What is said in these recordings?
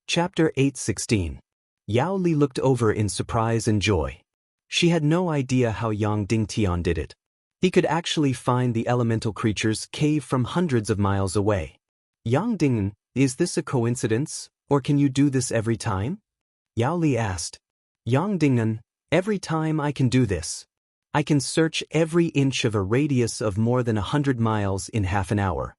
Chapter 8:16. Yao Li looked over in surprise and joy. She had no idea how Yang Dingtian did it. He could actually find the elemental creature's cave from hundreds of miles away. Yang Ding, is this a coincidence, or can you do this every time? Yao Li asked. Yang Dingnan, every time I can do this. I can search every inch of a radius of more than 100 miles in half an hour.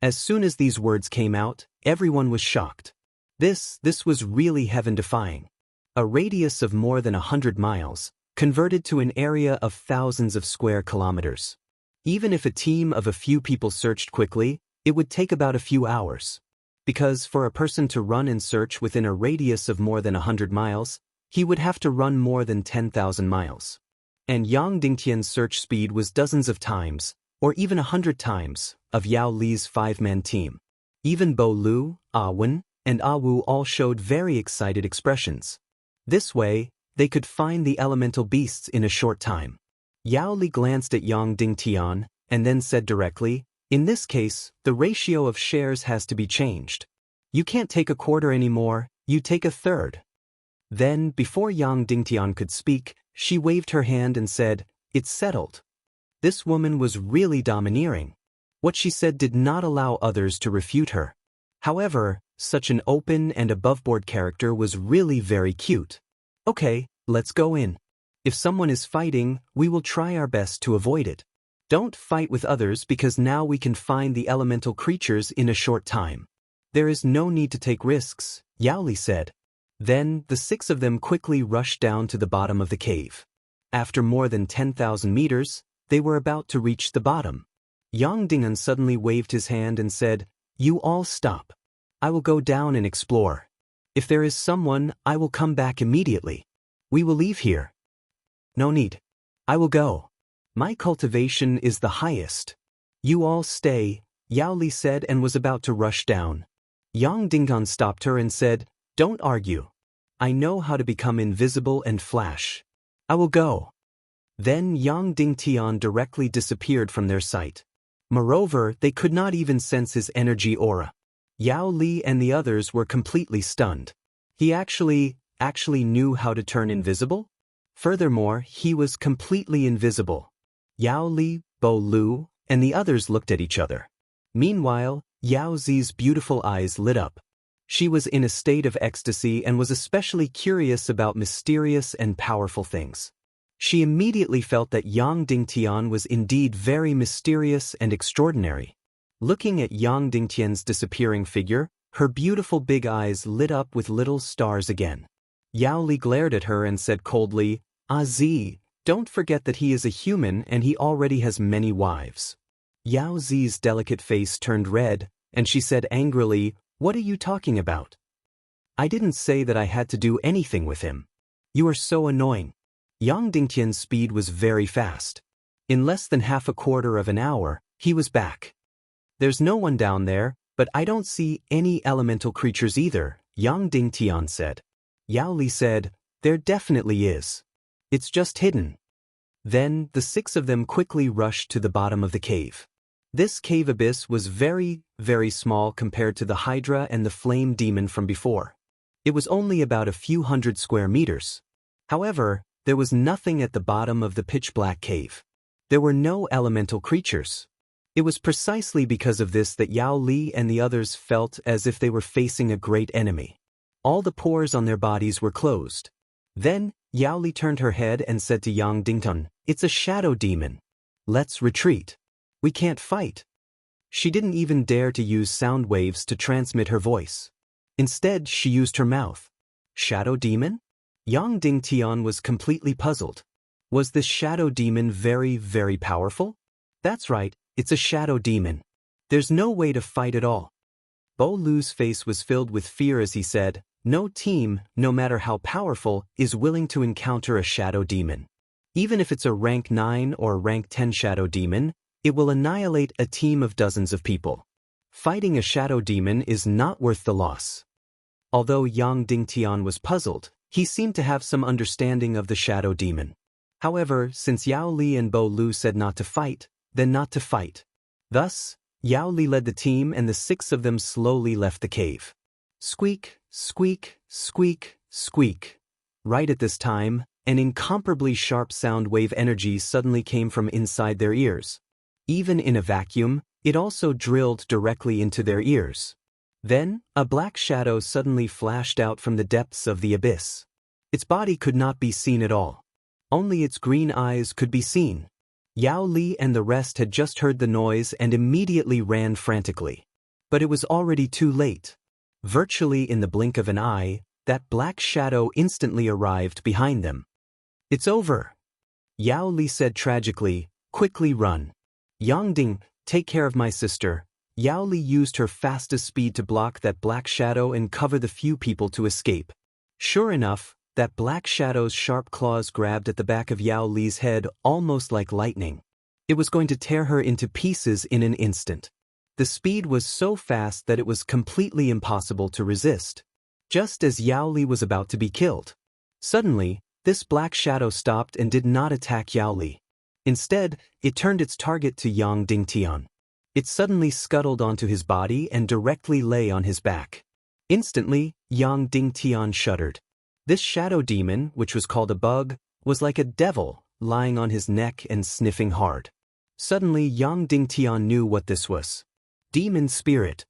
As soon as these words came out, everyone was shocked. This was really heaven-defying. A radius of more than 100 miles, converted to an area of thousands of square kilometers. Even if a team of a few people searched quickly, it would take about a few hours. Because for a person to run and search within a radius of more than 100 miles, he would have to run more than 10,000 miles. And Yang Dingtian's search speed was dozens of times, or even 100 times, of Yao Li's 5-man team. Even Bo Lu, Ah Wen, and Ah Wu all showed very excited expressions. This way, they could find the elemental beasts in a short time. Yao Li glanced at Yang Dingtian, and then said directly, in this case, the ratio of shares has to be changed. You can't take a quarter anymore, you take a third. Then, before Yang Dingtian could speak, she waved her hand and said, it's settled. This woman was really domineering. What she said did not allow others to refute her. However, such an open and above-board character was really very cute. Okay, let's go in. If someone is fighting, we will try our best to avoid it. Don't fight with others because now we can find the elemental creatures in a short time. There is no need to take risks, Yao Li said. Then, the 6 of them quickly rushed down to the bottom of the cave. After more than 10,000 meters, they were about to reach the bottom. Yang Dingan suddenly waved his hand and said, you all stop. I will go down and explore. If there is someone, I will come back immediately. We will leave here. No need. I will go. My cultivation is the highest. You all stay, Yao Li said and was about to rush down. Yang Dingan stopped her and said, don't argue. I know how to become invisible and flash. I will go. Then Yang Dingtian directly disappeared from their sight. Moreover, they could not even sense his energy aura. Yao Li and the others were completely stunned. He actually knew how to turn invisible? Furthermore, he was completely invisible. Yao Li, Bo Lu, and the others looked at each other. Meanwhile, Yao Zi's beautiful eyes lit up. She was in a state of ecstasy and was especially curious about mysterious and powerful things. She immediately felt that Yang Dingtian was indeed very mysterious and extraordinary. Looking at Yang Dingtian's disappearing figure, her beautiful big eyes lit up with little stars again. Yao Li glared at her and said coldly, Ah Zi, don't forget that he is a human and he already has many wives. Yao Zi's delicate face turned red, and she said angrily, what are you talking about? I didn't say that I had to do anything with him. You are so annoying. Yang Dingtian's speed was very fast. In less than half a quarter of an hour, he was back. There's no one down there, but I don't see any elemental creatures either, Yang Dingtian said. Yao Li said, there definitely is. It's just hidden. Then, the 6 of them quickly rushed to the bottom of the cave. This cave abyss was very, very small compared to the Hydra and the Flame Demon from before. It was only about a few hundred square meters. However, there was nothing at the bottom of the pitch-black cave. There were no elemental creatures. It was precisely because of this that Yao Li and the others felt as if they were facing a great enemy. All the pores on their bodies were closed. Then, Yao Li turned her head and said to Yang Dingtian, it's a shadow demon. Let's retreat. We can't fight. She didn't even dare to use sound waves to transmit her voice. Instead, she used her mouth. Shadow demon? Yang Dingtian was completely puzzled. Was this shadow demon very, very powerful? That's right, it's a shadow demon. There's no way to fight at all. Bo Lu's face was filled with fear as he said, no team, no matter how powerful, is willing to encounter a shadow demon. Even if it's a rank 9 or rank 10 shadow demon, it will annihilate a team of dozens of people. Fighting a shadow demon is not worth the loss. Although Yang Dingtian was puzzled, he seemed to have some understanding of the shadow demon. However, since Yao Li and Bo Lu said not to fight, then not to fight. Thus, Yao Li led the team and the 6 of them slowly left the cave. Squeak, squeak, squeak, squeak. Right at this time, an incomparably sharp sound wave energy suddenly came from inside their ears. Even in a vacuum, it also drilled directly into their ears. Then, a black shadow suddenly flashed out from the depths of the abyss. Its body could not be seen at all. Only its green eyes could be seen. Yao Li and the rest had just heard the noise and immediately ran frantically. But it was already too late. Virtually in the blink of an eye, that black shadow instantly arrived behind them. "It's over," Yao Li said tragically. "Quickly run. Yang Ding, take care of my sister." Yao Li used her fastest speed to block that black shadow and cover the few people to escape. Sure enough, that black shadow's sharp claws grabbed at the back of Yao Li's head almost like lightning. It was going to tear her into pieces in an instant. The speed was so fast that it was completely impossible to resist. Just as Yao Li was about to be killed, suddenly, this black shadow stopped and did not attack Yao Li. Instead, it turned its target to Yang Dingtian. It suddenly scuttled onto his body and directly lay on his back. Instantly, Yang Dingtian shuddered. This shadow demon, which was called a bug, was like a devil, lying on his neck and sniffing hard. Suddenly, Yang Dingtian knew what this was. Demon spirit.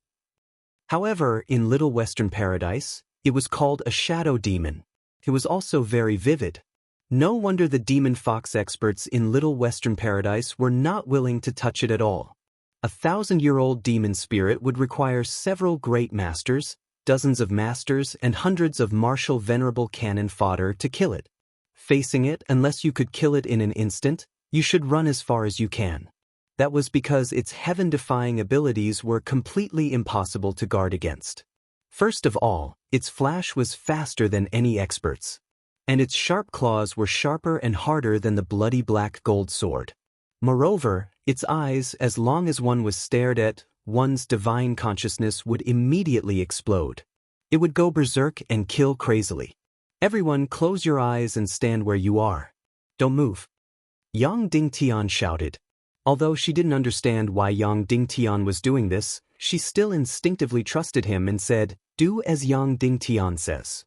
However, in Little Western Paradise, it was called a shadow demon. It was also very vivid. No wonder the demon fox experts in Little Western Paradise were not willing to touch it at all. 1,000-year-old demon spirit would require several great masters, dozens of masters, and hundreds of martial venerable cannon fodder to kill it. Facing it, unless you could kill it in an instant, you should run as far as you can. That was because its heaven-defying abilities were completely impossible to guard against. First of all, its flash was faster than any expert's. And its sharp claws were sharper and harder than the bloody black gold sword. Moreover, its eyes, as long as one was stared at, one's divine consciousness would immediately explode. It would go berserk and kill crazily. "Everyone, close your eyes and stand where you are. Don't move," Yang Dingtian shouted. Although she didn't understand why Yang Dingtian was doing this, she still instinctively trusted him and said, "Do as Yang Dingtian says."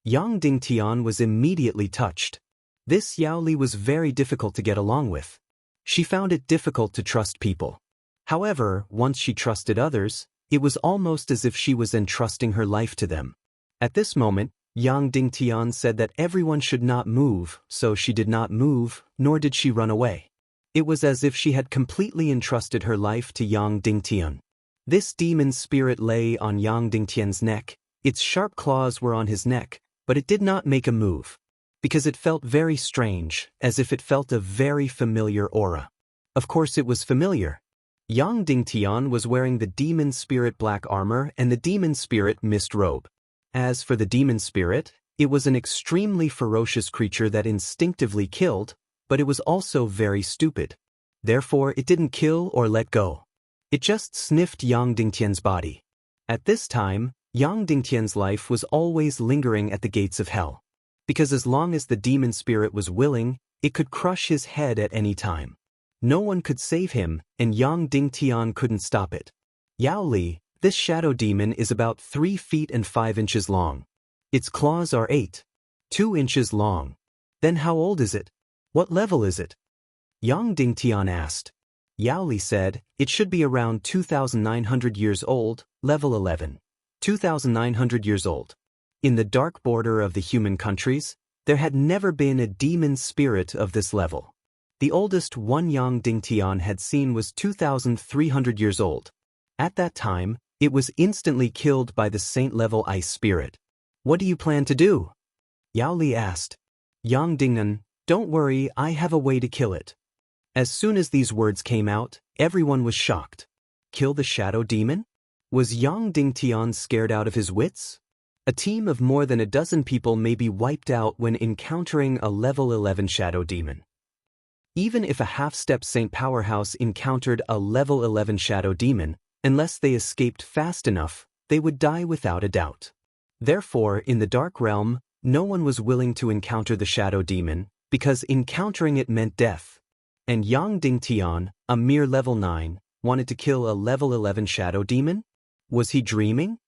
Yang Dingtian was immediately touched. This Yao Li was very difficult to get along with. She found it difficult to trust people. However, once she trusted others, it was almost as if she was entrusting her life to them. At this moment, Yang Dingtian said that everyone should not move, so she did not move, nor did she run away. It was as if she had completely entrusted her life to Yang Dingtian. This demon spirit lay on Yang Dingtian's neck. Its sharp claws were on his neck, but it did not make a move, because it felt very strange, as if it felt a very familiar aura. Of course it was familiar. Yang Dingtian was wearing the demon spirit black armor and the demon spirit mist robe. As for the demon spirit, it was an extremely ferocious creature that instinctively killed, but it was also very stupid. Therefore, it didn't kill or let go. It just sniffed Yang Dingtian's body. At this time, Yang Dingtian's life was always lingering at the gates of hell. Because as long as the demon spirit was willing, it could crush his head at any time. No one could save him, and Yang Dingtian couldn't stop it. Yao Li, this shadow demon is about 3 feet and 5 inches long. Its claws are 2 inches long. Then how old is it? What level is it? Yang Dingtian asked. Yao Li said, it should be around 2,900 years old, level 11. 2,900 years old. In the dark border of the human countries, there had never been a demon spirit of this level. The oldest one Yang Dingtian had seen was 2,300 years old. At that time, it was instantly killed by the saint-level ice spirit. What do you plan to do? Yao Li asked. Yang Dingnan, don't worry, I have a way to kill it. As soon as these words came out, everyone was shocked. Kill the shadow demon? Was Yang Dingtian scared out of his wits? A team of more than a dozen people may be wiped out when encountering a level 11 shadow demon. Even if a half-step Saint Powerhouse encountered a level 11 shadow demon, unless they escaped fast enough, they would die without a doubt. Therefore, in the Dark Realm, no one was willing to encounter the shadow demon, because encountering it meant death. And Yang Dingtian, a mere level 9, wanted to kill a level 11 shadow demon? Was he dreaming?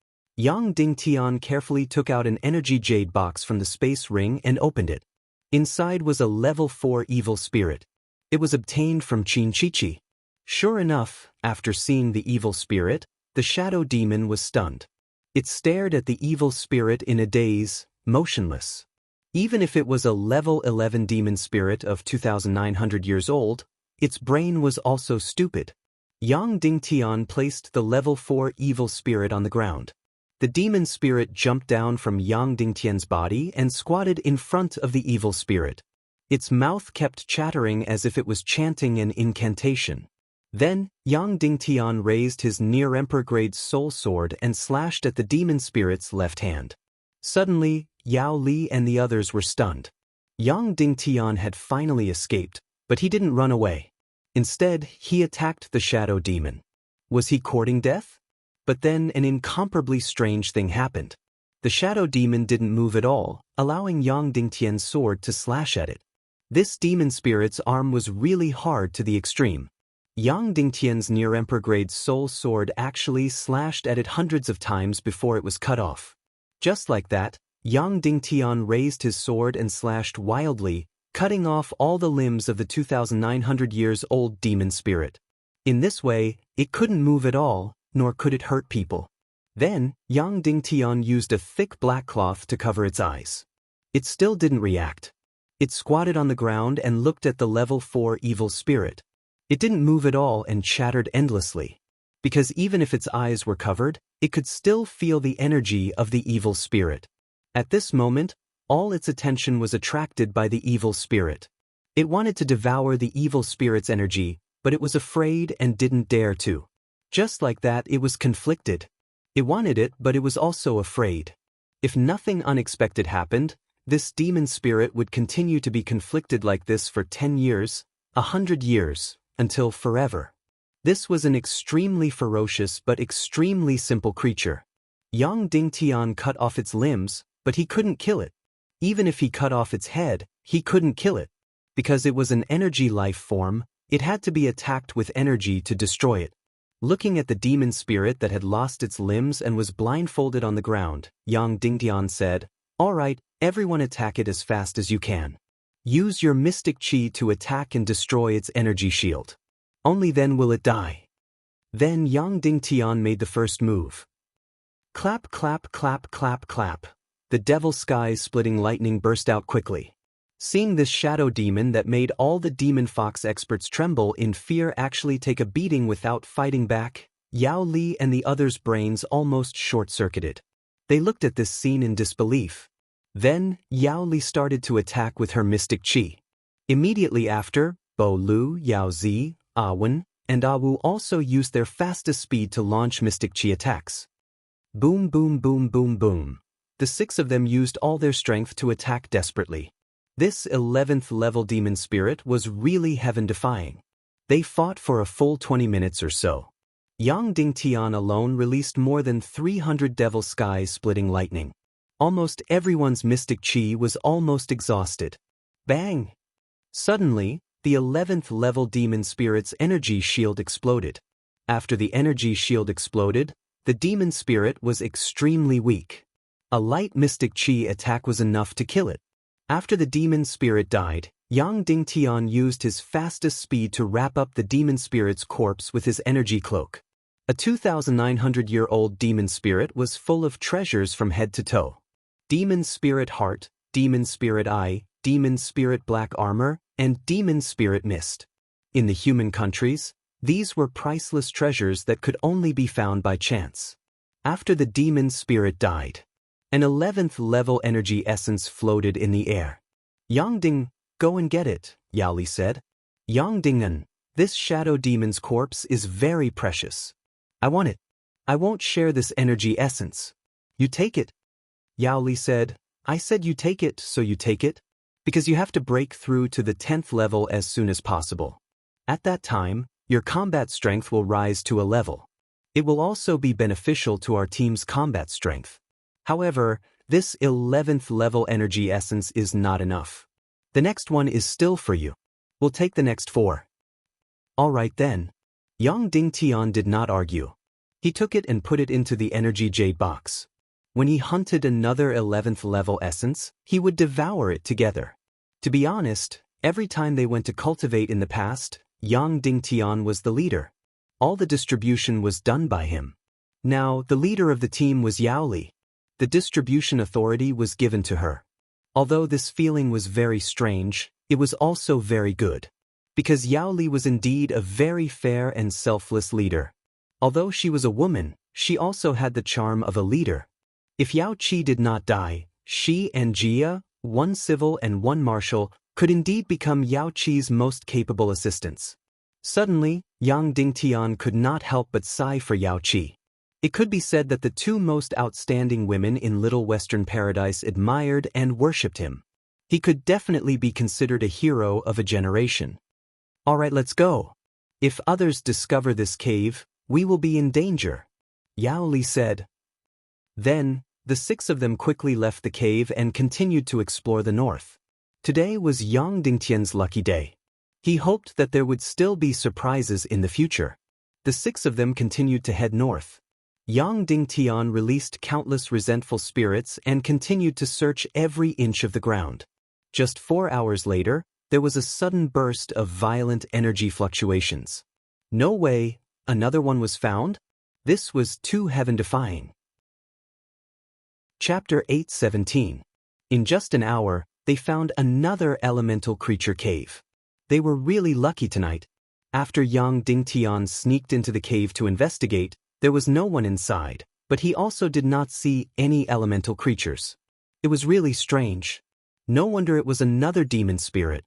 Yang Dingtian carefully took out an energy jade box from the space ring and opened it. Inside was a level 4 evil spirit. It was obtained from Qin Chichi. Sure enough, after seeing the evil spirit, the shadow demon was stunned. It stared at the evil spirit in a daze, motionless. Even if it was a level 11 demon spirit of 2,900 years old, its brain was also stupid. Yang Dingtian placed the level 4 evil spirit on the ground. The demon spirit jumped down from Yang Dingtian's body and squatted in front of the evil spirit. Its mouth kept chattering as if it was chanting an incantation. Then, Yang Dingtian raised his near-emperor-grade soul sword and slashed at the demon spirit's left hand. Suddenly, Yao Li and the others were stunned. Yang Dingtian had finally escaped, but he didn't run away. Instead, he attacked the shadow demon. Was he courting death? But then an incomparably strange thing happened. The shadow demon didn't move at all, allowing Yang Dingtian's sword to slash at it. This demon spirit's arm was really hard to the extreme. Yang Dingtian's near-emperor-grade soul sword actually slashed at it hundreds of times before it was cut off. Just like that, Yang Dingtian raised his sword and slashed wildly, cutting off all the limbs of the 2,900 years old demon spirit. In this way, it couldn't move at all, nor could it hurt people. Then, Yang Dingtian used a thick black cloth to cover its eyes. It still didn't react. It squatted on the ground and looked at the level 4 evil spirit. It didn't move at all and chattered endlessly. Because even if its eyes were covered, it could still feel the energy of the evil spirit. At this moment, all its attention was attracted by the evil spirit. It wanted to devour the evil spirit's energy, but it was afraid and didn't dare to. Just like that, it was conflicted. It wanted it, but it was also afraid. If nothing unexpected happened, this demon spirit would continue to be conflicted like this for 10 years, 100 years, until forever. This was an extremely ferocious but extremely simple creature. Yang Dingtian cut off its limbs, but he couldn't kill it. Even if he cut off its head, he couldn't kill it. Because it was an energy life form, it had to be attacked with energy to destroy it. Looking at the demon spirit that had lost its limbs and was blindfolded on the ground, Yang Dingtian said, "All right, everyone attack it as fast as you can. Use your mystic chi to attack and destroy its energy shield. Only then will it die." Then Yang Dingtian made the first move. Clap, clap, clap, clap, clap. The devil sky-splitting lightning burst out quickly. Seeing this shadow demon that made all the demon fox experts tremble in fear actually take a beating without fighting back, Yao Li and the others' brains almost short-circuited. They looked at this scene in disbelief. Then, Yao Li started to attack with her mystic chi. Immediately after, Bo Lu, Yao Zi, Awen, and Awu also used their fastest speed to launch mystic chi attacks. Boom, boom, boom, boom, boom. The 6 of them used all their strength to attack desperately. This 11th level demon spirit was really heaven-defying. They fought for a full 20 minutes or so. Yang Dingtian alone released more than 300 devil sky-splitting lightning. Almost everyone's mystic chi was almost exhausted. Bang! Suddenly, the 11th level demon spirit's energy shield exploded. After the energy shield exploded, the demon spirit was extremely weak. A light mystic chi attack was enough to kill it. After the demon spirit died, Yang Dingtian used his fastest speed to wrap up the demon spirit's corpse with his energy cloak. A 2,900-year-old demon spirit was full of treasures from head to toe. Demon spirit heart, demon spirit eye, demon spirit black armor, and demon spirit mist. In the human countries, these were priceless treasures that could only be found by chance. After the demon spirit died, an 11th level energy essence floated in the air. Yang Ding, go and get it, Yao Li said. Yang Dingen, this shadow demon's corpse is very precious. I want it. I won't share this energy essence. You take it. Yao Li said, I said you take it, so you take it. Because you have to break through to the 10th level as soon as possible. At that time, your combat strength will rise to a level. It will also be beneficial to our team's combat strength. However, this 11th level energy essence is not enough. The next one is still for you. We'll take the next 4. All right then. Yang Dingtian did not argue. He took it and put it into the energy jade box. When he hunted another 11th level essence, he would devour it together. To be honest, every time they went to cultivate in the past, Yang Dingtian was the leader. All the distribution was done by him. Now, the leader of the team was Yaoli. The distribution authority was given to her. Although this feeling was very strange, it was also very good. Because Yaoli was indeed a very fair and selfless leader. Although she was a woman, she also had the charm of a leader. If Yao Qi did not die, she and Jia, one civil and one martial, could indeed become Yao Qi's most capable assistants. Suddenly, Yang Dingtian could not help but sigh for Yao Qi. It could be said that the two most outstanding women in Little Western Paradise admired and worshipped him. He could definitely be considered a hero of a generation. Alright, let's go. If others discover this cave, we will be in danger, Yao Li said. Then, the 6 of them quickly left the cave and continued to explore the north. Today was Yang Dingtian's lucky day. He hoped that there would still be surprises in the future. The 6 of them continued to head north. Yang Dingtian released countless resentful spirits and continued to search every inch of the ground. Just 4 hours later, there was a sudden burst of violent energy fluctuations. No way, another one was found? This was too heaven-defying. Chapter 8:17. In just an hour, they found another elemental creature cave. They were really lucky tonight. After Yang Dingtian sneaked into the cave to investigate, there was no one inside, but he also did not see any elemental creatures. It was really strange. No wonder it was another demon spirit.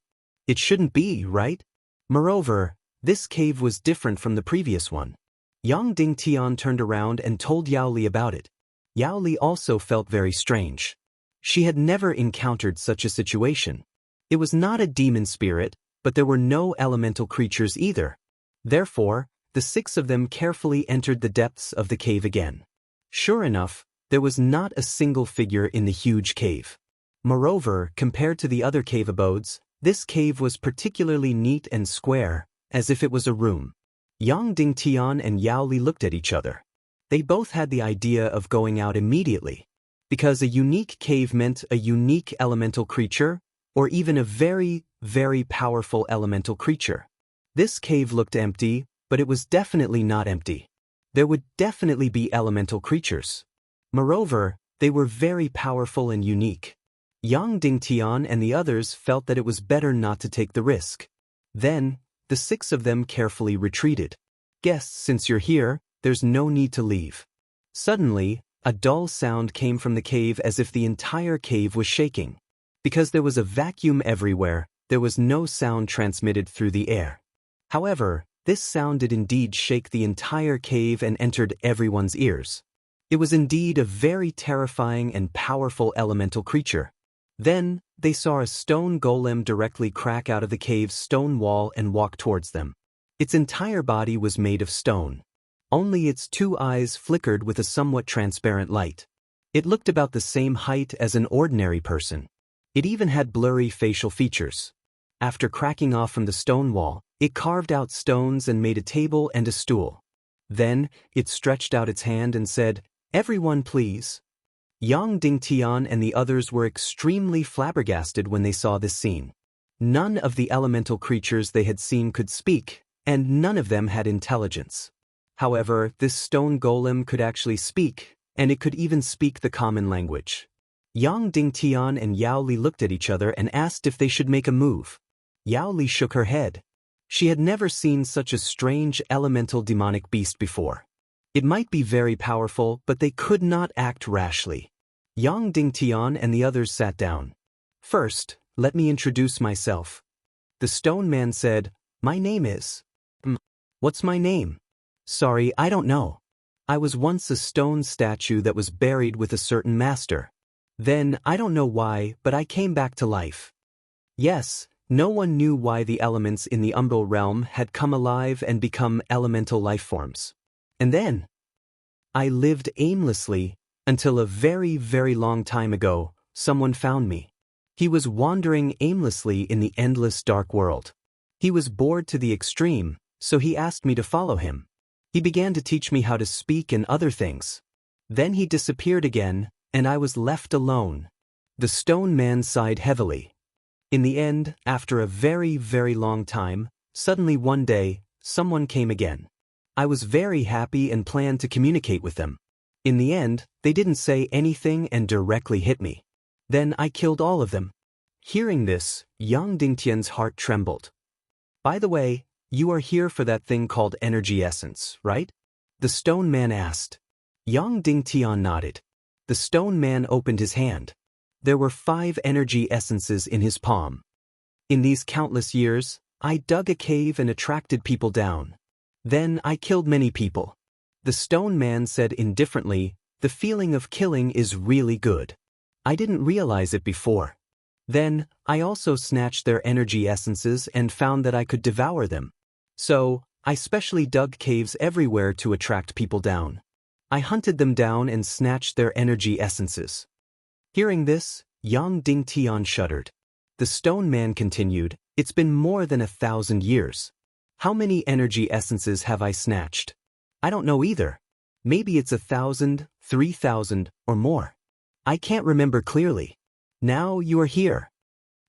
It shouldn't be, right? Moreover, this cave was different from the previous one. Yang Dingtian turned around and told Yao Li about it. Yao Li also felt very strange. She had never encountered such a situation. It was not a demon spirit, but there were no elemental creatures either. Therefore, the 6 of them carefully entered the depths of the cave again. Sure enough, there was not a single figure in the huge cave. Moreover, compared to the other cave abodes, this cave was particularly neat and square, as if it was a room. Yang Dingtian and Yao Li looked at each other. They both had the idea of going out immediately. Because a unique cave meant a unique elemental creature, or even a very, very powerful elemental creature. This cave looked empty, but it was definitely not empty. There would definitely be elemental creatures. Moreover, they were very powerful and unique. Yang Dingtian and the others felt that it was better not to take the risk. Then, the 6 of them carefully retreated. Guests, since you're here, there's no need to leave. Suddenly, a dull sound came from the cave as if the entire cave was shaking. Because there was a vacuum everywhere, there was no sound transmitted through the air. However, this sound did indeed shake the entire cave and entered everyone's ears. It was indeed a very terrifying and powerful elemental creature. Then, they saw a stone golem directly crack out of the cave's stone wall and walk towards them. Its entire body was made of stone. Only its 2 eyes flickered with a somewhat transparent light. It looked about the same height as an ordinary person. It even had blurry facial features. After cracking off from the stone wall, it carved out stones and made a table and a stool. Then, it stretched out its hand and said, "Everyone please." Yang Dingtian and the others were extremely flabbergasted when they saw this scene. None of the elemental creatures they had seen could speak, and none of them had intelligence. However, this stone golem could actually speak, and it could even speak the common language. Yang Dingtian and Yao Li looked at each other and asked if they should make a move. Yao Li shook her head. She had never seen such a strange elemental demonic beast before. It might be very powerful, but they could not act rashly. Yang Dingtian and the others sat down. "First, let me introduce myself." The stone man said, "My name is..." "What's my name?" "Sorry, I don't know. I was once a stone statue that was buried with a certain master. Then, I don't know why, but I came back to life." Yes, no one knew why the elements in the umbral realm had come alive and become elemental life forms. And then, I lived aimlessly until a very, very long time ago, someone found me. He was wandering aimlessly in the endless dark world. He was bored to the extreme, so he asked me to follow him. He began to teach me how to speak and other things. Then he disappeared again, and I was left alone. The stone man sighed heavily. In the end, after a very, very long time, suddenly one day, someone came again. I was very happy and planned to communicate with them. In the end, they didn't say anything and directly hit me. Then I killed all of them. Hearing this, Yang Dingtian's heart trembled. By the way, you are here for that thing called energy essence, right? The stone man asked. Yang Dingtian nodded. The stone man opened his hand. There were 5 energy essences in his palm. In these countless years, I dug a cave and attracted people down. Then I killed many people. The stone man said indifferently, the feeling of killing is really good. I didn't realize it before. Then, I also snatched their energy essences and found that I could devour them. So, I specially dug caves everywhere to attract people down. I hunted them down and snatched their energy essences. Hearing this, Yang Dingtian shuddered. The stone man continued, it's been more than 1,000 years. How many energy essences have I snatched? I don't know either. Maybe it's 1,000, 3,000, or more. I can't remember clearly. Now you are here.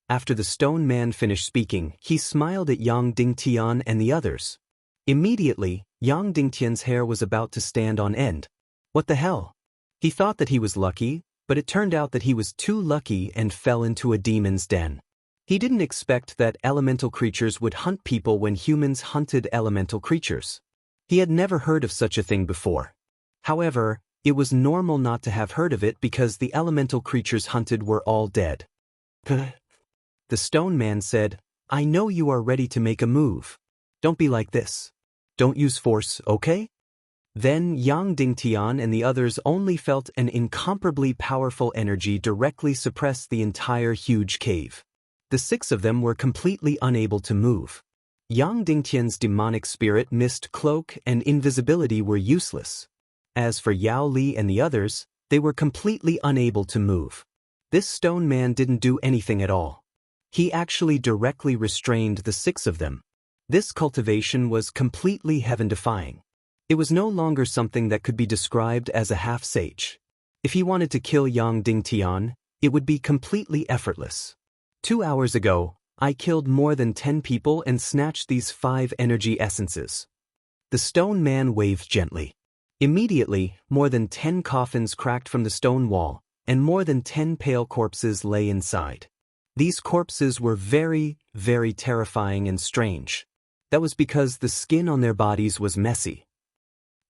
After the stone man finished speaking, he smiled at Yang Dingtian and the others. Immediately, Yang Dingtian's hair was about to stand on end. What the hell? He thought that he was lucky, but it turned out that he was too lucky and fell into a demon's den. He didn't expect that elemental creatures would hunt people when humans hunted elemental creatures. He had never heard of such a thing before. However, it was normal not to have heard of it because the elemental creatures hunted were all dead. The stone man said, I know you are ready to make a move. Don't be like this. Don't use force, okay? Then Yang Dingtian and the others only felt an incomparably powerful energy directly suppress the entire huge cave. The 6 of them were completely unable to move. Yang Dingtian's demonic spirit, mist, cloak, and invisibility were useless. As for Yao Li and the others, they were completely unable to move. This stone man didn't do anything at all. He actually directly restrained the 6 of them. This cultivation was completely heaven-defying. It was no longer something that could be described as a half-sage. If he wanted to kill Yang Dingtian, it would be completely effortless. 2 hours ago, I killed more than 10 people and snatched these 5 energy essences. The stone man waved gently. Immediately, more than 10 coffins cracked from the stone wall, and more than 10 pale corpses lay inside. These corpses were very, very terrifying and strange. That was because the skin on their bodies was messy.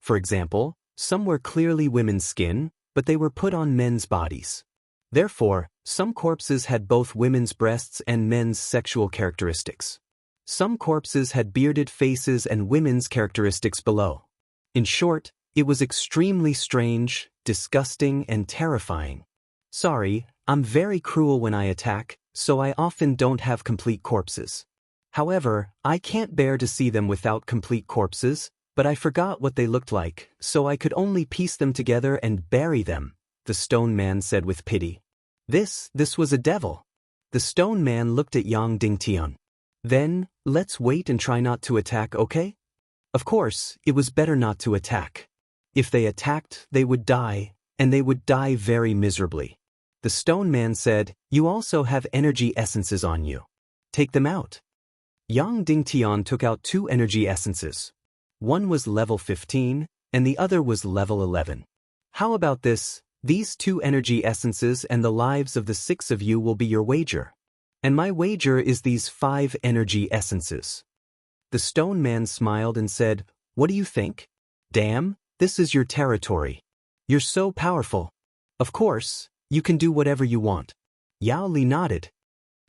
For example, some were clearly women's skin, but they were put on men's bodies. Therefore, some corpses had both women's breasts and men's sexual characteristics. Some corpses had bearded faces and women's characteristics below. In short, it was extremely strange, disgusting, and terrifying. Sorry, I'm very cruel when I attack, so I often don't have complete corpses. However, I can't bear to see them without complete corpses, but I forgot what they looked like, so I could only piece them together and bury them, the stone man said with pity. This was a devil. The stone man looked at Yang Dingtian. Then, let's wait and try not to attack, okay? Of course, it was better not to attack. If they attacked, they would die, and they would die very miserably. The stone man said, you also have energy essences on you. Take them out. Yang Dingtian took out 2 energy essences. One was level 15, and the other was level 11. How about this? These 2 energy essences and the lives of the 6 of you will be your wager. And my wager is these 5 energy essences. The stone man smiled and said, what do you think? Damn, this is your territory. You're so powerful. Of course, you can do whatever you want. Yao Li nodded.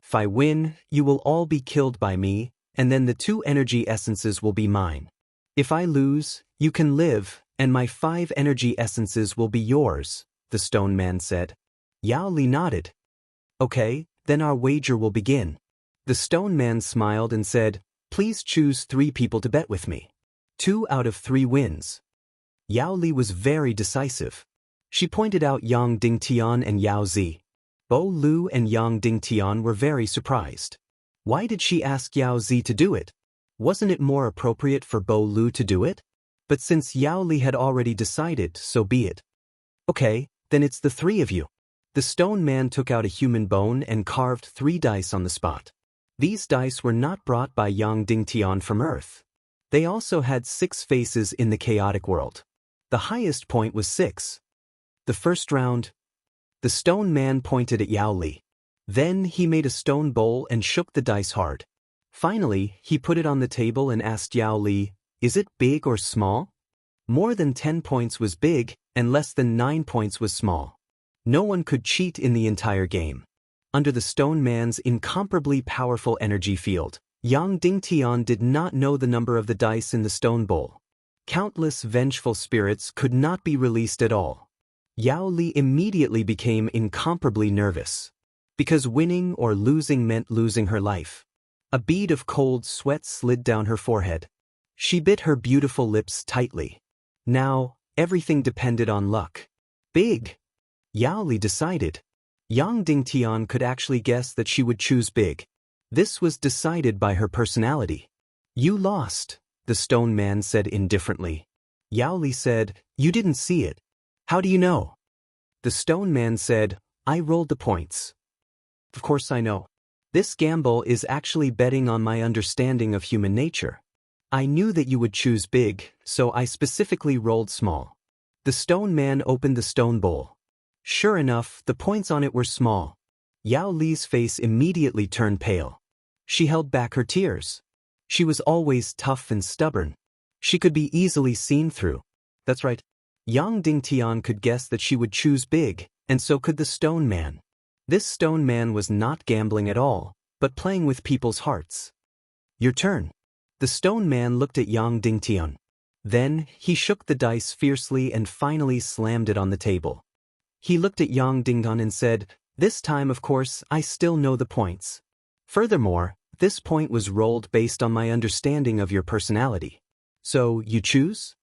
If I win, you will all be killed by me, and then the 2 energy essences will be mine. If I lose, you can live, and my 5 energy essences will be yours, the stone man said. Yao Li nodded. Okay, then our wager will begin. The stone man smiled and said, please choose 3 people to bet with me. 2 out of 3 wins. Yao Li was very decisive. She pointed out Yang Dingtian and Yao Zi. Bo Lu and Yang Dingtian were very surprised. Why did she ask Yao Zi to do it? Wasn't it more appropriate for Bo Lu to do it? But since Yao Li had already decided, so be it. Okay, then it's the three of you. The stone man took out a human bone and carved 3 dice on the spot. These dice were not brought by Yang Dingtian from Earth. They also had 6 faces in the chaotic world. The highest point was 6. The first round. The stone man pointed at Yao Li. Then he made a stone bowl and shook the dice hard. Finally, he put it on the table and asked Yao Li, "Is it big or small?" More than 10 points was big, and less than 9 points was small. No one could cheat in the entire game. Under the stone man's incomparably powerful energy field, Yang Dingtian did not know the number of the dice in the stone bowl. Countless vengeful spirits could not be released at all. Yao Li immediately became incomparably nervous. Because winning or losing meant losing her life. A bead of cold sweat slid down her forehead. She bit her beautiful lips tightly. Now, everything depended on luck. Big. Yao Li decided. Yang Dingtian could actually guess that she would choose big. This was decided by her personality. "You lost," the stone man said indifferently. Yao Li said, "You didn't see it. How do you know?" The stone man said, "I rolled the points." "Of course I know. This gamble is actually betting on my understanding of human nature. I knew that you would choose big, so I specifically rolled small." The stone man opened the stone bowl. Sure enough, the points on it were small. Yao Li's face immediately turned pale. She held back her tears. She was always tough and stubborn. She could be easily seen through. That's right. Yang Dingtian could guess that she would choose big, and so could the stone man. This stone man was not gambling at all, but playing with people's hearts. "Your turn." The stone man looked at Yang Dingtian. Then, he shook the dice fiercely and finally slammed it on the table. He looked at Yang Dingtian and said, "This time, of course, I still know the points. Furthermore, this point was rolled based on my understanding of your personality. So, you choose?"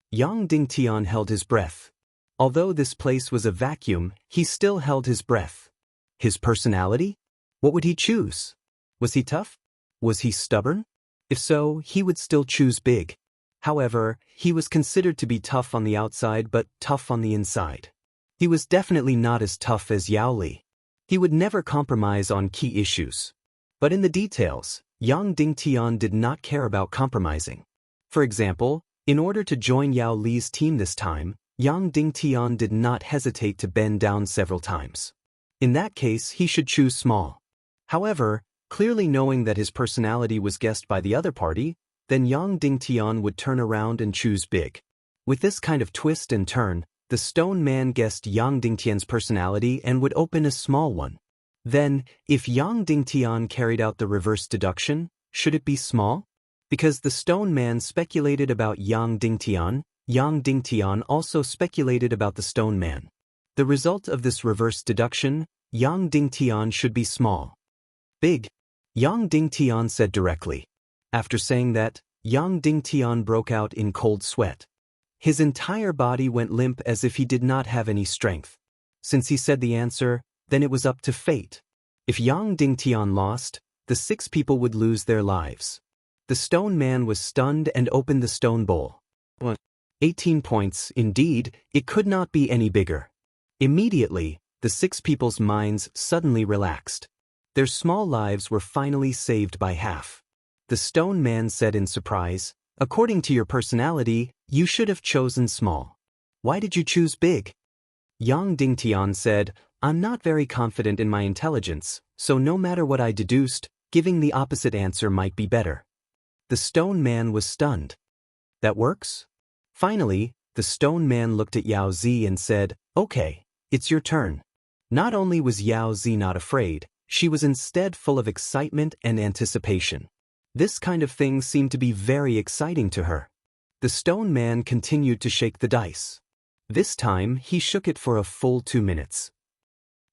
Yang Dingtian held his breath. Although this place was a vacuum, he still held his breath. His personality? What would he choose? Was he tough? Was he stubborn? If so, he would still choose big. However, he was considered to be tough on the outside but tough on the inside. He was definitely not as tough as Yao Li. He would never compromise on key issues. But in the details, Yang Dingtian did not care about compromising. For example, in order to join Yao Li's team this time, Yang Dingtian did not hesitate to bend down several times. In that case, he should choose small. However, clearly knowing that his personality was guessed by the other party, then Yang Dingtian would turn around and choose big. With this kind of twist and turn, the stone man guessed Yang Dingtian's personality and would open a small one. Then, if Yang Dingtian carried out the reverse deduction, should it be small? Because the stone man speculated about Yang Dingtian also speculated about the stone man. The result of this reverse deduction, Yang Dingtian should be small. Big. Yang Dingtian said directly. After saying that, Yang Dingtian broke out in cold sweat. His entire body went limp as if he did not have any strength. Since he said the answer, then it was up to fate. If Yang Dingtian lost, the 6 people would lose their lives. The stone man was stunned and opened the stone bowl. 18 points, indeed, it could not be any bigger. Immediately, the 6 people's minds suddenly relaxed. Their small lives were finally saved by half. The stone man said in surprise, "According to your personality, you should have chosen small. Why did you choose big?" Yang Dingtian said, "I'm not very confident in my intelligence, so no matter what I deduced, giving the opposite answer might be better." The stone man was stunned. "That works?" Finally, the stone man looked at Yao Zi and said, "Okay, it's your turn." Not only was Yao Zi not afraid, she was instead full of excitement and anticipation. This kind of thing seemed to be very exciting to her. The stone man continued to shake the dice. This time, he shook it for a full 2 minutes.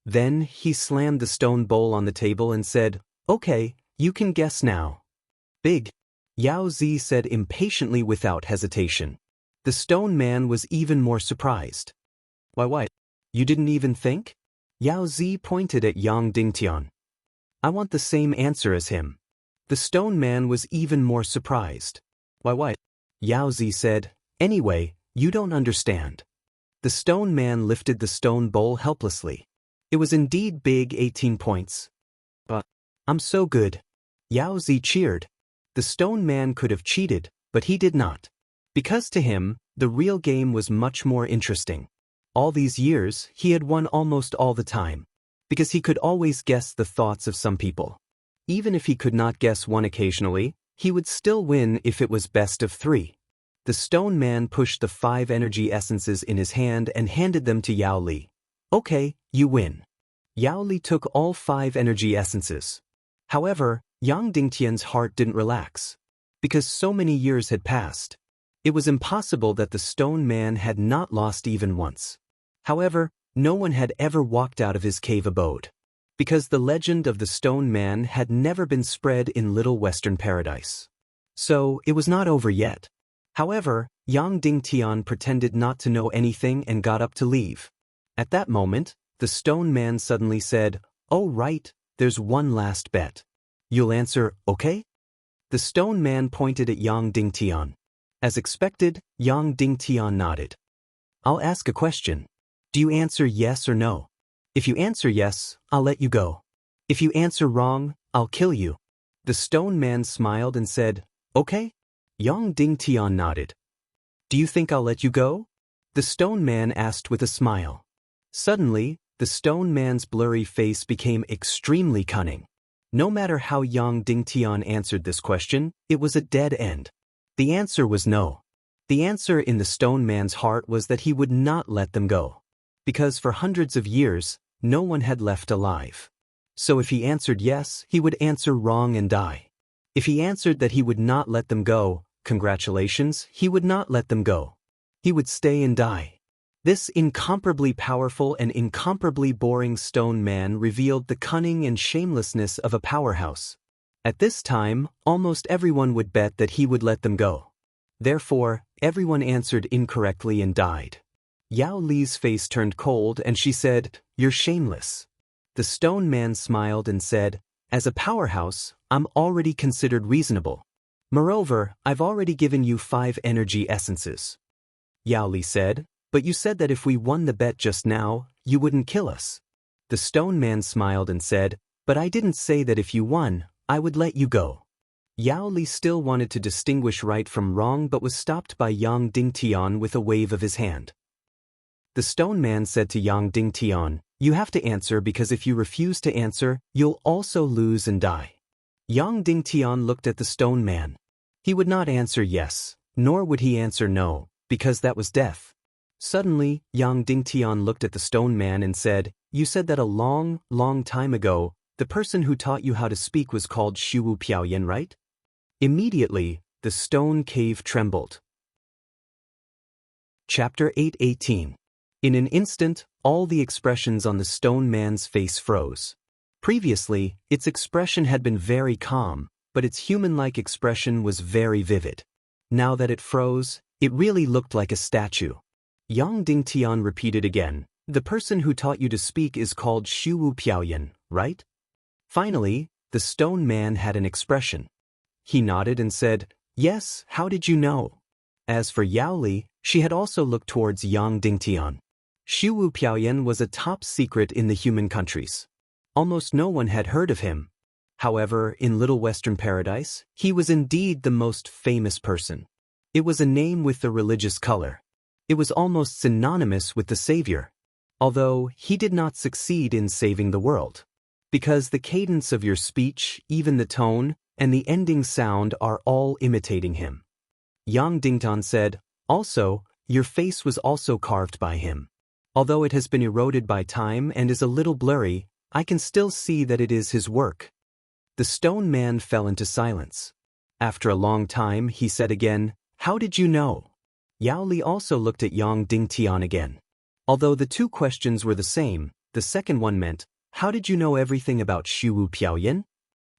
Then, he slammed the stone bowl on the table and said, "Okay, you can guess now." "Big," Yao Zi said impatiently without hesitation. The stone man was even more surprised. Why? You didn't even think?" Yao Zi pointed at Yang Dingtian. "I want the same answer as him." The stone man was even more surprised. Why? Yao Zi said, Anyway, you don't understand. The stone man lifted the stone bowl helplessly. It was indeed big, 18 points. But I'm so good. Yao Zi cheered. The stone man could have cheated, but he did not. Because to him, the real game was much more interesting. All these years, he had won almost all the time. Because he could always guess the thoughts of some people. Even if he could not guess one occasionally, he would still win if it was best of 3. The stone man pushed the 5 energy essences in his hand and handed them to Yao Li. Okay, you win. Yao Li took all 5 energy essences. However, Yang Dingtian's heart didn't relax. Because so many years had passed. It was impossible that the stone man had not lost even once. However, no one had ever walked out of his cave abode. Because the legend of the stone man had never been spread in Little Western Paradise. So, it was not over yet. However, Yang Dingtian pretended not to know anything and got up to leave. At that moment, the stone man suddenly said, "Oh right, there's one last bet. You'll answer, okay?" The stone man pointed at Yang Dingtian. As expected, Yang Dingtian nodded. "I'll ask a question. Do you answer yes or no? If you answer yes, I'll let you go. If you answer wrong, I'll kill you." The stone man smiled and said, "Okay?" Yang Dingtian nodded. "Do you think I'll let you go?" The stone man asked with a smile. Suddenly, the stone man's blurry face became extremely cunning. No matter how Yang Dingtian answered this question, it was a dead end. The answer was no. The answer in the stone man's heart was that he would not let them go. Because for hundreds of years, no one had left alive. So if he answered yes, he would answer wrong and die. If he answered that he would not let them go, congratulations, he would not let them go. He would stay and die. This incomparably powerful and incomparably boring stone man revealed the cunning and shamelessness of a powerhouse. At this time, almost everyone would bet that he would let them go. Therefore, everyone answered incorrectly and died. Yao Li's face turned cold and she said, "You're shameless." The stone man smiled and said, "As a powerhouse, I'm already considered reasonable. Moreover, I've already given you 5 energy essences." Yao Li said, "But you said that if we won the bet just now, you wouldn't kill us." The stone man smiled and said, "But I didn't say that if you won, I would let you go." Yao Li still wanted to distinguish right from wrong but was stopped by Yang Dingtian with a wave of his hand. The stone man said to Yang Dingtian, "You have to answer because if you refuse to answer, you'll also lose and die." Yang Dingtian looked at the stone man. He would not answer yes, nor would he answer no, because that was death. Suddenly, Yang Dingtian looked at the stone man and said, "You said that a long, long time ago, the person who taught you how to speak was called Shuwu Piaoyan, right?" Immediately, the stone cave trembled. Chapter 8:18. In an instant, all the expressions on the stone man's face froze. Previously, its expression had been very calm, but its human-like expression was very vivid. Now that it froze, it really looked like a statue. Yang Dingtian repeated again, "The person who taught you to speak is called Shuwu Piaoyan, right?" Finally, the stone man had an expression. He nodded and said, "Yes, how did you know?" As for Yao Li, she had also looked towards Yang Dingtian. Shuwu Piaoyan was a top secret in the human countries. Almost no one had heard of him. However, in Little Western Paradise, he was indeed the most famous person. It was a name with the religious color. It was almost synonymous with the Savior. Although, he did not succeed in saving the world. Because the cadence of your speech, even the tone, and the ending sound are all imitating him. Yang Dingtian said, "Also, your face was also carved by him. Although it has been eroded by time and is a little blurry, I can still see that it is his work." The stone man fell into silence. After a long time, he said again, "How did you know?" Yao Li also looked at Yang Dingtian again. Although the two questions were the same, the second one meant, "How did you know everything about Shuwu Piaoyan?"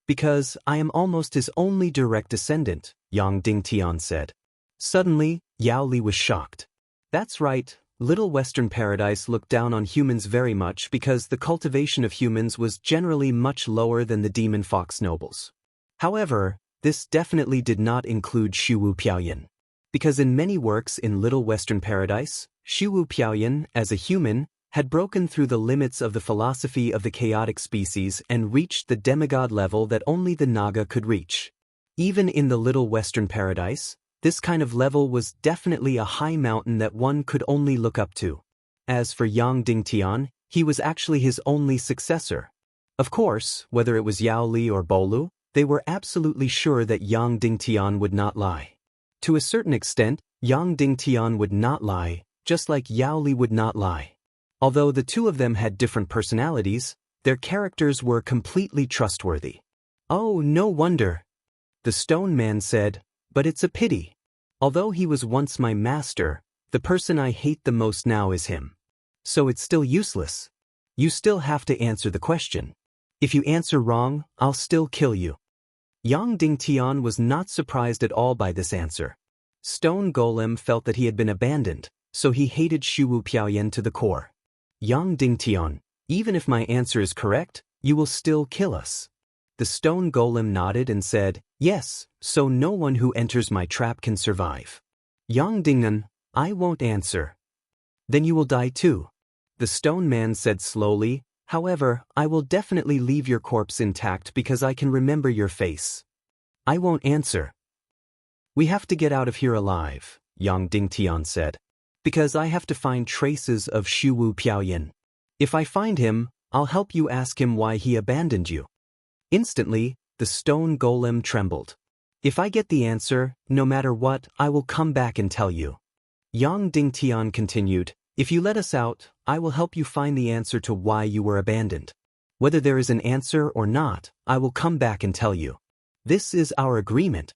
"Because I am almost his only direct descendant," Yang Dingtian said. Suddenly, Yao Li was shocked. That's right, Little Western Paradise looked down on humans very much because the cultivation of humans was generally much lower than the demon fox nobles. However, this definitely did not include Shuwu Piaoyan. Because in many works in Little Western Paradise, Shu Piaoyan, as a human, had broken through the limits of the philosophy of the chaotic species and reached the demigod level that only the Naga could reach. Even in the Little Western Paradise, this kind of level was definitely a high mountain that one could only look up to. As for Yang Dingtian, he was actually his only successor. Of course, whether it was Yao Li or Bolu, they were absolutely sure that Yang Dingtian would not lie. To a certain extent, Yang Dingtian would not lie, just like Yao Li would not lie. Although the two of them had different personalities, their characters were completely trustworthy. Oh, no wonder. The stone man said, but it's a pity. Although he was once my master, the person I hate the most now is him. So it's still useless. You still have to answer the question. If you answer wrong, I'll still kill you. Yang Dingtian was not surprised at all by this answer. Stone Golem felt that he had been abandoned, so he hated Shu Piaoyan to the core. Yang Dingtian, even if my answer is correct, you will still kill us. The stone golem nodded and said, yes, so no one who enters my trap can survive. Yang Dingnan, I won't answer. Then you will die too. The stone man said slowly, however, I will definitely leave your corpse intact because I can remember your face. I won't answer. We have to get out of here alive, Yang Dingtian said. Because I have to find traces of Shu Piaoyan. If I find him, I'll help you ask him why he abandoned you. Instantly, the stone golem trembled. If I get the answer, no matter what, I will come back and tell you. Yang Dingtian continued, if you let us out, I will help you find the answer to why you were abandoned. Whether there is an answer or not, I will come back and tell you. This is our agreement.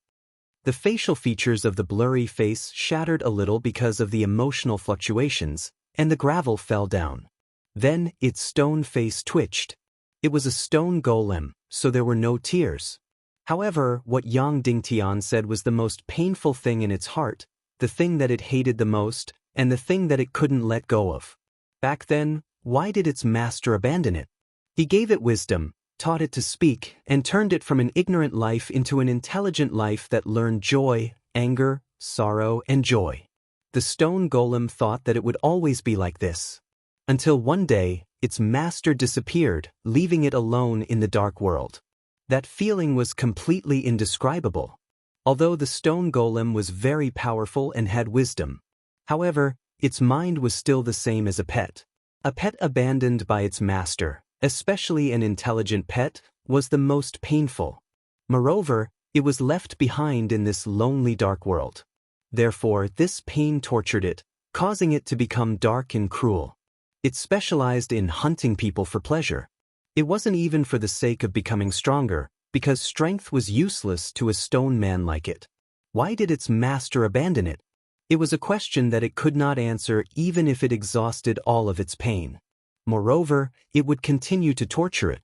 The facial features of the blurry face shattered a little because of the emotional fluctuations, and the gravel fell down. Then, its stone face twitched. It was a stone golem, so there were no tears. However, what Yang Dingtian said was the most painful thing in its heart, the thing that it hated the most, and the thing that it couldn't let go of. Back then, why did its master abandon it? He gave it wisdom, taught it to speak, and turned it from an ignorant life into an intelligent life that learned joy, anger, sorrow, and joy. The stone golem thought that it would always be like this. Until one day, its master disappeared, leaving it alone in the dark world. That feeling was completely indescribable. Although the stone golem was very powerful and had wisdom. However, its mind was still the same as a pet. A pet abandoned by its master, especially an intelligent pet, was the most painful. Moreover, it was left behind in this lonely dark world. Therefore, this pain tortured it, causing it to become dark and cruel. It specialized in hunting people for pleasure. It wasn't even for the sake of becoming stronger, because strength was useless to a stone man like it. Why did its master abandon it? It was a question that it could not answer even if it exhausted all of its pain. Moreover, it would continue to torture it.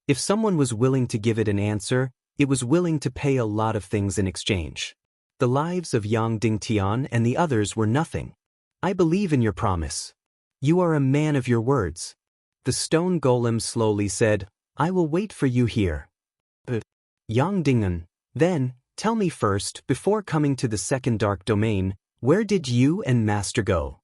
If someone was willing to give it an answer, it was willing to pay a lot of things in exchange. The lives of Yang Dingtian and the others were nothing. I believe in your promise. You are a man of your words. The stone golem slowly said, I will wait for you here. Yang Dingen, then, tell me first, before coming to the second dark domain, where did you and master go?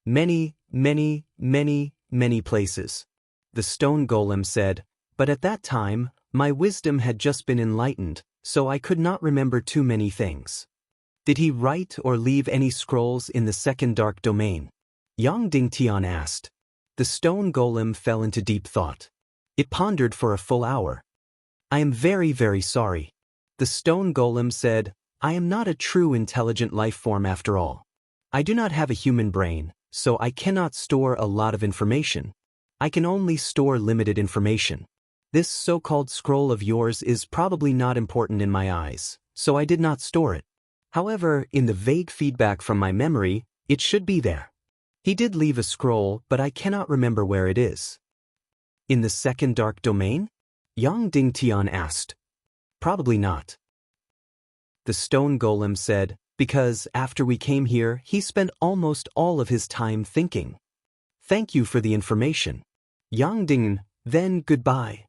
Many, many, many, many places. The stone golem said, but at that time, my wisdom had just been enlightened, so I could not remember too many things. Did he write or leave any scrolls in the second dark domain? Yang Dingtian asked. The stone golem fell into deep thought. It pondered for a full hour. I am very, very sorry. The stone golem said, I am not a true intelligent life form after all. I do not have a human brain, so I cannot store a lot of information. I can only store limited information. This so-called scroll of yours is probably not important in my eyes, so I did not store it. However, in the vague feedback from my memory, it should be there. He did leave a scroll, but I cannot remember where it is. In the second dark domain? Yang Dingtian asked. Probably not. The stone golem said, because after we came here, he spent almost all of his time thinking. Thank you for the information. Yang Ding, then goodbye.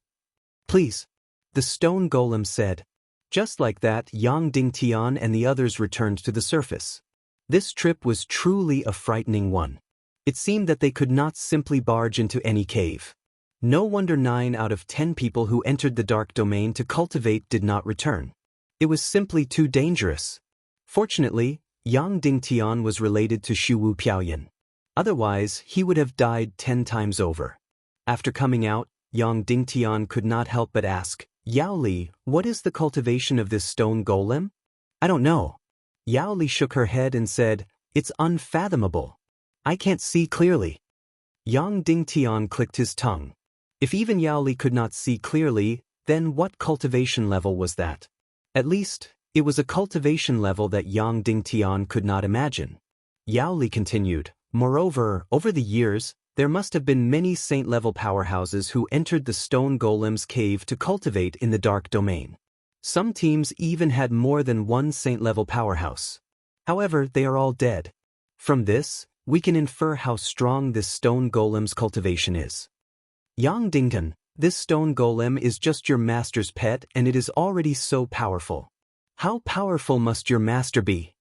Please. The stone golem said. Just like that, Yang Dingtian and the others returned to the surface. This trip was truly a frightening one. It seemed that they could not simply barge into any cave. No wonder 9 out of 10 people who entered the dark domain to cultivate did not return. It was simply too dangerous. Fortunately, Yang Dingtian was related to Shuwu Piaoyan. Otherwise, he would have died 10 times over. After coming out, Yang Dingtian could not help but ask, Yao Li, what is the cultivation of this stone golem? I don't know. Yao Li shook her head and said, it's unfathomable. I can't see clearly. Yang Dingtian clicked his tongue. If even Yao Li could not see clearly, then what cultivation level was that? At least, it was a cultivation level that Yang Dingtian could not imagine. Yao Li continued, moreover, over the years, there must have been many saint-level powerhouses who entered the stone golem's cave to cultivate in the dark domain. Some teams even had more than one saint-level powerhouse. However, they are all dead. From this, we can infer how strong this stone golem's cultivation is. Yang Dingtian, this stone golem is just your master's pet and it is already so powerful. How powerful must your master be?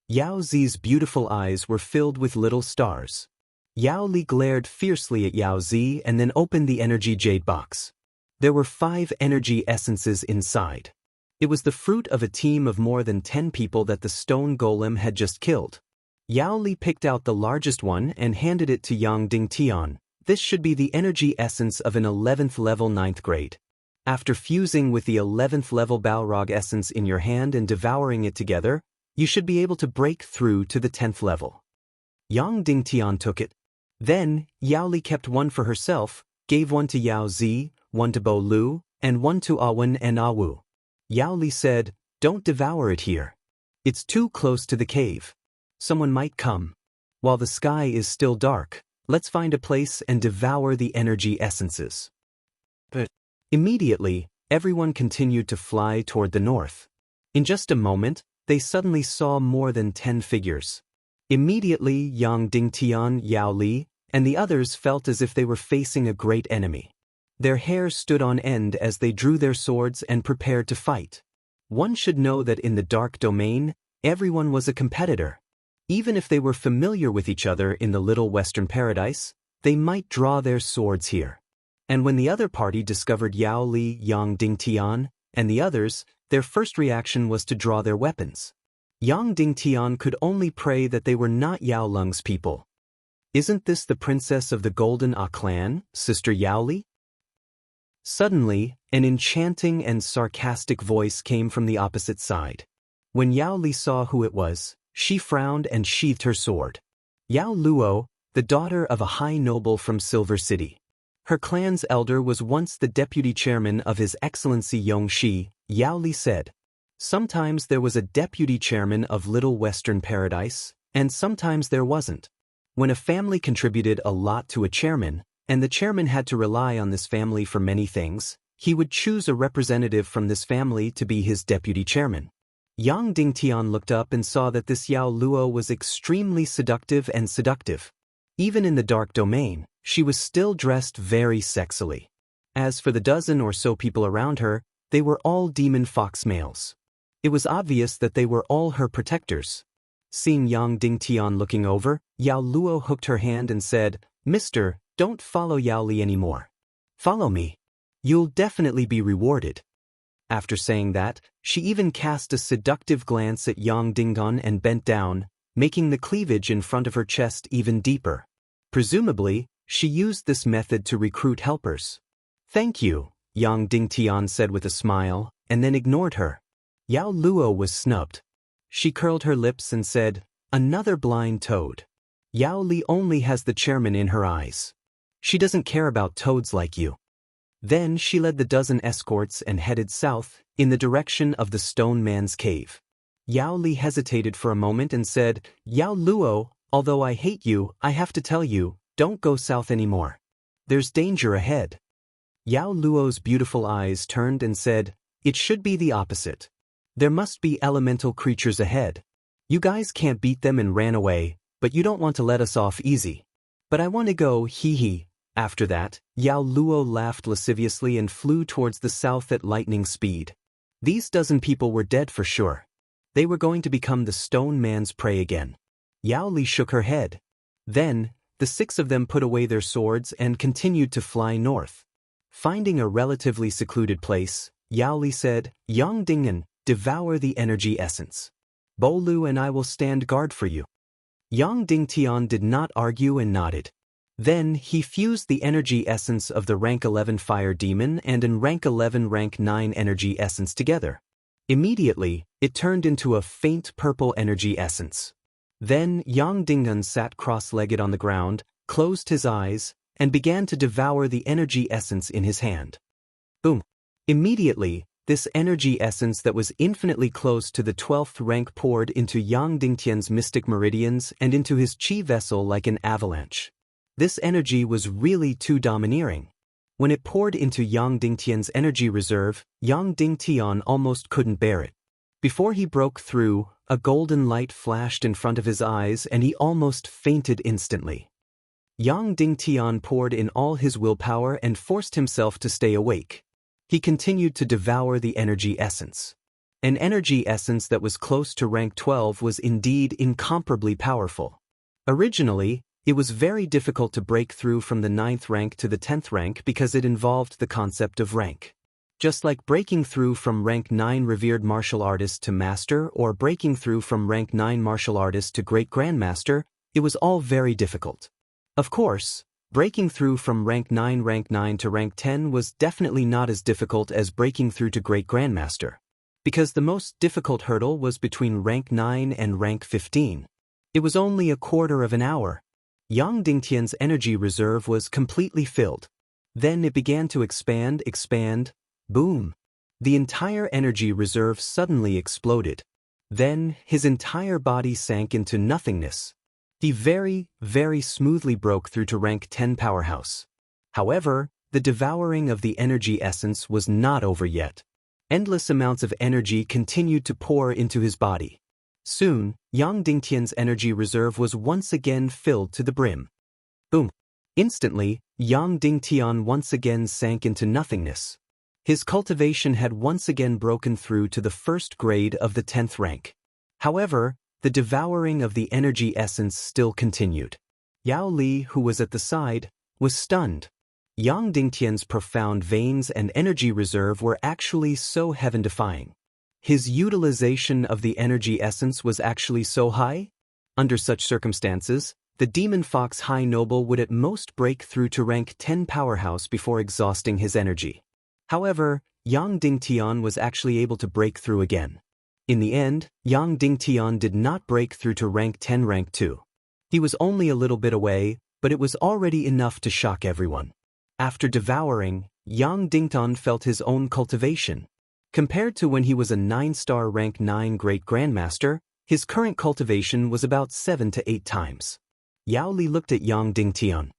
Yao Zi's beautiful eyes were filled with little stars. Yao Li glared fiercely at Yao Zi and then opened the energy jade box. There were 5 energy essences inside. It was the fruit of a team of more than 10 people that the stone golem had just killed. Yao Li picked out the largest one and handed it to Yang Dingtian. This should be the energy essence of an 11th level 9th grade. After fusing with the 11th level Balrog essence in your hand and devouring it together, you should be able to break through to the 10th level. Yang Dingtian took it. Then, Yao Li kept one for herself, gave one to Yao Zi, one to Bo Lu, and one to Awen and Awu. Yao Li said, don't devour it here. It's too close to the cave. Someone might come. While the sky is still dark, let's find a place and devour the energy essences. But immediately, everyone continued to fly toward the north. In just a moment, they suddenly saw more than 10 figures. Immediately, Yang Dingtian, Yao Li, and the others felt as if they were facing a great enemy. Their hair stood on end as they drew their swords and prepared to fight. One should know that in the dark domain, everyone was a competitor. Even if they were familiar with each other in the Little Western Paradise, they might draw their swords here. And when the other party discovered Yao Li, Yang Dingtian, and the others, their first reaction was to draw their weapons. Yang Dingtian could only pray that they were not Yao Lung's people. Isn't this the princess of the Golden Ah clan, Sister Yao Li? Suddenly, an enchanting and sarcastic voice came from the opposite side. When Yao Li saw who it was, she frowned and sheathed her sword. Yao Luo, the daughter of a high noble from Silver City. Her clan's elder was once the deputy chairman of His Excellency Yongxi, Yao Li said. Sometimes there was a deputy chairman of Little Western Paradise, and sometimes there wasn't. When a family contributed a lot to a chairman, and the chairman had to rely on this family for many things, he would choose a representative from this family to be his deputy chairman. Yang Dingtian looked up and saw that this Yao Luo was extremely seductive and seductive. Even in the dark domain, she was still dressed very sexily. As for the dozen or so people around her, they were all demon fox males. It was obvious that they were all her protectors. Seeing Yang Dingtian looking over, Yao Luo hooked her hand and said, Mister, don't follow Yao Li anymore. Follow me. You'll definitely be rewarded. After saying that, she even cast a seductive glance at Yang Dingtian and bent down, making the cleavage in front of her chest even deeper. Presumably, she used this method to recruit helpers. Thank you, Yang Dingtian said with a smile, and then ignored her. Yao Luo was snubbed. She curled her lips and said, another blind toad. Yao Li only has the chairman in her eyes. She doesn't care about toads like you. Then she led the dozen escorts and headed south, in the direction of the Stone Man's cave. Yao Li hesitated for a moment and said, Yao Luo, although I hate you, I have to tell you, don't go south anymore. There's danger ahead. Yao Luo's beautiful eyes turned and said, it should be the opposite. There must be elemental creatures ahead. You guys can't beat them and ran away, but you don't want to let us off easy. But I want to go, hee hee. After that, Yao Luo laughed lasciviously and flew towards the south at lightning speed. These dozen people were dead for sure. They were going to become the Stone Man's prey again. Yao Li shook her head. Then, the 6 of them put away their swords and continued to fly north. Finding a relatively secluded place, Yao Li said, "Yang Dingen, devour the energy essence. Bo Lu and I will stand guard for you." Yang Dingtian did not argue and nodded. Then he fused the energy essence of the rank 11 fire demon and an rank 11 rank 9 energy essence together. Immediately, it turned into a faint purple energy essence. Then Yang Dingun sat cross-legged on the ground, closed his eyes, and began to devour the energy essence in his hand. Boom! Immediately, this energy essence that was infinitely close to the 12th rank poured into Yang Dingtian's mystic meridians and into his chi vessel like an avalanche. This energy was really too domineering. When it poured into Yang Dingtian's energy reserve, Yang Dingtian almost couldn't bear it. Before he broke through, a golden light flashed in front of his eyes and he almost fainted instantly. Yang Dingtian poured in all his willpower and forced himself to stay awake. He continued to devour the energy essence. An energy essence that was close to rank 12 was indeed incomparably powerful. Originally, it was very difficult to break through from the 9th rank to the 10th rank because it involved the concept of rank. Just like breaking through from rank 9 revered martial artist to master or breaking through from rank 9 martial artist to great grandmaster, it was all very difficult. Of course, breaking through from rank 9 to rank 10 was definitely not as difficult as breaking through to great grandmaster, because the most difficult hurdle was between rank 9 and rank 15. It was only a quarter of an hour. Yang Dingtian's energy reserve was completely filled. Then it began to expand. Boom! The entire energy reserve suddenly exploded. Then his entire body sank into nothingness. He very, very smoothly broke through to rank 10 powerhouse. However, the devouring of the energy essence was not over yet. Endless amounts of energy continued to pour into his body. Soon, Yang Dingtian's energy reserve was once again filled to the brim. Boom! Instantly, Yang Dingtian once again sank into nothingness. His cultivation had once again broken through to the 1st grade of the 10th rank. However, the devouring of the energy essence still continued. Yao Li, who was at the side, was stunned. Yang Dingtian's profound veins and energy reserve were actually so heaven-defying. His utilization of the energy essence was actually so high? Under such circumstances, the Demon Fox High Noble would at most break through to rank 10 powerhouse before exhausting his energy. However, Yang Dingtian was actually able to break through again. In the end, Yang Dingtian did not break through to rank 10 rank 2. He was only a little bit away, but it was already enough to shock everyone. After devouring, Yang Dingtian felt his own cultivation. Compared to when he was a 9-star rank 9 great grandmaster, his current cultivation was about 7 to 8 times. Yao Li looked at Yang Dingtian.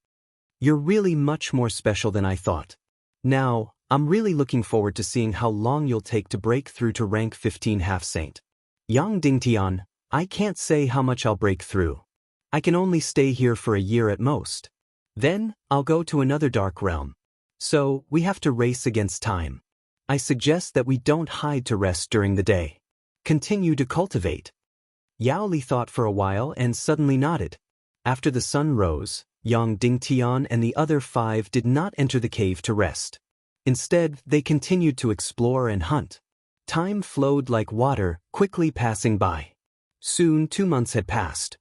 "You're really much more special than I thought. Now, I'm really looking forward to seeing how long you'll take to break through to rank 15 half-saint. Yang Dingtian, I can't say how much I'll break through. I can only stay here for a year at most. Then, I'll go to another dark realm. So, we have to race against time. I suggest that we don't hide to rest during the day. Continue to cultivate." Yao Li thought for a while and suddenly nodded. After the sun rose, Yang Dingtian and the other 5 did not enter the cave to rest. Instead, they continued to explore and hunt. Time flowed like water, quickly passing by. Soon 2 months had passed.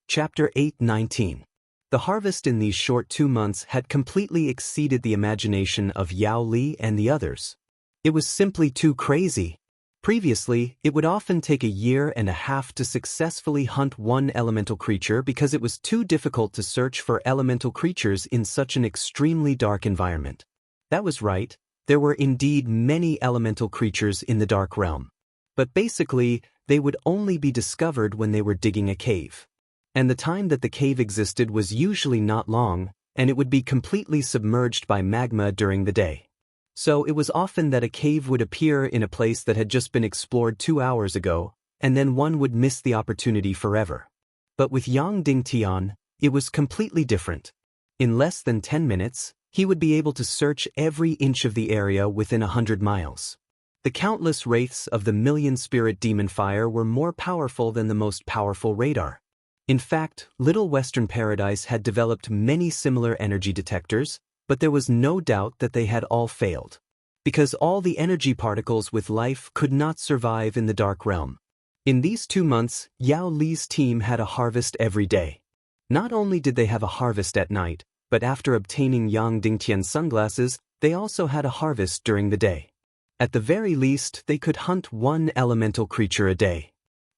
Chapter 8:19. The harvest in these short 2 months had completely exceeded the imagination of Yao Li and the others. It was simply too crazy. Previously, it would often take a year and a half to successfully hunt one elemental creature because it was too difficult to search for elemental creatures in such an extremely dark environment. That was right, there were indeed many elemental creatures in the Dark Realm. But basically, they would only be discovered when they were digging a cave. And the time that the cave existed was usually not long, and it would be completely submerged by magma during the day. So it was often that a cave would appear in a place that had just been explored 2 hours ago, and then one would miss the opportunity forever. But with Yang Dingtian, it was completely different. In less than 10 minutes, he would be able to search every inch of the area within 100 miles. The countless wraiths of the million-spirit demon fire were more powerful than the most powerful radar. In fact, Little Western Paradise had developed many similar energy detectors, but there was no doubt that they had all failed. Because all the energy particles with life could not survive in the dark realm. In these 2 months, Yao Li's team had a harvest every day. Not only did they have a harvest at night, but after obtaining Yang Dingtian's sunglasses, they also had a harvest during the day. At the very least, they could hunt 1 elemental creature a day.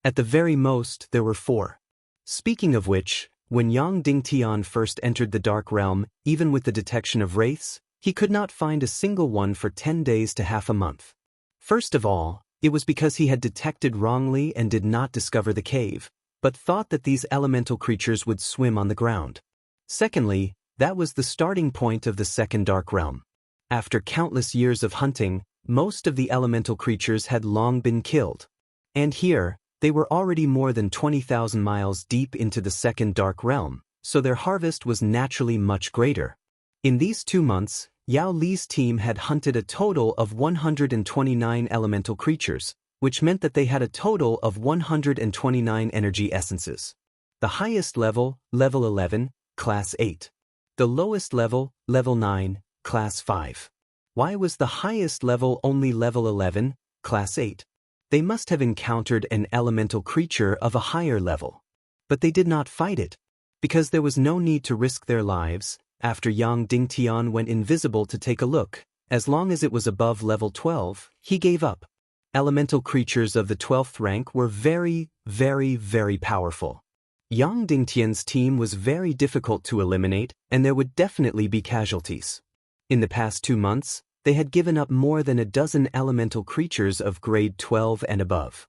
At the very most, there were 4. Speaking of which, when Yang Dingtian first entered the dark realm, even with the detection of wraiths, he could not find a single one for 10 days to half a month. First of all, it was because he had detected wrongly and did not discover the cave, but thought that these elemental creatures would swim on the ground. Secondly, that was the starting point of the second dark realm. After countless years of hunting, most of the elemental creatures had long been killed. And here, they were already more than 20,000 miles deep into the second dark realm, so their harvest was naturally much greater. In these 2 months, Yao Li's team had hunted a total of 129 elemental creatures, which meant that they had a total of 129 energy essences. The highest level, level 11, class 8. The lowest level, level 9, class 5. Why was the highest level only level 11, class 8? They must have encountered an elemental creature of a higher level. But they did not fight it. Because there was no need to risk their lives, after Yang Dingtian went invisible to take a look, as long as it was above level 12, he gave up. Elemental creatures of the 12th rank were very, very, very powerful. Yang Dingtian's team was very difficult to eliminate, and there would definitely be casualties. In the past 2 months, they had given up more than a dozen elemental creatures of grade 12 and above.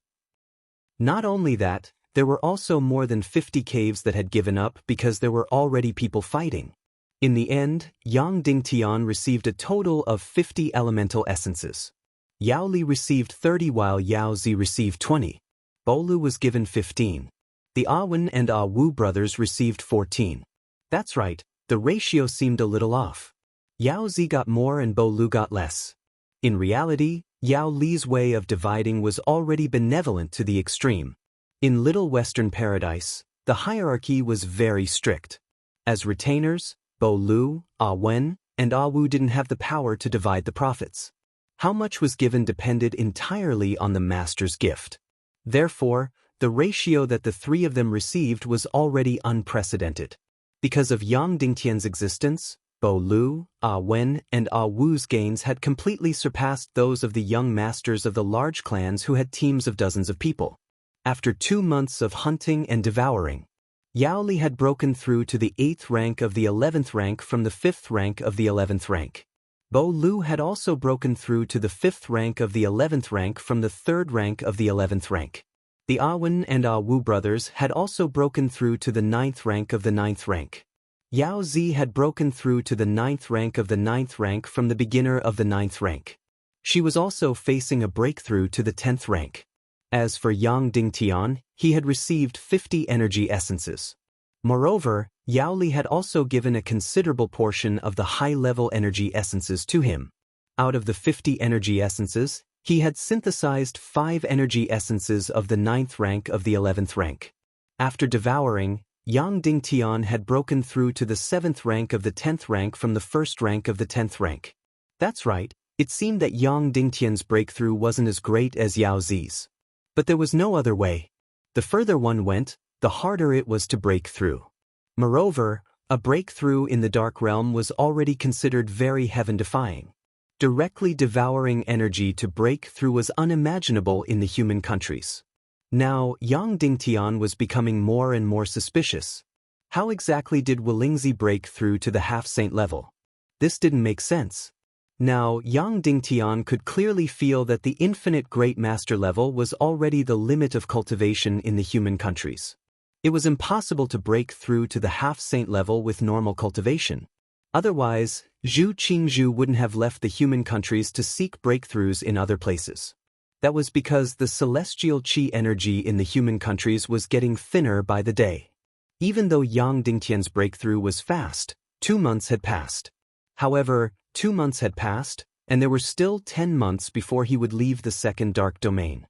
Not only that, there were also more than 50 caves that had given up because there were already people fighting. In the end, Yang Dingtian received a total of 50 elemental essences. Yao Li received 30 while Yao Zi received 20. Bolu was given 15. The Awen and Ah Wu brothers received 14. That's right, the ratio seemed a little off. Yao Zi got more and Bolu got less. In reality, Yao Li's way of dividing was already benevolent to the extreme. In Little Western Paradise, the hierarchy was very strict. As retainers, Bolu, Ah Wen, and Ah Wu didn't have the power to divide the profits. How much was given depended entirely on the master's gift. Therefore, the ratio that the 3 of them received was already unprecedented. Because of Yang Dingtian's existence, Bolu, Ah Wen, and Ah Wu's gains had completely surpassed those of the young masters of the large clans who had teams of dozens of people. After 2 months of hunting and devouring, Yao Li had broken through to the 8th rank of the 11th rank from the 5th rank of the 11th rank. Bolu had also broken through to the 5th rank of the 11th rank from the 3rd rank of the 11th rank. The Awen and Ah Wu brothers had also broken through to the 9th rank of the 9th rank. Yao Zi had broken through to the 9th rank of the 9th rank from the beginner of the 9th rank. She was also facing a breakthrough to the 10th rank. As for Yang Dingtian, he had received 50 energy essences. Moreover, Yao Li had also given a considerable portion of the high-level energy essences to him. Out of the 50 energy essences, he had synthesized 5 energy essences of the 9th rank of the 11th rank. After devouring, Yang Dingtian had broken through to the 7th rank of the 10th rank from the 1st rank of the 10th rank. That's right, it seemed that Yang Dingtian's breakthrough wasn't as great as Yao Zi's. But there was no other way. The further one went, the harder it was to break through. Moreover, a breakthrough in the dark realm was already considered very heaven-defying. Directly devouring energy to break through was unimaginable in the human countries. Now, Yang Dingtian was becoming more and more suspicious. How exactly did Wolingzi break through to the half-saint level? This didn't make sense. Now, Yang Dingtian could clearly feel that the infinite great master level was already the limit of cultivation in the human countries. It was impossible to break through to the half-saint level with normal cultivation. Otherwise, Zhu Qingzhu wouldn't have left the human countries to seek breakthroughs in other places. That was because the celestial qi energy in the human countries was getting thinner by the day. Even though Yang Dingtian's breakthrough was fast, 2 months had passed. However, 2 months had passed, and there were still 10 months before he would leave the second dark domain.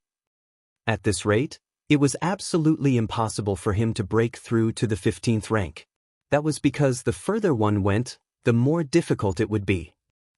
At this rate, it was absolutely impossible for him to break through to the 15th rank. That was because the further one went, the more difficult it would be.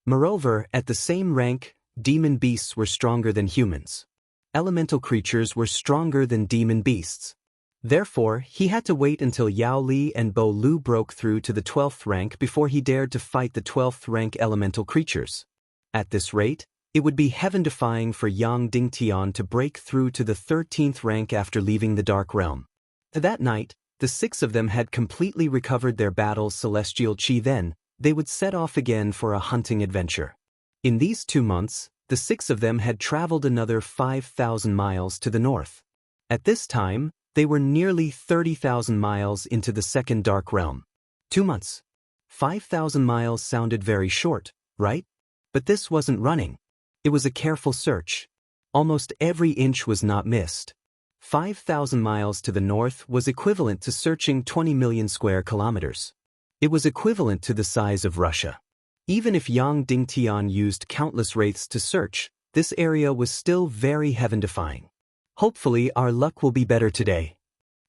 Moreover, at the same rank, demon beasts were stronger than humans. Elemental creatures were stronger than demon beasts. Therefore, he had to wait until Yao Li and Bo Lu broke through to the 12th rank before he dared to fight the 12th rank elemental creatures. At this rate, it would be heaven-defying for Yang Dingtian to break through to the 13th rank after leaving the Dark Realm. That night, the 6 of them had completely recovered their battle's celestial chi. Then, they would set off again for a hunting adventure. In these 2 months, the 6 of them had traveled another 5,000 miles to the north. At this time, they were nearly 30,000 miles into the second Dark Realm. 2 months. 5,000 miles sounded very short, right? But this wasn't running. It was a careful search. Almost every inch was not missed. 5,000 miles to the north was equivalent to searching 20 million square kilometers. It was equivalent to the size of Russia. Even if Yang Dingtian used countless wraiths to search, this area was still very heaven-defying. Hopefully our luck will be better today,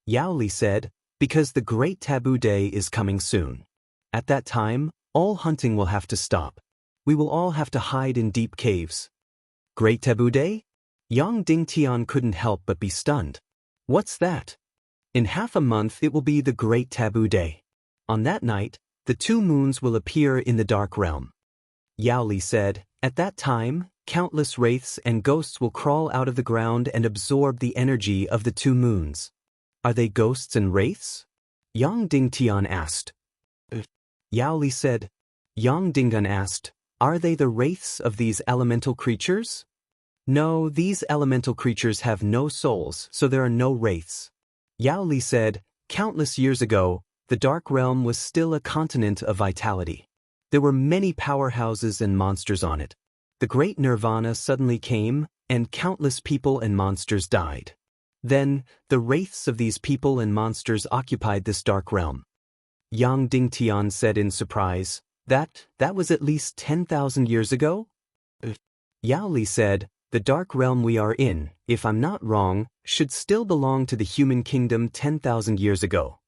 Yao Li said, because the Great Taboo Day is coming soon. At that time, all hunting will have to stop. We will all have to hide in deep caves. Great Taboo Day? Yang Dingtian couldn't help but be stunned. What's that? In half a month it will be the Great Taboo Day. On that night, the 2 moons will appear in the Dark Realm. Yao Li said, at that time, countless wraiths and ghosts will crawl out of the ground and absorb the energy of the 2 moons. Are they ghosts and wraiths? Yang Dingtian asked. Yao Li said. Yang Dingtian asked, are they the wraiths of these elemental creatures? No, these elemental creatures have no souls, so there are no wraiths. Yao Li said, countless years ago, the Dark Realm was still a continent of vitality. There were many powerhouses and monsters on it. The Great Nirvana suddenly came, and countless people and monsters died. Then, the wraiths of these people and monsters occupied this Dark Realm. Yang Dingtian said in surprise, that was at least 10,000 years ago? Yao Li said, the Dark Realm we are in, if I'm not wrong, should still belong to the human kingdom 10,000 years ago.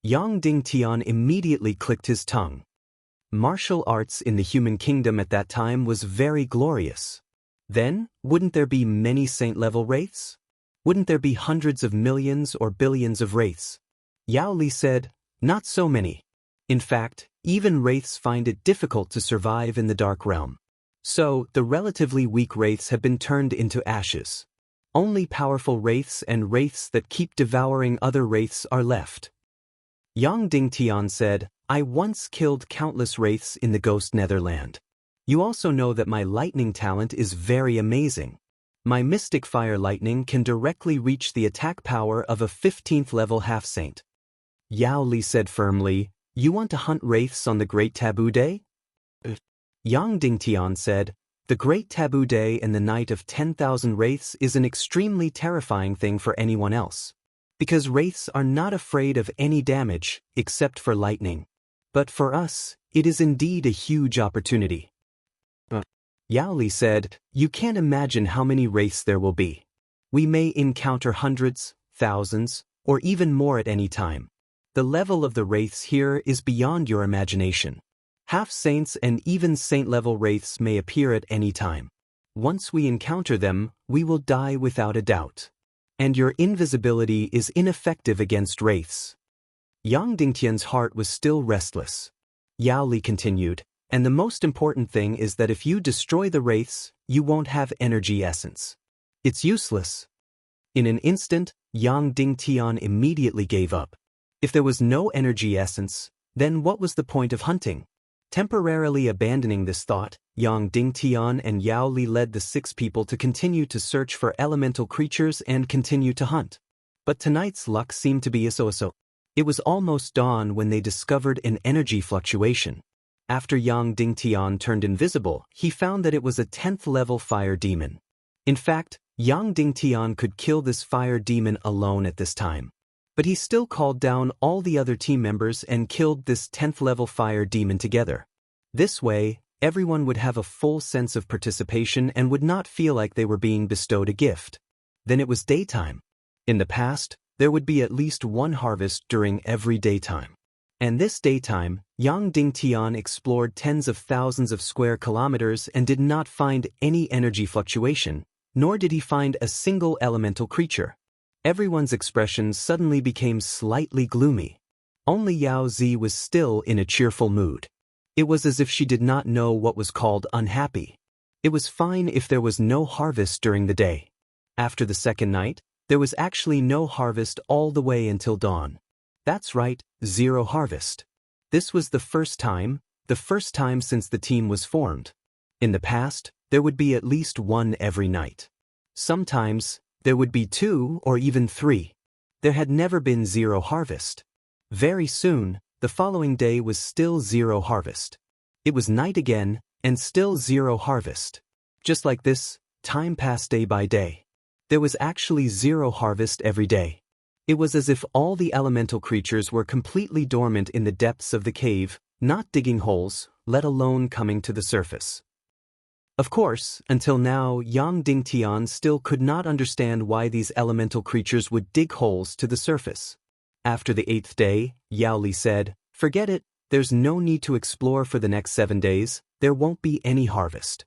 Yang Dingtian immediately clicked his tongue. Martial arts in the human kingdom at that time was very glorious. Then, wouldn't there be many saint-level wraiths? Wouldn't there be hundreds of millions or billions of wraiths? Yao Li said, not so many. In fact, even wraiths find it difficult to survive in the Dark Realm. So, the relatively weak wraiths have been turned into ashes. Only powerful wraiths and wraiths that keep devouring other wraiths are left. Yang Dingtian said, I once killed countless wraiths in the Ghost Netherland. You also know that my lightning talent is very amazing. My mystic fire lightning can directly reach the attack power of a 15th level half-saint. Yao Li said firmly, you want to hunt wraiths on the Great Taboo Day? Yang Dingtian said, the Great Taboo Day and the night of 10,000 wraiths is an extremely terrifying thing for anyone else. Because wraiths are not afraid of any damage, except for lightning. But for us, it is indeed a huge opportunity. Yao Li said, you can't imagine how many wraiths there will be. We may encounter hundreds, thousands, or even more at any time. The level of the wraiths here is beyond your imagination. Half-saints and even saint-level wraiths may appear at any time. Once we encounter them, we will die without a doubt. And your invisibility is ineffective against wraiths. Yang Dingtian's heart was still restless. Yao Li continued, and the most important thing is that if you destroy the wraiths, you won't have energy essence. It's useless. In an instant, Yang Dingtian immediately gave up. If there was no energy essence, then what was the point of hunting? Temporarily abandoning this thought, Yang Dingtian and Yao Li led the 6 people to continue to search for elemental creatures and continue to hunt. But tonight's luck seemed to be so-so. It was almost dawn when they discovered an energy fluctuation. After Yang Dingtian turned invisible, he found that it was a 10th level fire demon. In fact, Yang Dingtian could kill this fire demon alone at this time. But he still called down all the other team members and killed this 10th level fire demon together. This way, Everyone would have a full sense of participation and would not feel like they were being bestowed a gift. Then it was daytime. In the past, there would be at least one harvest during every daytime. And this daytime, Yang Dingtian explored tens of thousands of square kilometers and did not find any energy fluctuation, nor did he find a single elemental creature. Everyone's expressions suddenly became slightly gloomy. Only Yao Zi was still in a cheerful mood. It was as if she did not know what was called unhappy. It was fine if there was no harvest during the day. After the second night, there was actually no harvest all the way until dawn. That's right, zero harvest. This was the first time since the team was formed. In the past, there would be at least one every night. Sometimes, there would be 2 or even 3. There had never been zero harvest. Very soon, the following day was still zero harvest. It was night again, and still zero harvest. Just like this, time passed day by day. There was actually zero harvest every day. It was as if all the elemental creatures were completely dormant in the depths of the cave, not digging holes, let alone coming to the surface. Of course, until now, Yang Dingtian still could not understand why these elemental creatures would dig holes to the surface. After the 8th day, Yao Li said, "Forget it, there's no need to explore for the next 7 days, there won't be any harvest."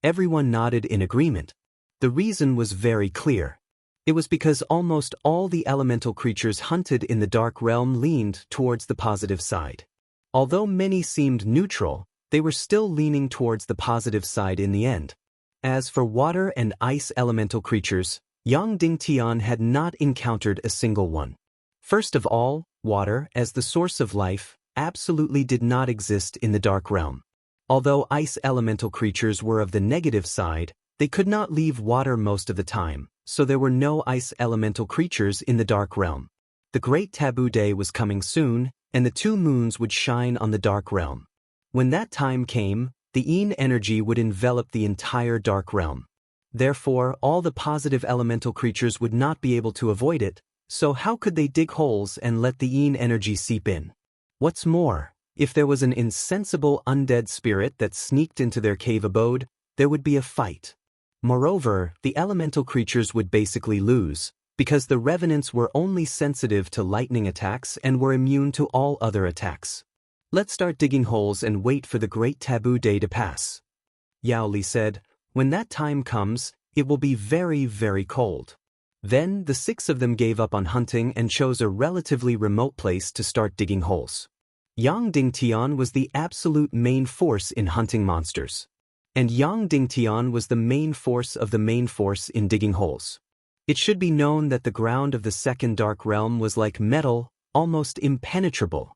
Everyone nodded in agreement. The reason was very clear. It was because almost all the elemental creatures hunted in the dark realm leaned towards the positive side. Although many seemed neutral, they were still leaning towards the positive side in the end. As for water and ice elemental creatures, Yang Dingtian had not encountered a single one. First of all, water, as the source of life, absolutely did not exist in the dark realm. Although ice elemental creatures were of the negative side, they could not leave water most of the time, so there were no ice elemental creatures in the dark realm. The great taboo day was coming soon, and the 2 moons would shine on the dark realm. When that time came, the Yin energy would envelop the entire dark realm. Therefore, all the positive elemental creatures would not be able to avoid it, so how could they dig holes and let the Yin energy seep in? What's more, if there was an insensible undead spirit that sneaked into their cave abode, there would be a fight. Moreover, the elemental creatures would basically lose, because the revenants were only sensitive to lightning attacks and were immune to all other attacks. "Let's start digging holes and wait for the great taboo day to pass," Yao Li said. "When that time comes, it will be very, very cold." Then the 6 of them gave up on hunting and chose a relatively remote place to start digging holes. Yang Dingtian was the absolute main force in hunting monsters. And Yang Dingtian was the main force of the main force in digging holes. It should be known that the ground of the second dark realm was like metal, almost impenetrable.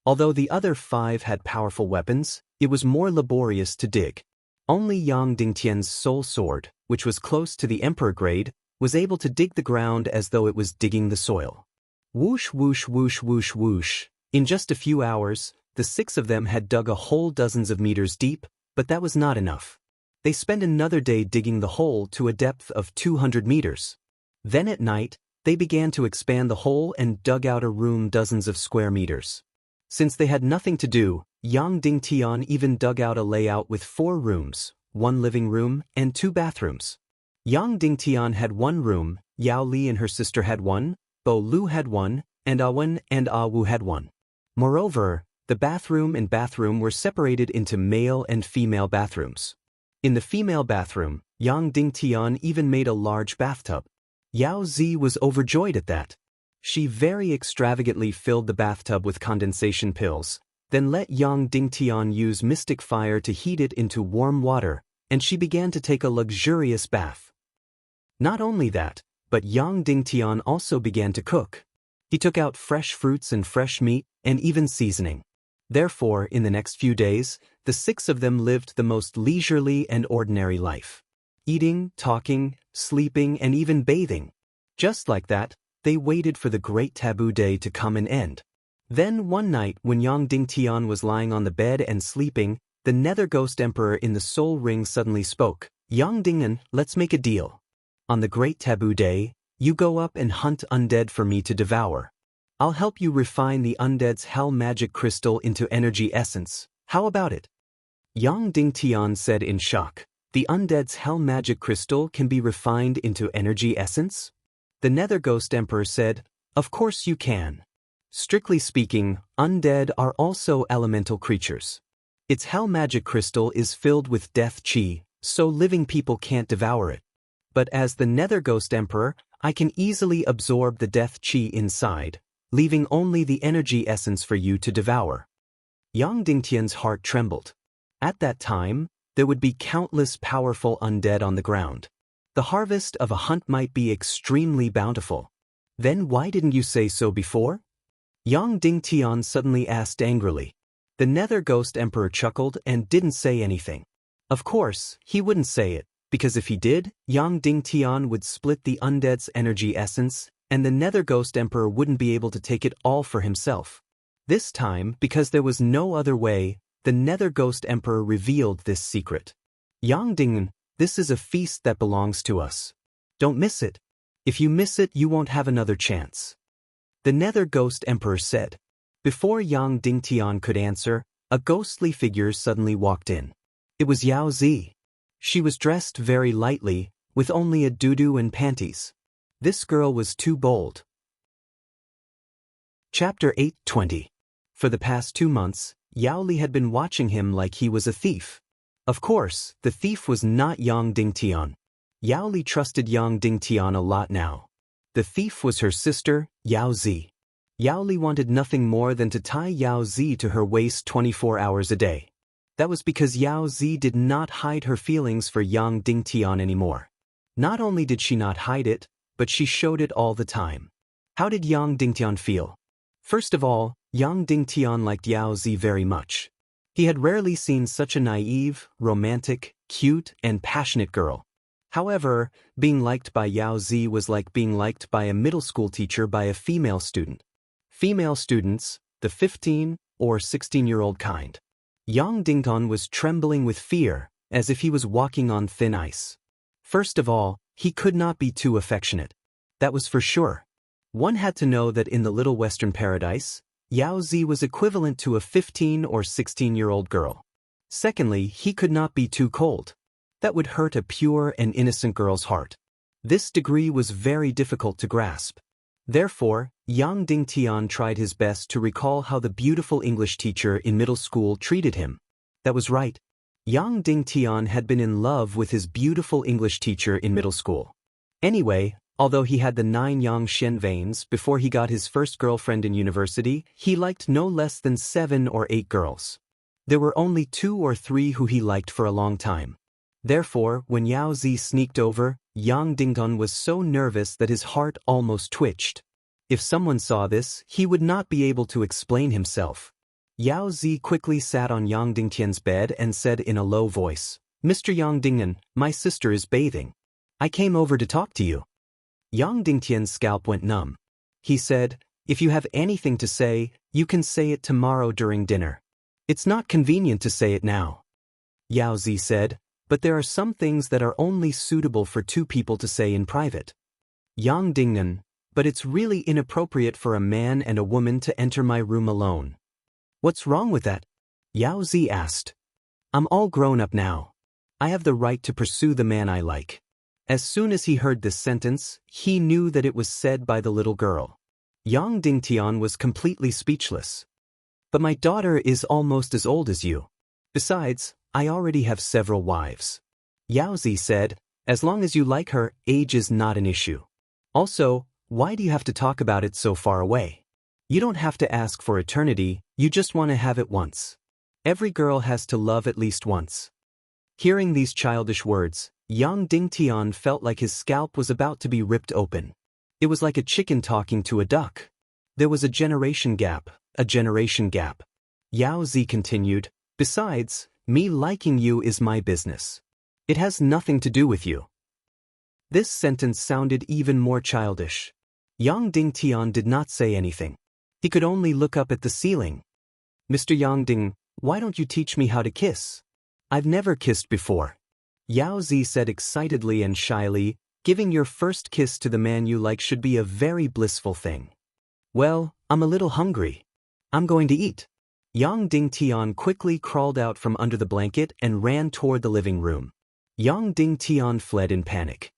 Although the other 5 had powerful weapons, it was more laborious to dig. Only Yang Dingtian's soul sword, which was close to the emperor grade, was able to dig the ground as though it was digging the soil. Whoosh whoosh whoosh whoosh whoosh. In just a few hours, the 6 of them had dug a hole dozens of meters deep, but that was not enough. They spent another day digging the hole to a depth of 200 meters. Then at night, they began to expand the hole and dug out a room dozens of square meters. Since they had nothing to do, Yang Dingtian even dug out a layout with 4 rooms, 1 living room and 2 bathrooms. Yang Dingtian had 1 room, Yao Li and her sister had 1, Bo Lu had 1, and Awen and Ah Wu had 1. Moreover, the bathroom and bathroom were separated into male and female bathrooms. In the female bathroom, Yang Dingtian even made a large bathtub. Yao Zi was overjoyed at that. She very extravagantly filled the bathtub with condensation pills, then let Yang Dingtian use mystic fire to heat it into warm water, and she began to take a luxurious bath. Not only that, but Yang Dingtian also began to cook. He took out fresh fruits and fresh meat, and even seasoning. Therefore, in the next few days, the 6 of them lived the most leisurely and ordinary life. Eating, talking, sleeping, and even bathing. Just like that, they waited for the great taboo day to come and end. Then one night when Yang Dingtian was lying on the bed and sleeping, the Nether Ghost Emperor in the Soul Ring suddenly spoke. "Yang Dingen, let's make a deal. On the great taboo day, you go up and hunt undead for me to devour. I'll help you refine the undead's hell magic crystal into energy essence. How about it?" Yang Dingtian said in shock. The undead's hell magic crystal can be refined into energy essence? The Nether Ghost Emperor said, of course you can. Strictly speaking, undead are also elemental creatures. Its hell magic crystal is filled with death chi, so living people can't devour it. But as the Nether Ghost Emperor, I can easily absorb the death chi inside, leaving only the energy essence for you to devour. Yang Dingtian's heart trembled. At that time, there would be countless powerful undead on the ground. The harvest of a hunt might be extremely bountiful. Then why didn't you say so before? Yang Dingtian suddenly asked angrily. The Nether Ghost Emperor chuckled and didn't say anything. Of course, he wouldn't say it, because if he did, Yang Dingtian would split the undead's energy essence, and the Nether Ghost Emperor wouldn't be able to take it all for himself. This time, because there was no other way, the Nether Ghost Emperor revealed this secret. Yang Dingtian, this is a feast that belongs to us. Don't miss it. If you miss it, you won't have another chance. The Nether Ghost Emperor said. Before Yang Dingtian could answer, a ghostly figure suddenly walked in. It was Yao Zi. She was dressed very lightly, with only a doo-doo and panties. This girl was too bold. Chapter 8:20. For the past 2 months, Yao Li had been watching him like he was a thief. Of course, the thief was not Yang Dingtian. Yao Li trusted Yang Dingtian a lot now. The thief was her sister, Yao Zi. Yao Li wanted nothing more than to tie Yao Zi to her waist 24 hours a day. That was because Yao Zi did not hide her feelings for Yang Dingtian anymore. Not only did she not hide it, but she showed it all the time. How did Yang Dingtian feel? First of all, Yang Dingtian liked Yao Zi very much. He had rarely seen such a naive, romantic, cute, and passionate girl. However, being liked by Yao Zi was like being liked by a middle school teacher by a female student. Female students, the 15 or 16-year-old kind. Yang Dingtian was trembling with fear, as if he was walking on thin ice. First of all, he could not be too affectionate. That was for sure. One had to know that in the Little Western Paradise, Yao Zi was equivalent to a 15 or 16-year-old girl. Secondly, he could not be too cold. That would hurt a pure and innocent girl's heart. This degree was very difficult to grasp. Therefore, Yang Dingtian tried his best to recall how the beautiful English teacher in middle school treated him. That was right. Yang Dingtian had been in love with his beautiful English teacher in middle school. Anyway, although he had the 9 Yang Shen veins before he got his first girlfriend in university, he liked no less than 7 or 8 girls. There were only 2 or 3 who he liked for a long time. Therefore, when Yao Zi sneaked over, Yang Dingtian was so nervous that his heart almost twitched. If someone saw this, he would not be able to explain himself. Yao Zi quickly sat on Yang Dingtian's bed and said in a low voice, "Mr. Yang Dingtian, my sister is bathing. I came over to talk to you." Yang Dingtian's scalp went numb. He said, "If you have anything to say, you can say it tomorrow during dinner. It's not convenient to say it now." Yao Zi said, "But there are some things that are only suitable for 2 people to say in private." Yang Dingtian, "But it's really inappropriate for a man and a woman to enter my room alone." "What's wrong with that?" Yao Zi asked. "I'm all grown up now. I have the right to pursue the man I like." As soon as he heard this sentence, he knew that it was said by the little girl. Yang Dingtian was completely speechless. "But my daughter is almost as old as you. Besides, I already have several wives." Yao Zi said, "As long as you like her, age is not an issue. Also, why do you have to talk about it so far away? You don't have to ask for eternity, you just want to have it once. Every girl has to love at least once." Hearing these childish words, Yang Dingtian felt like his scalp was about to be ripped open. It was like a chicken talking to a duck. There was a generation gap, a generation gap. Yao Zi continued, "Besides, me liking you is my business. It has nothing to do with you." This sentence sounded even more childish. Yang Dingtian did not say anything. He could only look up at the ceiling. "Mr. Yang Ding, why don't you teach me how to kiss? I've never kissed before." Yao Zi said excitedly and shyly, "Giving your first kiss to the man you like should be a very blissful thing." "Well, I'm a little hungry. I'm going to eat." Yang Dingtian quickly crawled out from under the blanket and ran toward the living room. Yang Dingtian fled in panic.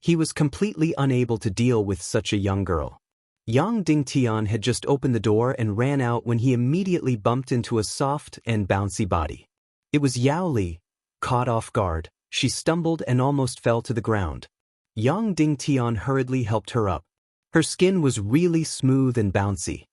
He was completely unable to deal with such a young girl. Yang Dingtian had just opened the door and ran out when he immediately bumped into a soft and bouncy body. It was Yao Li. Caught off guard, she stumbled and almost fell to the ground. Yang Dingtian hurriedly helped her up. Her skin was really smooth and bouncy.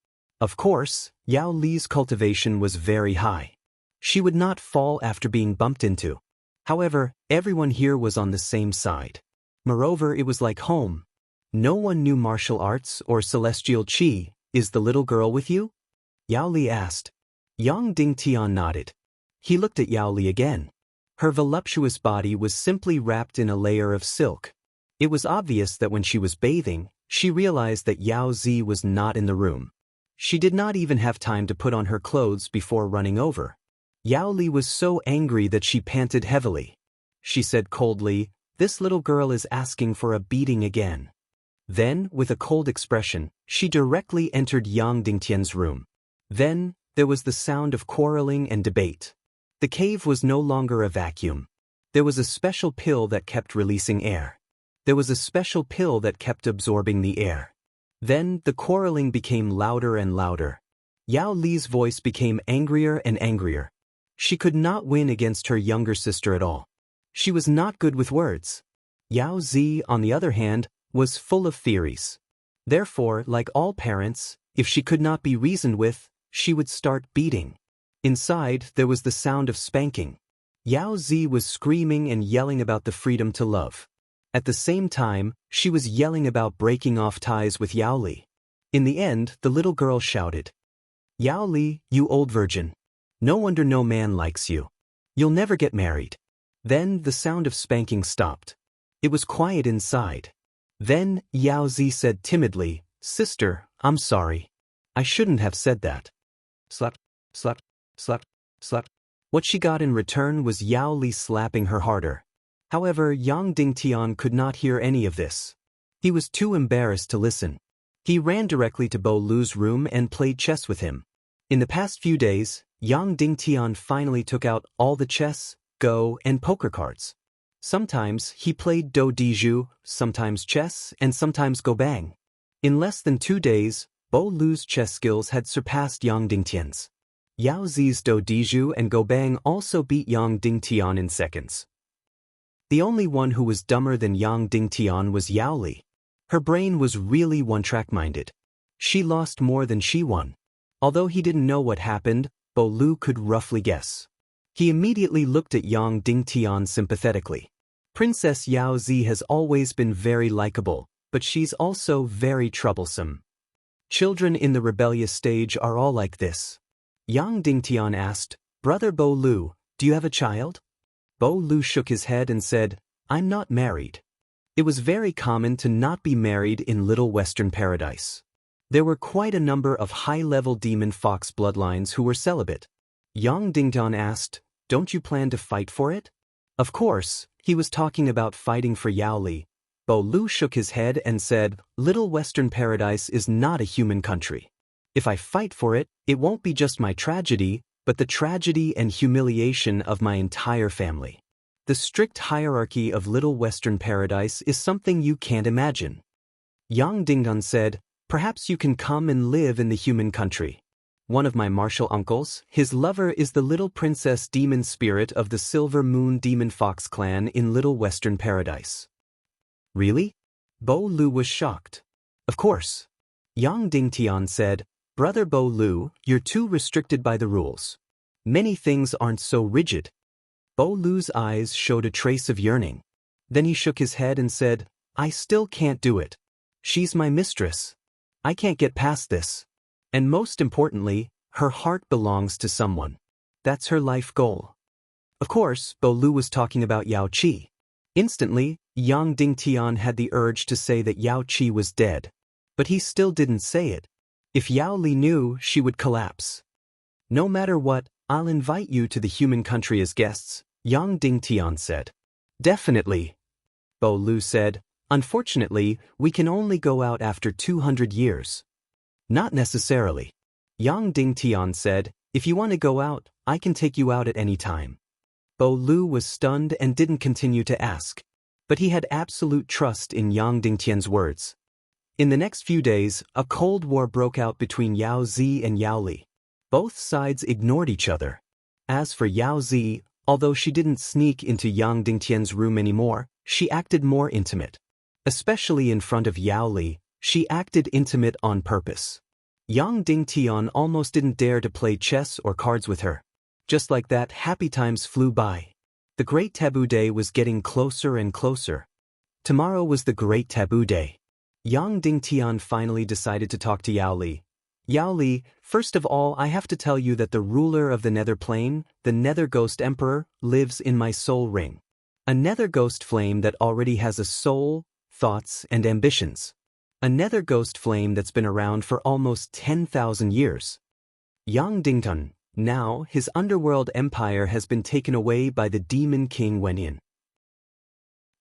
Of course, Yao Li's cultivation was very high. She would not fall after being bumped into. However, everyone here was on the same side. Moreover, it was like home. No one knew martial arts or celestial qi. Is the little girl with you? Yao Li asked. Yang Dingtian nodded. He looked at Yao Li again. Her voluptuous body was simply wrapped in a layer of silk. It was obvious that when she was bathing, she realized that Yao Zi was not in the room. She did not even have time to put on her clothes before running over. Yao Li was so angry that she panted heavily. She said coldly, "This little girl is asking for a beating again." Then, with a cold expression, she directly entered Yang Dingtian's room. Then, there was the sound of quarreling and debate. The cave was no longer a vacuum. There was a special pill that kept releasing air. There was a special pill that kept absorbing the air. Then, the quarreling became louder and louder. Yao Li's voice became angrier and angrier. She could not win against her younger sister at all. She was not good with words. Yao Zi, on the other hand, was full of theories. Therefore, like all parents, if she could not be reasoned with, she would start beating. Inside, there was the sound of spanking. Yao Zi was screaming and yelling about the freedom to love. At the same time, she was yelling about breaking off ties with Yao Li. In the end, the little girl shouted, "Yao Li, you old virgin. No wonder no man likes you. You'll never get married." Then the sound of spanking stopped. It was quiet inside. Then Yao Zi said timidly, "Sister, I'm sorry. I shouldn't have said that." Slap, slap, slap, slap. What she got in return was Yao Li slapping her harder. However, Yang Dingtian could not hear any of this. He was too embarrassed to listen. He ran directly to Bo Lu's room and played chess with him. In the past few days, Yang Dingtian finally took out all the chess, go, and poker cards. Sometimes he played do diju, sometimes chess, and sometimes go bang. In less than 2 days, Bo Lu's chess skills had surpassed Yang Dingtian's. Yao Zi's do diju and go bang also beat Yang Dingtian in seconds. The only one who was dumber than Yang Dingtian was Yao Li. Her brain was really one-track-minded. She lost more than she won. Although he didn't know what happened, Bo Lu could roughly guess. He immediately looked at Yang Dingtian sympathetically. Princess Yao Zi has always been very likable, but she's also very troublesome. Children in the rebellious stage are all like this. Yang Dingtian asked, "Brother Bo Lu, do you have a child?" Bo Lu shook his head and said, "I'm not married." It was very common to not be married in Little Western Paradise. There were quite a number of high-level demon fox bloodlines who were celibate. Yang Dingtian asked, "Don't you plan to fight for it?" Of course, he was talking about fighting for Yao Li. Bo Lu shook his head and said, "Little Western Paradise is not a human country. If I fight for it, it won't be just my tragedy, but the tragedy and humiliation of my entire family. The strict hierarchy of Little Western Paradise is something you can't imagine." Yang Dingtian said, "Perhaps you can come and live in the human country. One of my martial uncles, his lover is the little princess demon spirit of the Silver Moon Demon Fox clan in Little Western Paradise." Really? Bo Lu was shocked. Of course. Yang Dingtian said, "Brother Bo Lu, you're too restricted by the rules. Many things aren't so rigid." Bo Lu's eyes showed a trace of yearning. Then he shook his head and said, "I still can't do it. She's my mistress. I can't get past this. And most importantly, her heart belongs to someone. That's her life goal." Of course, Bo Lu was talking about Yao Qi. Instantly, Yang Dingtian had the urge to say that Yao Qi was dead. But he still didn't say it. If Yao Li knew, she would collapse. "No matter what, I'll invite you to the human country as guests," Yang Dingtian said. "Definitely." Bo Lu said, "Unfortunately, we can only go out after 200 years. "Not necessarily." Yang Dingtian said, If you want to go out, I can take you out at any time. Bo Lu was stunned and didn't continue to ask. But he had absolute trust in Yang Dingtian's words. In the next few days, a cold war broke out between Yao Zi and Yao Li. Both sides ignored each other. As for Yao Zi, although she didn't sneak into Yang Dingtian's room anymore, she acted more intimate. Especially in front of Yao Li, she acted intimate on purpose. Yang Dingtian almost didn't dare to play chess or cards with her. Just like that, happy times flew by. The Great Taboo Day was getting closer and closer. Tomorrow was the Great Taboo Day. Yang Dingtian finally decided to talk to Yao Li. Yao Li, first of all, I have to tell you that the ruler of the Nether Plane, the Nether Ghost Emperor, lives in my soul ring. A Nether Ghost Flame that already has a soul, thoughts, and ambitions. A Nether Ghost Flame that's been around for almost 10,000 years. Yang Dingtian, now his underworld empire has been taken away by the Demon King Wenyin.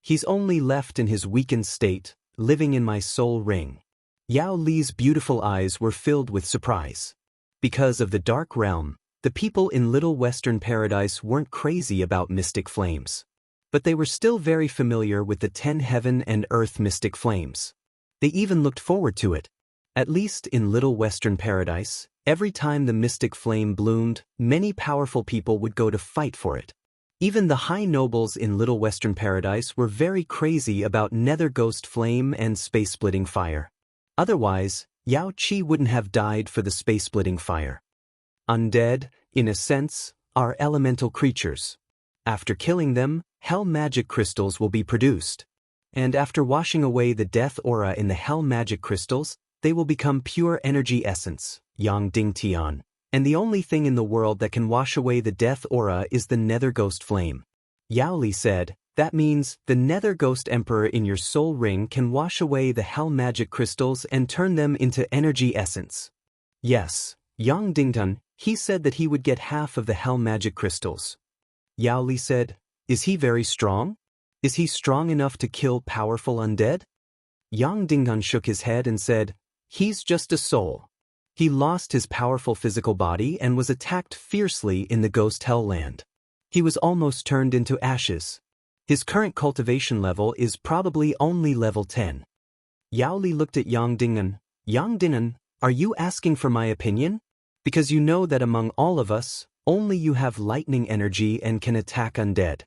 He's only left in his weakened state, living in my soul ring. Yao Li's beautiful eyes were filled with surprise. Because of the Dark Realm, the people in Little Western Paradise weren't crazy about mystic flames. But they were still very familiar with the 10 heaven and earth mystic flames. They even looked forward to it. At least in Little Western Paradise, every time the mystic flame bloomed, many powerful people would go to fight for it. Even the high nobles in Little Western Paradise were very crazy about Nether Ghost Flame and space-splitting fire. Otherwise, Yao Qi wouldn't have died for the space-splitting fire. Undead, in a sense, are elemental creatures. After killing them, hell magic crystals will be produced. And after washing away the death aura in the hell magic crystals, they will become pure energy essence, Yang Dingtian. And the only thing in the world that can wash away the death aura is the Nether Ghost Flame. Yao Li said, that means the Nether Ghost Emperor in your soul ring can wash away the hell magic crystals and turn them into energy essence. Yes, Yang Dingtian, he said that he would get half of the hell magic crystals. Yao Li said, is he very strong? Is he strong enough to kill powerful undead? Yang Dingtian shook his head and said, he's just a soul. He lost his powerful physical body and was attacked fiercely in the Ghost Hell Land. He was almost turned into ashes. His current cultivation level is probably only level 10. Yao Li looked at Yang Dingtian. Yang Dingtian, are you asking for my opinion? Because you know that among all of us, only you have lightning energy and can attack undead.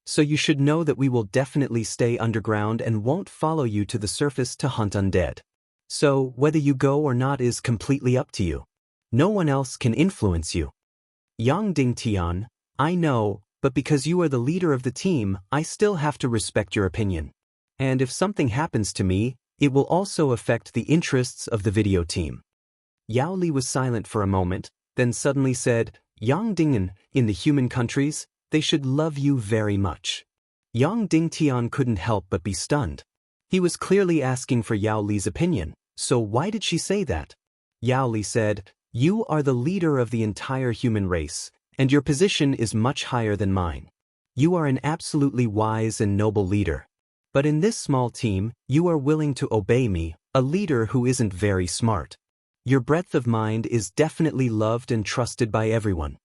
So you should know that we will definitely stay underground and won't follow you to the surface to hunt undead. So, whether you go or not is completely up to you. No one else can influence you. Yang Dingtian, I know, but because you are the leader of the team, I still have to respect your opinion. And if something happens to me, it will also affect the interests of the video team. Yao Li was silent for a moment, then suddenly said, Yang Dingtian, in the human countries, they should love you very much. Yang Dingtian couldn't help but be stunned. He was clearly asking for Yao Li's opinion, so why did she say that? Yao Li said, you are the leader of the entire human race, and your position is much higher than mine. You are an absolutely wise and noble leader. But in this small team, you are willing to obey me, a leader who isn't very smart. Your breadth of mind is definitely loved and trusted by everyone.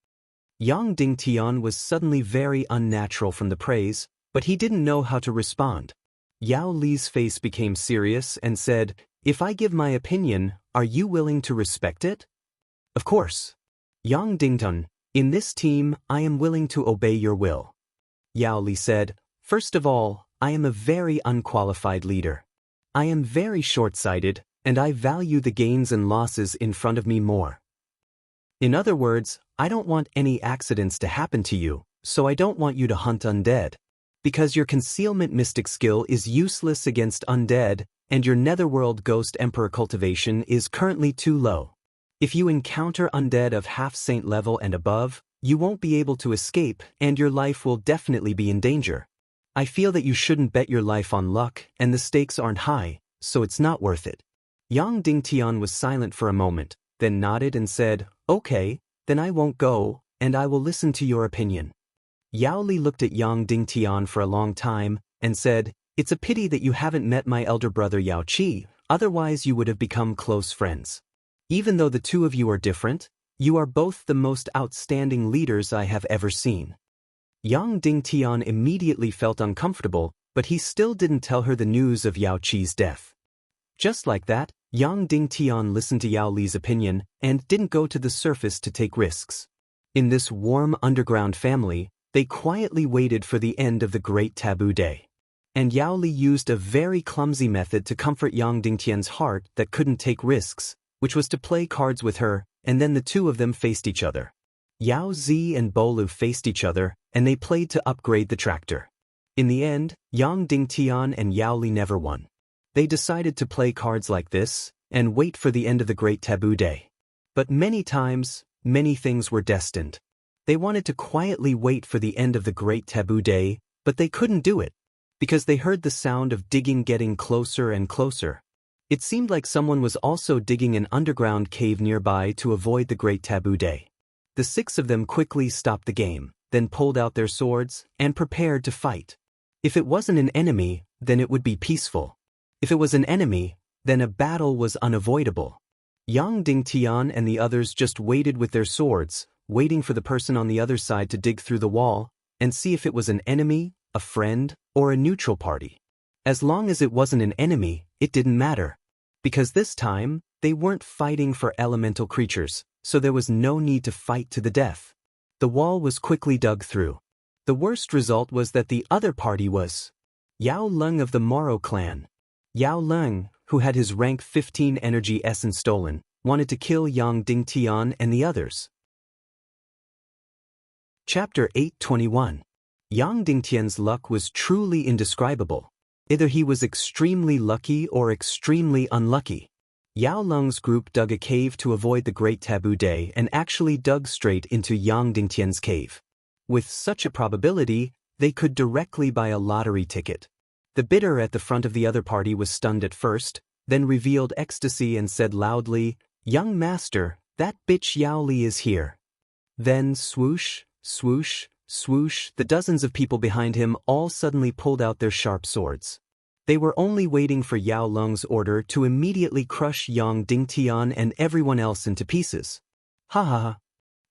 Yang Dingtian was suddenly very unnatural from the praise, but he didn't know how to respond. Yao Li's face became serious and said, if I give my opinion, are you willing to respect it? Of course. Yang Dingtian, in this team, I am willing to obey your will. Yao Li said, first of all, I am a very unqualified leader. I am very short-sighted, and I value the gains and losses in front of me more. In other words, I don't want any accidents to happen to you, so I don't want you to hunt undead. Because your concealment mystic skill is useless against undead, and your netherworld ghost emperor cultivation is currently too low. If you encounter undead of half-saint level and above, you won't be able to escape and your life will definitely be in danger. I feel that you shouldn't bet your life on luck and the stakes aren't high, so it's not worth it. Yang Dingtian was silent for a moment, then nodded and said, okay, then I won't go, and I will listen to your opinion. Yao Li looked at Yang Dingtian for a long time and said, it's a pity that you haven't met my elder brother Yao Qi, otherwise you would have become close friends. Even though the two of you are different, You are both the most outstanding leaders I have ever seen. Yang Dingtian immediately felt uncomfortable, but he still didn't tell her the news of Yao Qi's death. Just like that, Yang Dingtian listened to Yao Li's opinion and didn't go to the surface to take risks. In this warm underground family, they quietly waited for the end of the Great Taboo Day. And Yao Li used a very clumsy method to comfort Yang Dingtian's heart that couldn't take risks, which was to play cards with her, and then the two of them faced each other. Yao Zi and Bolu faced each other, and they played to upgrade the tractor. In the end, Yang Dingtian and Yao Li never won. They decided to play cards like this, and wait for the end of the Great Taboo Day. But many times, many things were destined. They wanted to quietly wait for the end of the Great Taboo Day, but they couldn't do it, because they heard the sound of digging getting closer and closer. It seemed like someone was also digging an underground cave nearby to avoid the Great Taboo Day. The six of them quickly stopped the game, then pulled out their swords, and prepared to fight. If it wasn't an enemy, then it would be peaceful. If it was an enemy, then a battle was unavoidable. Yang Dingtian and the others just waited with their swords, waiting for the person on the other side to dig through the wall, and see if it was an enemy, a friend, or a neutral party. As long as it wasn't an enemy, it didn't matter. Because this time, they weren't fighting for elemental creatures, so there was no need to fight to the death. The wall was quickly dug through. The worst result was that the other party was Yao Leng of the Moro clan. Yao Leng, who had his rank 15 energy essence stolen, wanted to kill Yang Dingtian and the others. Chapter 821. Yang Dingtian's luck was truly indescribable. Either he was extremely lucky or extremely unlucky. Yao Leng's group dug a cave to avoid the Great Taboo Day and actually dug straight into Yang Dingtian's cave. With such a probability, they could directly buy a lottery ticket. The bidder at the front of the other party was stunned at first, then revealed ecstasy and said loudly, "Young master, that bitch Yao Li is here." Then swoosh, swoosh, swoosh, the dozens of people behind him all suddenly pulled out their sharp swords. They were only waiting for Yao Leng's order to immediately crush Yang Dingtian and everyone else into pieces. Ha ha ha.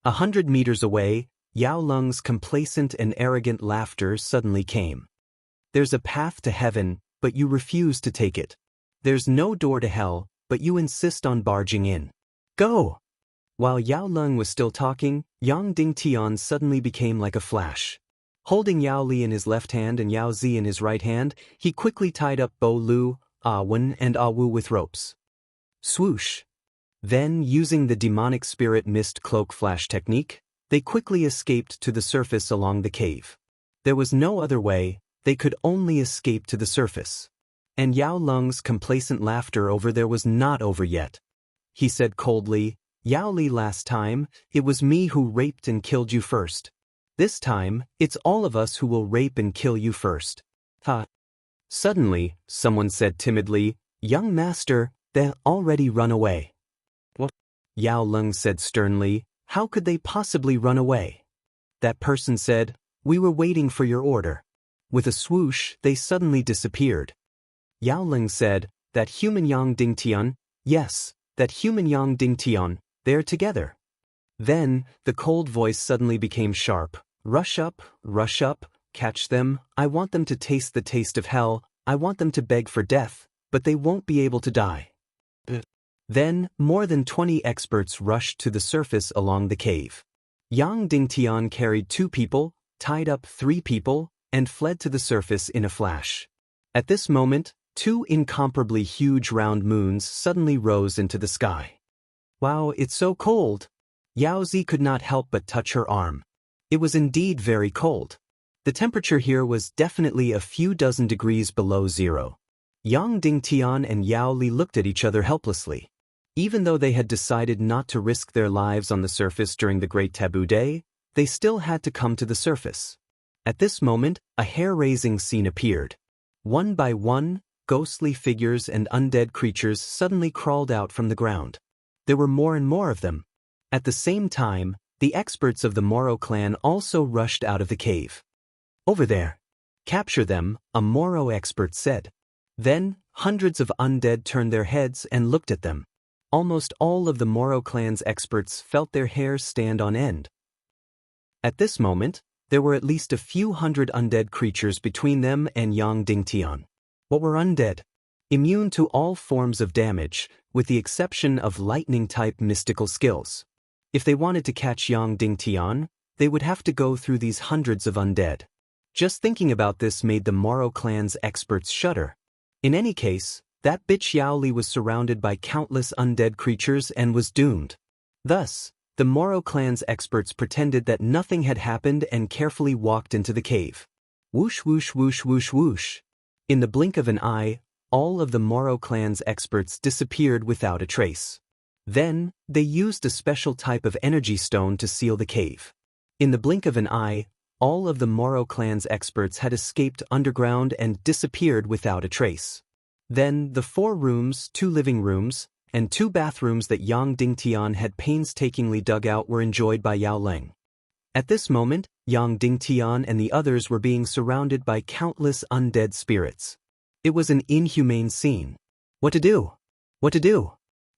100 meters away, Yao Leng's complacent and arrogant laughter suddenly came. There's a path to heaven, but you refuse to take it. There's no door to hell, but you insist on barging in. Go! While Yao Leng was still talking, Yang Dingtian suddenly became like a flash. Holding Yao Li in his left hand and Yao Zi in his right hand, he quickly tied up Bo Lu, Ah Wen and Ah Wu with ropes. Swoosh! Then, using the demonic spirit mist cloak flash technique, they quickly escaped to the surface along the cave. There was no other way, they could only escape to the surface. And Yao Leng's complacent laughter over there was not over yet. He said coldly, "Yao Li, last time, it was me who raped and killed you first. This time, it's all of us who will rape and kill you first." Ha! Suddenly, someone said timidly, "Young master, they've already run away." What? Yao Leng said sternly, "How could they possibly run away?" That person said, "We were waiting for your order." With a swoosh, they suddenly disappeared. Yao Leng said, "That human Yang Dingtian, yes, that human Yang Dingtian, they're together." Then, the cold voice suddenly became sharp. Rush up, catch them, I want them to taste the taste of hell, I want them to beg for death, but they won't be able to die." Then, more than 20 experts rushed to the surface along the cave. Yang Dingtian carried 2 people, tied up 3 people, and fled to the surface in a flash. At this moment, 2 incomparably huge round moons suddenly rose into the sky. "Wow, it's so cold." Yao Zi could not help but touch her arm. It was indeed very cold. The temperature here was definitely a few dozen degrees below zero. Yang Dingtian and Yao Li looked at each other helplessly. Even though they had decided not to risk their lives on the surface during the Great Taboo Day, they still had to come to the surface. At this moment, a hair-raising scene appeared. One by one, ghostly figures and undead creatures suddenly crawled out from the ground. There were more and more of them. At the same time, the experts of the Moro clan also rushed out of the cave. "Over there. Capture them," a Moro expert said. Then, hundreds of undead turned their heads and looked at them. Almost all of the Moro clan's experts felt their hair stand on end. At this moment, there were at least a few hundred undead creatures between them and Yang Dingtian. What were undead? Immune to all forms of damage, with the exception of lightning-type mystical skills. If they wanted to catch Yang Dingtian, they would have to go through these hundreds of undead. Just thinking about this made the Moro clan's experts shudder. In any case, that bitch Yao Li was surrounded by countless undead creatures and was doomed. Thus, the Moro clan's experts pretended that nothing had happened and carefully walked into the cave. Whoosh whoosh whoosh whoosh whoosh. In the blink of an eye, all of the Moro clan's experts disappeared without a trace. Then, they used a special type of energy stone to seal the cave. In the blink of an eye, all of the Moro clan's experts had escaped underground and disappeared without a trace. Then, the 4 rooms, 2 living rooms, and 2 bathrooms that Yang Dingtian had painstakingly dug out were enjoyed by Yao Leng. At this moment, Yang Dingtian and the others were being surrounded by countless undead spirits. It was an inhumane scene. What to do? What to do?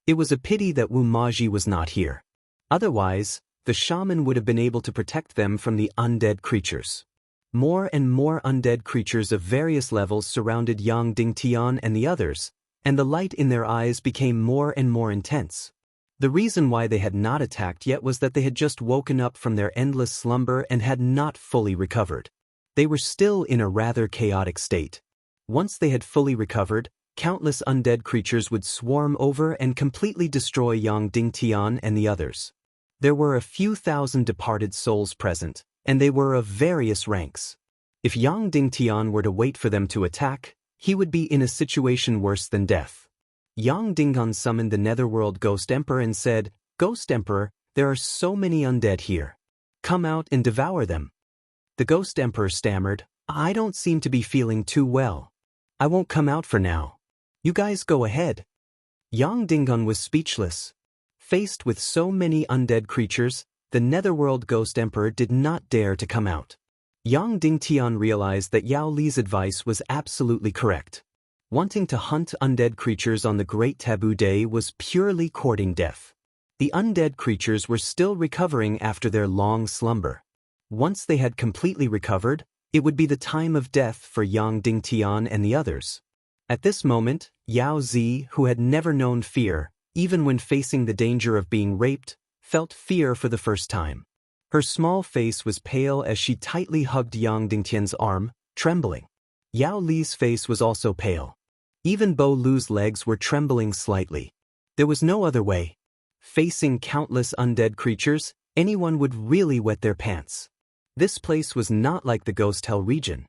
It was a pity that Wu Maji was not here. Otherwise, the shaman would have been able to protect them from the undead creatures. More and more undead creatures of various levels surrounded Yang Dingtian and the others, and the light in their eyes became more and more intense. The reason why they had not attacked yet was that they had just woken up from their endless slumber and had not fully recovered. They were still in a rather chaotic state. Once they had fully recovered, countless undead creatures would swarm over and completely destroy Yang Dingtian and the others. There were a few thousand departed souls present, and they were of various ranks. If Yang Dingtian were to wait for them to attack, he would be in a situation worse than death. Yang Dingtian summoned the Netherworld Ghost Emperor and said, "Ghost Emperor, there are so many undead here. Come out and devour them." The Ghost Emperor stammered, "I don't seem to be feeling too well. I won't come out for now. You guys go ahead." Yang Dingtian was speechless. Faced with so many undead creatures, the Netherworld Ghost Emperor did not dare to come out. Yang Dingtian realized that Yao Li's advice was absolutely correct. Wanting to hunt undead creatures on the Great Taboo Day was purely courting death. The undead creatures were still recovering after their long slumber. Once they had completely recovered, it would be the time of death for Yang Dingtian and the others. At this moment, Yao Zi, who had never known fear, even when facing the danger of being raped, felt fear for the first time. Her small face was pale as she tightly hugged Yang Dingtian's arm, trembling. Yao Li's face was also pale. Even Bo Lu's legs were trembling slightly. There was no other way. Facing countless undead creatures, anyone would really wet their pants. This place was not like the Ghost Hell region.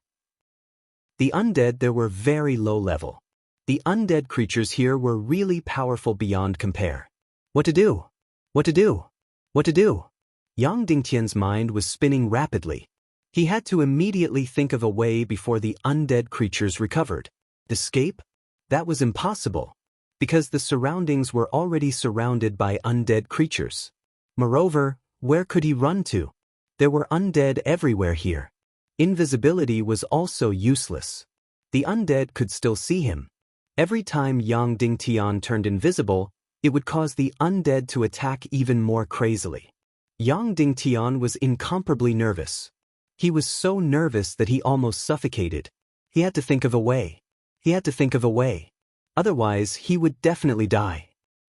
The undead there were very low level. The undead creatures here were really powerful beyond compare. What to do? What to do? What to do? Yang Dingtian's mind was spinning rapidly. He had to immediately think of a way before the undead creatures recovered. Escape? That was impossible, because the surroundings were already surrounded by undead creatures. Moreover, where could he run to? There were undead everywhere here. Invisibility was also useless. The undead could still see him. Every time Yang Dingtian turned invisible, it would cause the undead to attack even more crazily. Yang Dingtian was incomparably nervous. He was so nervous that he almost suffocated. He had to think of a way. He had to think of a way. Otherwise, he would definitely die.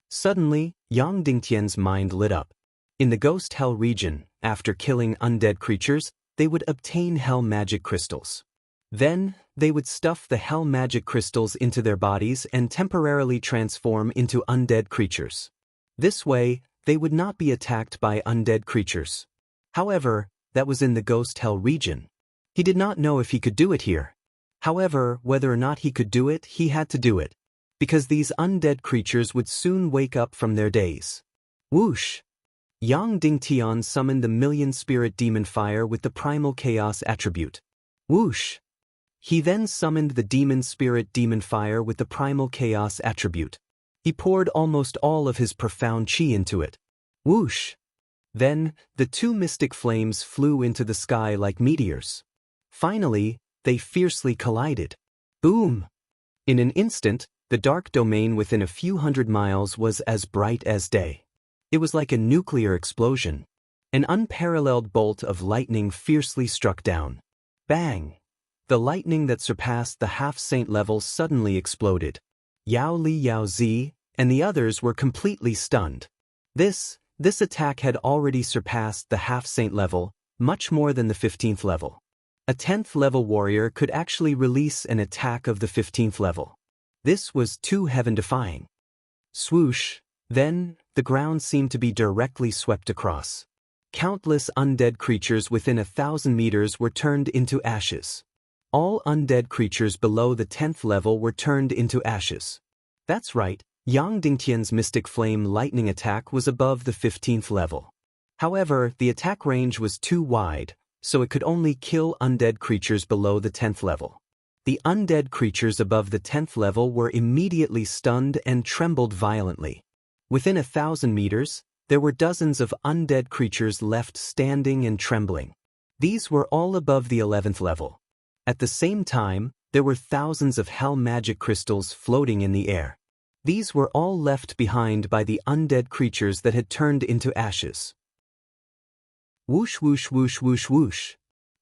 Suddenly, Yang Dingtian's mind lit up. In the Ghost Hell region, after killing undead creatures, they would obtain Hell Magic Crystals. Then, they would stuff the Hell Magic Crystals into their bodies and temporarily transform into undead creatures. This way, they would not be attacked by undead creatures. However, that was in the Ghost Hell region. He did not know if he could do it here. However, whether or not he could do it, he had to do it, because these undead creatures would soon wake up from their daze. Whoosh! Yang Dingtian summoned the Million Spirit Demon Fire with the Primal Chaos attribute. Whoosh! He then summoned the Demon Spirit Demon Fire with the Primal Chaos attribute. He poured almost all of his profound chi into it. Whoosh! Then, the 2 mystic flames flew into the sky like meteors. Finally, they fiercely collided. Boom! In an instant, The dark domain within a few hundred miles was as bright as day. It was like a nuclear explosion. An unparalleled bolt of lightning fiercely struck down. Bang! The lightning that surpassed the half-saint level suddenly exploded. Yao Li, Yao Zi, and the others were completely stunned. This attack had already surpassed the half-saint level, much more than the 15th level. A 10th level warrior could actually release an attack of the 15th level. This was too heaven-defying. Swoosh! Then, the ground seemed to be directly swept across. Countless undead creatures within 1,000 meters were turned into ashes. All undead creatures below the 10th level were turned into ashes. That's right, Yang Dingtian's Mystic Flame lightning attack was above the 15th level. However, the attack range was too wide, so it could only kill undead creatures below the 10th level. The undead creatures above the 10th level were immediately stunned and trembled violently. Within 1,000 meters, there were dozens of undead creatures left standing and trembling. These were all above the 11th level. At the same time, there were thousands of hell magic crystals floating in the air. These were all left behind by the undead creatures that had turned into ashes. Whoosh whoosh whoosh whoosh whoosh.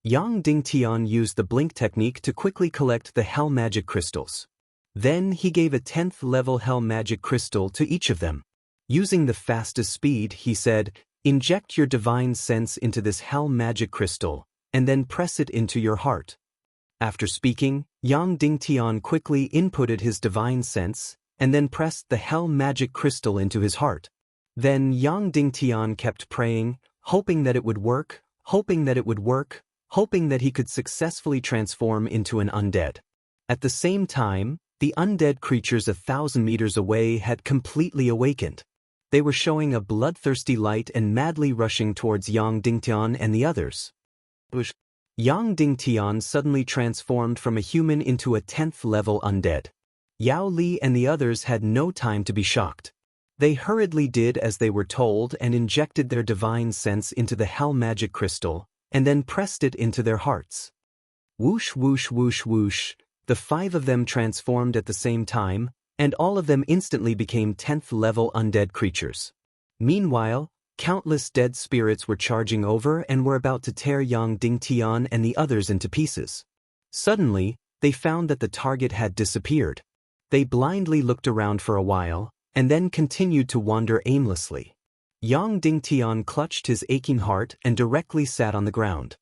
Yang Dingtian used the blink technique to quickly collect the hell magic crystals. Then he gave a 10th level hell magic crystal to each of them. Using the fastest speed, he said, "Inject your divine sense into this hell magic crystal, and then press it into your heart." After speaking, Yang Dingtian quickly inputted his divine sense, and then pressed the hell magic crystal into his heart. Then Yang Dingtian kept praying, hoping that it would work, hoping that it would work, hoping that he could successfully transform into an undead. At the same time, the undead creatures 1,000 meters away had completely awakened. They were showing a bloodthirsty light and madly rushing towards Yang Dingtian and the others. Yang Dingtian suddenly transformed from a human into a 10th level undead. Yao Li and the others had no time to be shocked. They hurriedly did as they were told and injected their divine sense into the hell magic crystal, and then pressed it into their hearts. Whoosh whoosh whoosh whoosh, the 5 of them transformed at the same time, and all of them instantly became 10th level undead creatures. Meanwhile, countless dead spirits were charging over and were about to tear Yang Dingtian and the others into pieces. Suddenly, they found that the target had disappeared. They blindly looked around for a while, and then continued to wander aimlessly. Yang Dingtian clutched his aching heart and directly sat on the ground.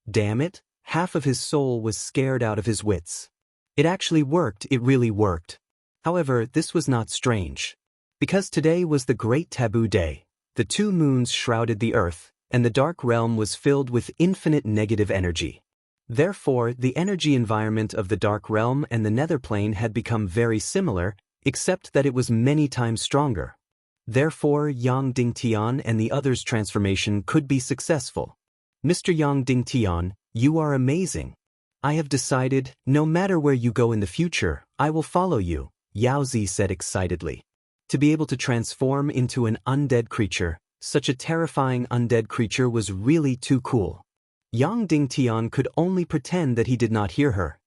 Damn it, half of his soul was scared out of his wits. It actually worked, it really worked. However, this was not strange. Because today was the Great Taboo Day, the 2 moons shrouded the earth, and the dark realm was filled with infinite negative energy. Therefore, the energy environment of the dark realm and the nether plane had become very similar, except that it was many times stronger. Therefore, Yang Dingtian and the others' transformation could be successful. Mr. Yang Dingtian, you are amazing. I have decided, no matter where you go in the future, I will follow you, Yao Zi said excitedly. To be able to transform into an undead creature, such a terrifying undead creature was really too cool. Yang Dingtian could only pretend that he did not hear her.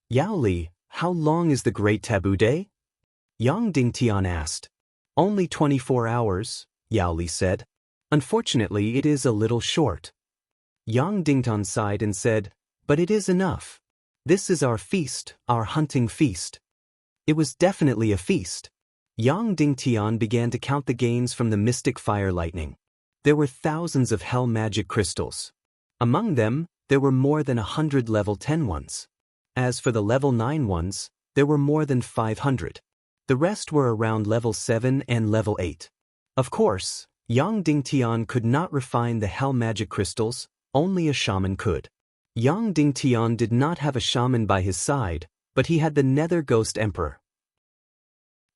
Yao Li, how long is the Great Taboo Day? Yang Dingtian asked. Only 24 hours, Yao Li said. Unfortunately, it is a little short. Yang Dingtian sighed and said, but it is enough. This is our feast, our hunting feast. It was definitely a feast. Yang Dingtian began to count the gains from the mystic fire lightning. There were thousands of hell magic crystals. Among them, there were more than 100 level 10 ones. As for the level 9 ones, there were more than 500. The rest were around level 7 and level 8. Of course, Yang Dingtian could not refine the hell magic crystals, only a shaman could. Yang Dingtian did not have a shaman by his side, but he had the Nether Ghost Emperor.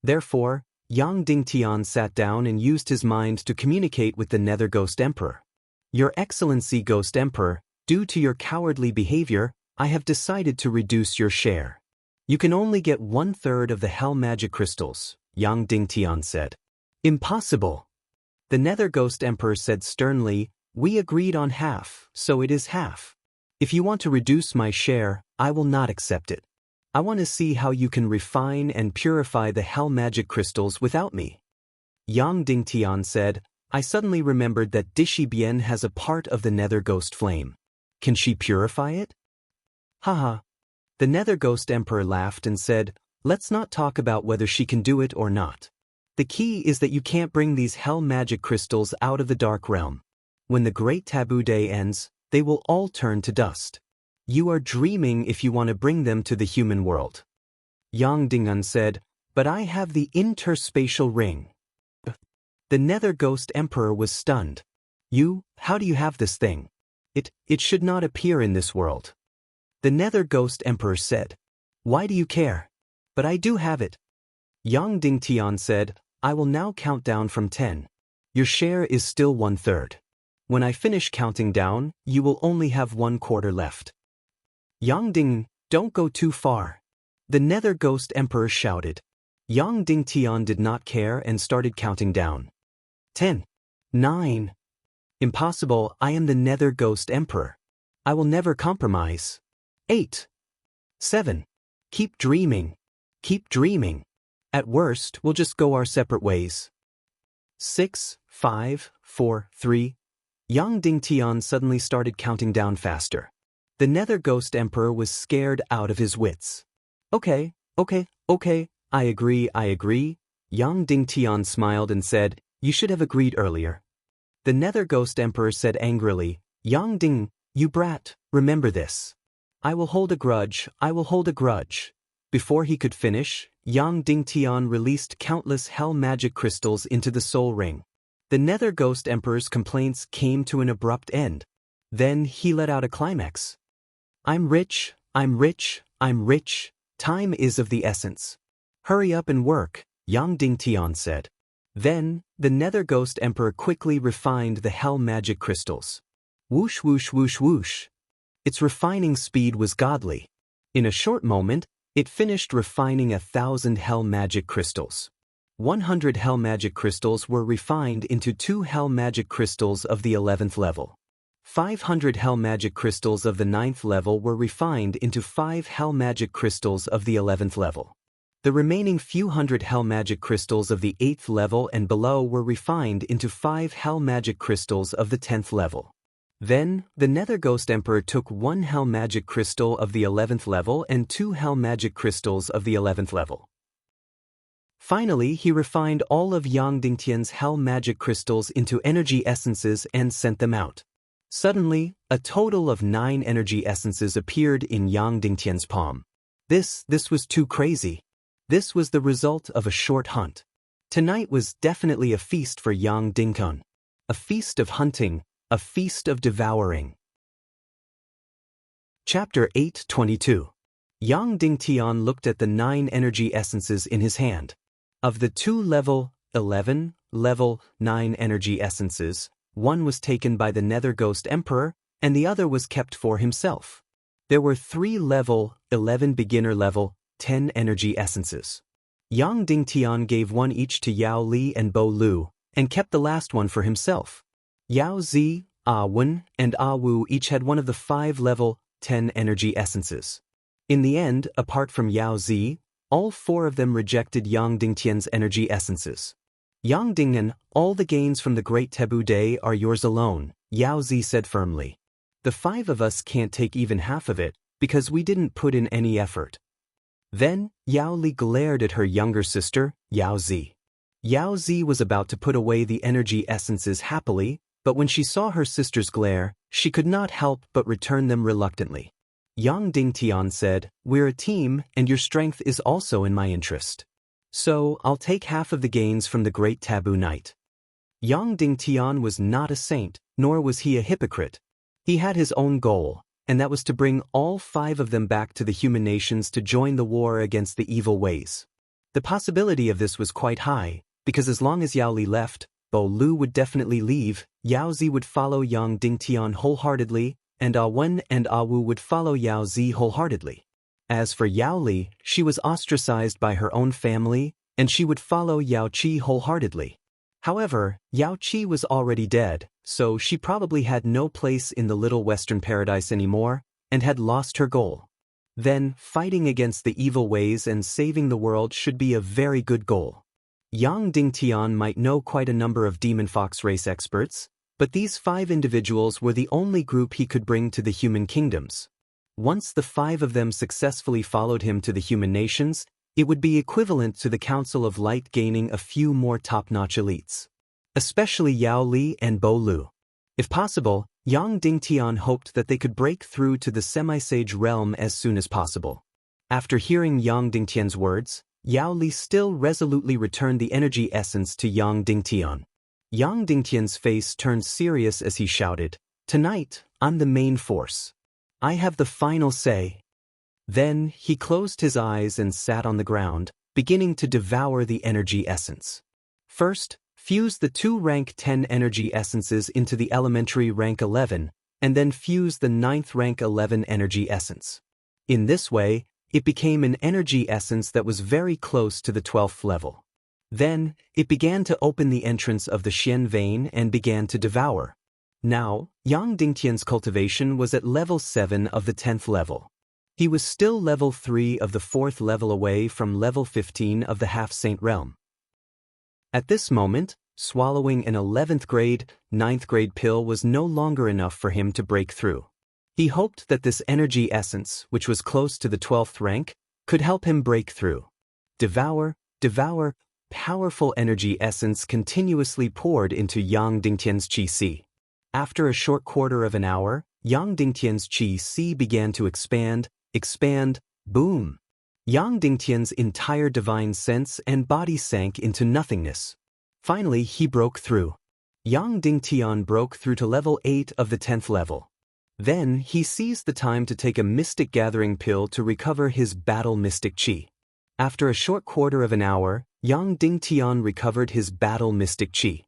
Therefore, Yang Dingtian sat down and used his mind to communicate with the Nether Ghost Emperor. Your Excellency Ghost Emperor, due to your cowardly behavior, I have decided to reduce your share. You can only get 1/3 of the hell magic crystals, Yang Dingtian said. Impossible. The Nether Ghost Emperor said sternly, we agreed on half, so it is half. If you want to reduce my share, I will not accept it. I want to see how you can refine and purify the hell magic crystals without me. Yang Dingtian said, I suddenly remembered that Dishi Bien has a part of the nether ghost flame. Can she purify it? Haha. The nether ghost emperor laughed and said, let's not talk about whether she can do it or not. The key is that you can't bring these hell magic crystals out of the dark realm. When the great taboo day ends, they will all turn to dust. You are dreaming if you want to bring them to the human world. Yang Dingun said, but I have the interspatial ring. The nether ghost emperor was stunned. How do you have this thing? It should not appear in this world. The nether ghost emperor said, why do you care? But I do have it. Yang Dingtian said, I will now count down from 10. Your share is still 1/3. When I finish counting down, you will only have 1/4 left. Yang Ding, don't go too far. The nether ghost emperor shouted. Yang Dingtian did not care and started counting down. 10. 9. Impossible, I am the nether ghost emperor. I will never compromise. 8. 7. Keep dreaming. Keep dreaming. At worst, we'll just go our separate ways. 6, 5, 4, 3. Yang Dingtian suddenly started counting down faster. The nether ghost emperor was scared out of his wits. Okay, I agree. Yang Dingtian smiled and said, you should have agreed earlier. The nether ghost emperor said angrily, Yang Ding, you brat, remember this. I will hold a grudge. Before he could finish, Yang Dingtian released countless hell magic crystals into the soul ring. The nether ghost emperor's complaints came to an abrupt end. Then he let out a climax. I'm rich. Time is of the essence. Hurry up and work, Yang Dingtian said. Then, the nether ghost emperor quickly refined the hell magic crystals. Whoosh whoosh whoosh whoosh. Its refining speed was godly. In a short moment, it finished refining 1,000 hell magic crystals. 100 hell magic crystals were refined into 2 hell magic crystals of the 11th level. 500 hell magic crystals of the 9th level were refined into 5 hell magic crystals of the 11th level. The remaining few hundred hell magic crystals of the 8th level and below were refined into 5 hell magic crystals of the 10th level. Then, the nether ghost emperor took 1 hell magic crystal of the 11th level and 2 hell magic crystals of the 11th level. Finally, he refined all of Yang Dingtian's hell magic crystals into energy essences and sent them out. Suddenly, a total of 9 energy essences appeared in Yang Dingtian's palm. This was too crazy. This was the result of a short hunt. Tonight was definitely a feast for Yang Dingtian. A feast of hunting, a feast of devouring. Chapter 8:22. Yang Dingtian looked at the 9 energy essences in his hand. Of the 2 level 11, level 9 energy essences, one was taken by the nether ghost emperor, and the other was kept for himself. There were 3 level 11 beginner level 10 energy essences. Yang Dingtian gave one each to Yao Li and Bo Lu, and kept the last one for himself. Yao Zi, Ah Wen, and Ah Wu each had one of the 5 level 10 energy essences. In the end, apart from Yao Zi, all 4 of them rejected Yang Dingtian's energy essences. Yang Dingtian, all the gains from the Great Taboo Day are yours alone, Yao Zi said firmly. The 5 of us can't take even half of it, because we didn't put in any effort. Then, Yao Li glared at her younger sister, Yao Zi. Yao Zi was about to put away the energy essences happily, but when she saw her sister's glare, she could not help but return them reluctantly. Yang Dingtian said, we're a team, and your strength is also in my interest. So, I'll take half of the gains from the Great Taboo Night. Yang Dingtian was not a saint, nor was he a hypocrite. He had his own goal, and that was to bring all 5 of them back to the human nations to join the war against the evil ways. The possibility of this was quite high, because as long as Yao Li left, Bo Lu would definitely leave, Yao Zi would follow Yang Dingtian wholeheartedly, and Ah Wen and Ah Wu would follow Yao Zi wholeheartedly. As for Yao Li, she was ostracized by her own family, and she would follow Yao Qi wholeheartedly. However, Yao Qi was already dead, so she probably had no place in the Little Western Paradise anymore, and had lost her goal. Then, fighting against the evil ways and saving the world should be a very good goal. Yang Dingtian might know quite a number of demon fox race experts, but these 5 individuals were the only group he could bring to the human kingdoms. Once the 5 of them successfully followed him to the human nations, it would be equivalent to the Council of Light gaining a few more top-notch elites. Especially Yao Li and Bo Lu. If possible, Yang Dingtian hoped that they could break through to the semi-sage realm as soon as possible. After hearing Yang Dingtian's words, Yao Li still resolutely returned the energy essence to Yang Dingtian. Yang Dingtian's face turned serious as he shouted, "Tonight, I'm the main force. I have the final say." Then, he closed his eyes and sat on the ground, beginning to devour the energy essence. First, fuse the 2 rank 10 energy essences into the elementary rank 11, and then fuse the 9th rank 11 energy essence. In this way, it became an energy essence that was very close to the 12th level. Then, it began to open the entrance of the Xian vein and began to devour. Now, Yang Dingtian's cultivation was at level 7 of the 10th level. He was still level 3 of the 4th level away from level 15 of the half-saint realm. At this moment, swallowing an 11th grade, 9th grade pill was no longer enough for him to break through. He hoped that this energy essence, which was close to the 12th rank, could help him break through. Devour, devour, powerful energy essence continuously poured into Yang Dingtian's Qi. After a short quarter of an hour, Yang Dingtian's Qi began to expand, boom. Yang Dingtian's entire divine sense and body sank into nothingness. Finally, he broke through. Yang Dingtian broke through to level 8 of the 10th level. Then, he seized the time to take a mystic gathering pill to recover his battle mystic Qi. After a short quarter of an hour, Yang Dingtian recovered his battle mystic Qi.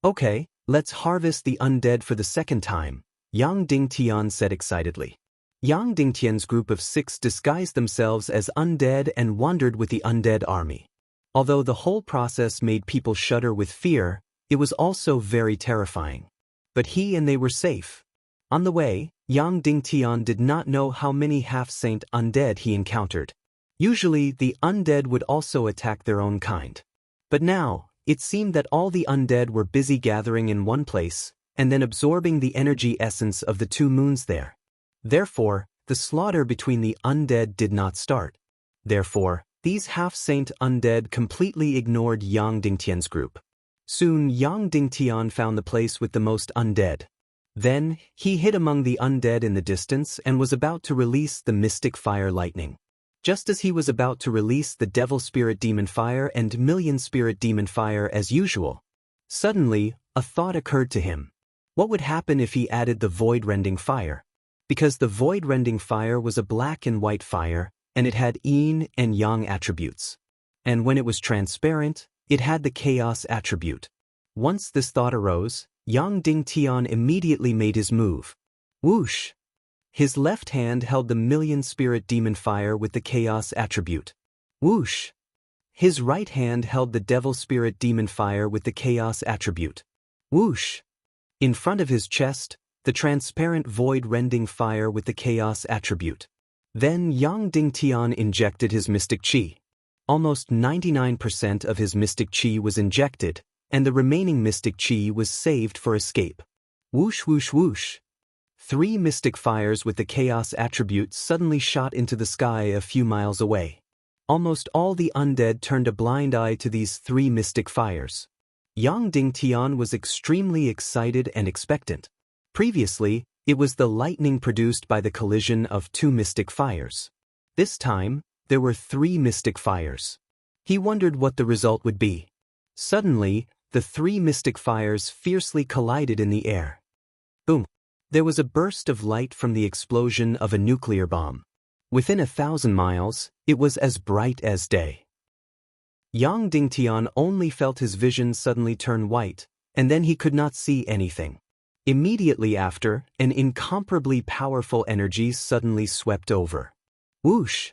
"Okay, let's harvest the undead for the second time," Yang Dingtian said excitedly. Yang Dingtian's group of 6 disguised themselves as undead and wandered with the undead army. Although the whole process made people shudder with fear, it was also very terrifying. But he and they were safe. On the way, Yang Dingtian did not know how many half-saint undead he encountered. Usually, the undead would also attack their own kind. But now, it seemed that all the undead were busy gathering in one place, and then absorbing the energy essence of the 2 moons there. Therefore, the slaughter between the undead did not start. Therefore, these half-saint undead completely ignored Yang Dingtian's group. Soon, Yang Dingtian found the place with the most undead. Then, he hid among the undead in the distance and was about to release the mystic fire lightning. Just as he was about to release the devil spirit demon fire and million spirit demon fire as usual, suddenly, a thought occurred to him. What would happen if he added the void-rending fire? Because the void-rending fire was a black and white fire, and it had yin and yang attributes. And when it was transparent, it had the chaos attribute. Once this thought arose, Yang Dingtian immediately made his move. Whoosh! His left hand held the million spirit demon fire with the chaos attribute. Whoosh! His right hand held the devil spirit demon fire with the chaos attribute. Whoosh! In front of his chest, the transparent void-rending fire with the chaos attribute. Then Yang Dingtian injected his mystic Qi. Almost 99% of his mystic Qi was injected, and the remaining mystic Qi was saved for escape. Whoosh whoosh whoosh. 3 mystic fires with the chaos attribute suddenly shot into the sky a few miles away. Almost all the undead turned a blind eye to these 3 mystic fires. Yang Dingtian was extremely excited and expectant. Previously, it was the lightning produced by the collision of 2 mystic fires. This time, there were 3 mystic fires. He wondered what the result would be. Suddenly, the 3 mystic fires fiercely collided in the air. Boom! There was a burst of light from the explosion of a nuclear bomb. Within 1,000 miles, it was as bright as day. Yang Dingtian only felt his vision suddenly turn white, and then he could not see anything. Immediately after, an incomparably powerful energy suddenly swept over. Whoosh!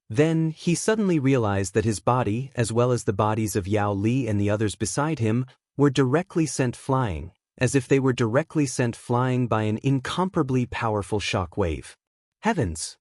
Then, he suddenly realized that his body, as well as the bodies of Yao Li and the others beside him, were directly sent flying, as if they were directly sent flying by an incomparably powerful shock wave. Heavens!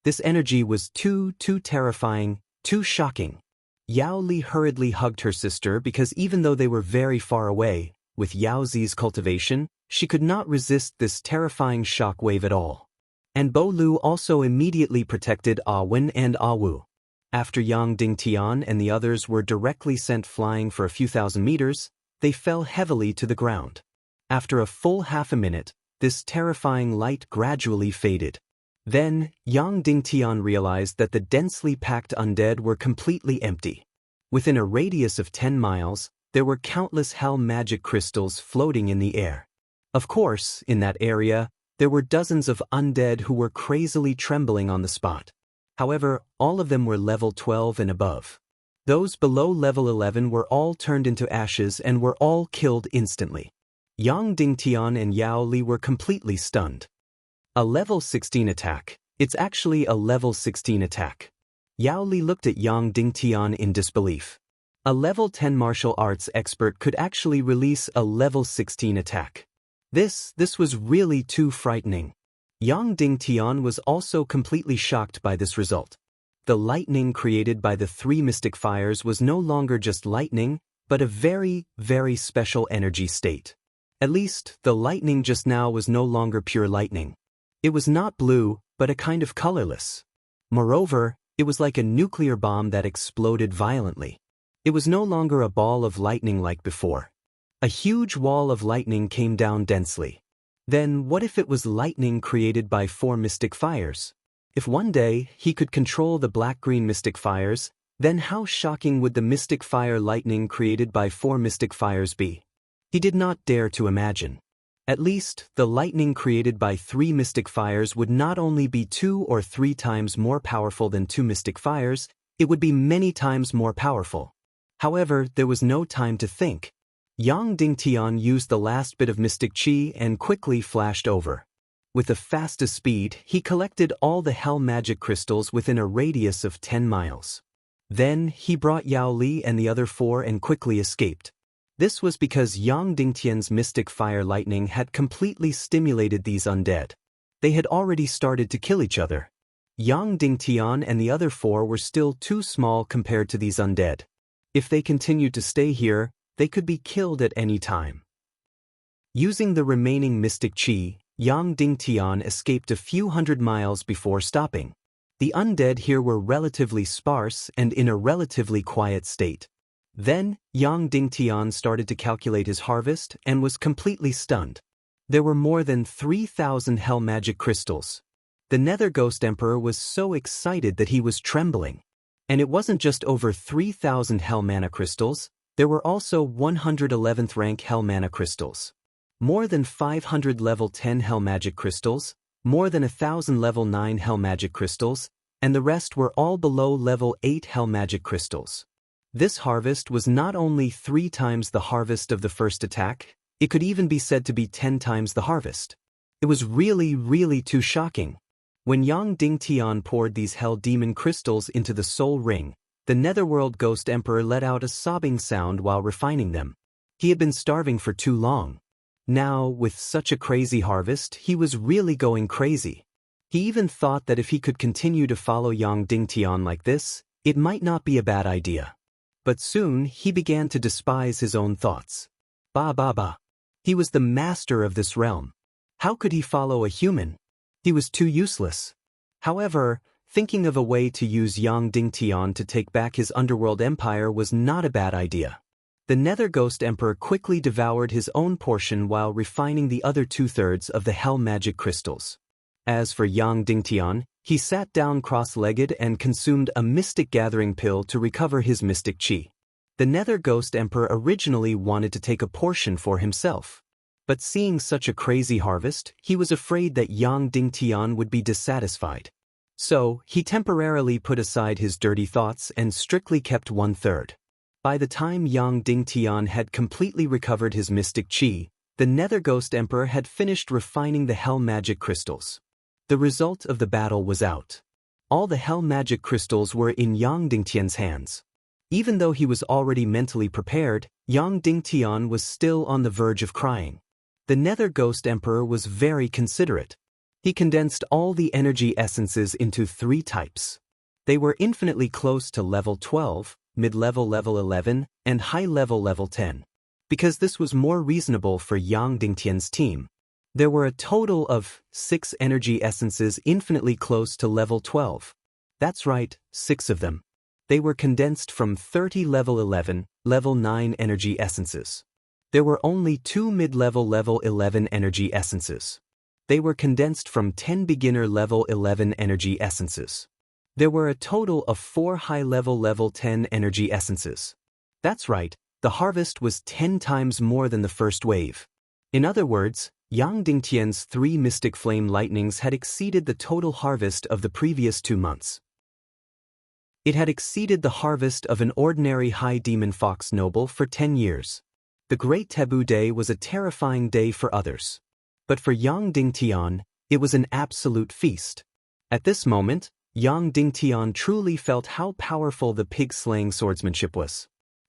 This energy was too terrifying, too shocking. Yao Li hurriedly hugged her sister because even though they were very far away, with Yao Zi's cultivation, she could not resist this terrifying shock wave at all. And Bo Lu also immediately protected Ah Wen and Ah Wu. After Yang Dingtian and the others were directly sent flying for a few thousand meters, they fell heavily to the ground. After a full half a minute, this terrifying light gradually faded. Then, Yang Dingtian realized that the densely packed undead were completely empty. Within a radius of 10 miles, there were countless hell magic crystals floating in the air. Of course, in that area, there were dozens of undead who were crazily trembling on the spot. However, all of them were level 12 and above. Those below level 11 were all turned into ashes and were all killed instantly. Yang Dingtian and Yao Li were completely stunned. A level 16 attack. It's actually a level 16 attack. Yao Li looked at Yang Dingtian in disbelief. A level 10 martial arts expert could actually release a level 16 attack. This was really too frightening. Yang Dingtian was also completely shocked by this result. The lightning created by the 3 mystic fires was no longer just lightning, but a very special energy state. At least, the lightning just now was no longer pure lightning. It was not blue, but a kind of colorless. Moreover, it was like a nuclear bomb that exploded violently. It was no longer a ball of lightning like before. A huge wall of lightning came down densely. Then what if it was lightning created by 4 mystic fires? If one day he could control the black-green mystic fires, then how shocking would the mystic fire lightning created by 4 mystic fires be? He did not dare to imagine. At least, the lightning created by 3 mystic fires would not only be 2 or 3 times more powerful than 2 mystic fires, it would be many times more powerful. However, there was no time to think. Yang Dingtian used the last bit of mystic chi and quickly flashed over. With the fastest speed, he collected all the hell magic crystals within a radius of 10 miles. Then, he brought Yao Li and the other 4 and quickly escaped. This was because Yang Dingtian's mystic fire lightning had completely stimulated these undead. They had already started to kill each other. Yang Dingtian and the other 4 were still too small compared to these undead. If they continued to stay here, they could be killed at any time. Using the remaining mystic chi, Yang Dingtian escaped a few hundred miles before stopping. The undead here were relatively sparse and in a relatively quiet state. Then, Yang Dingtian started to calculate his harvest and was completely stunned. There were more than 3,000 hell magic crystals. The Nether Ghost Emperor was so excited that he was trembling. And it wasn't just over 3,000 hell mana crystals, there were also 111th rank hell mana crystals. More than 500 level 10 hell magic crystals, more than 1,000 level 9 hell magic crystals, and the rest were all below level 8 hell magic crystals. This harvest was not only 3 times the harvest of the first attack, it could even be said to be 10 times the harvest. It was really too shocking. When Yang Dingtian poured these hell demon crystals into the soul ring, the Netherworld Ghost Emperor let out a sobbing sound while refining them. He had been starving for too long. Now, with such a crazy harvest, he was really going crazy. He even thought that if he could continue to follow Yang Dingtian like this, it might not be a bad idea. But soon, he began to despise his own thoughts. Bah. He was the master of this realm. How could he follow a human? He was too useless. However, thinking of a way to use Yang Dingtian to take back his underworld empire was not a bad idea. The Nether Ghost Emperor quickly devoured his own portion while refining the other 2/3 of the hell magic crystals. As for Yang Dingtian, he sat down cross-legged and consumed a mystic gathering pill to recover his mystic chi. The Nether Ghost Emperor originally wanted to take a portion for himself. But seeing such a crazy harvest, he was afraid that Yang Dingtian would be dissatisfied. So, he temporarily put aside his dirty thoughts and strictly kept 1/3. By the time Yang Dingtian had completely recovered his mystic chi, the Nether Ghost Emperor had finished refining the hell magic crystals. The result of the battle was out. All the hell magic crystals were in Yang Dingtian's hands. Even though he was already mentally prepared, Yang Dingtian was still on the verge of crying. The Nether Ghost Emperor was very considerate. He condensed all the energy essences into 3 types. They were infinitely close to level 12, mid-level level 11, and high-level level 10. Because this was more reasonable for Yang Dingtian's team. There were a total of 6 energy essences infinitely close to level 12. That's right, 6 of them. They were condensed from 30 level 11, level 9 energy essences. There were only 2 mid-level level 11 energy essences. They were condensed from 10 beginner level 11 energy essences. There were a total of 4 high-level level 10 energy essences. That's right, the harvest was 10 times more than the first wave. In other words, Yang Dingtian's 3 mystic flame lightnings had exceeded the total harvest of the previous 2 months. It had exceeded the harvest of an ordinary high demon fox noble for 10 years. The Great Taboo Day was a terrifying day for others. But for Yang Dingtian, it was an absolute feast. At this moment, Yang Dingtian truly felt how powerful the pig-slaying swordsmanship was.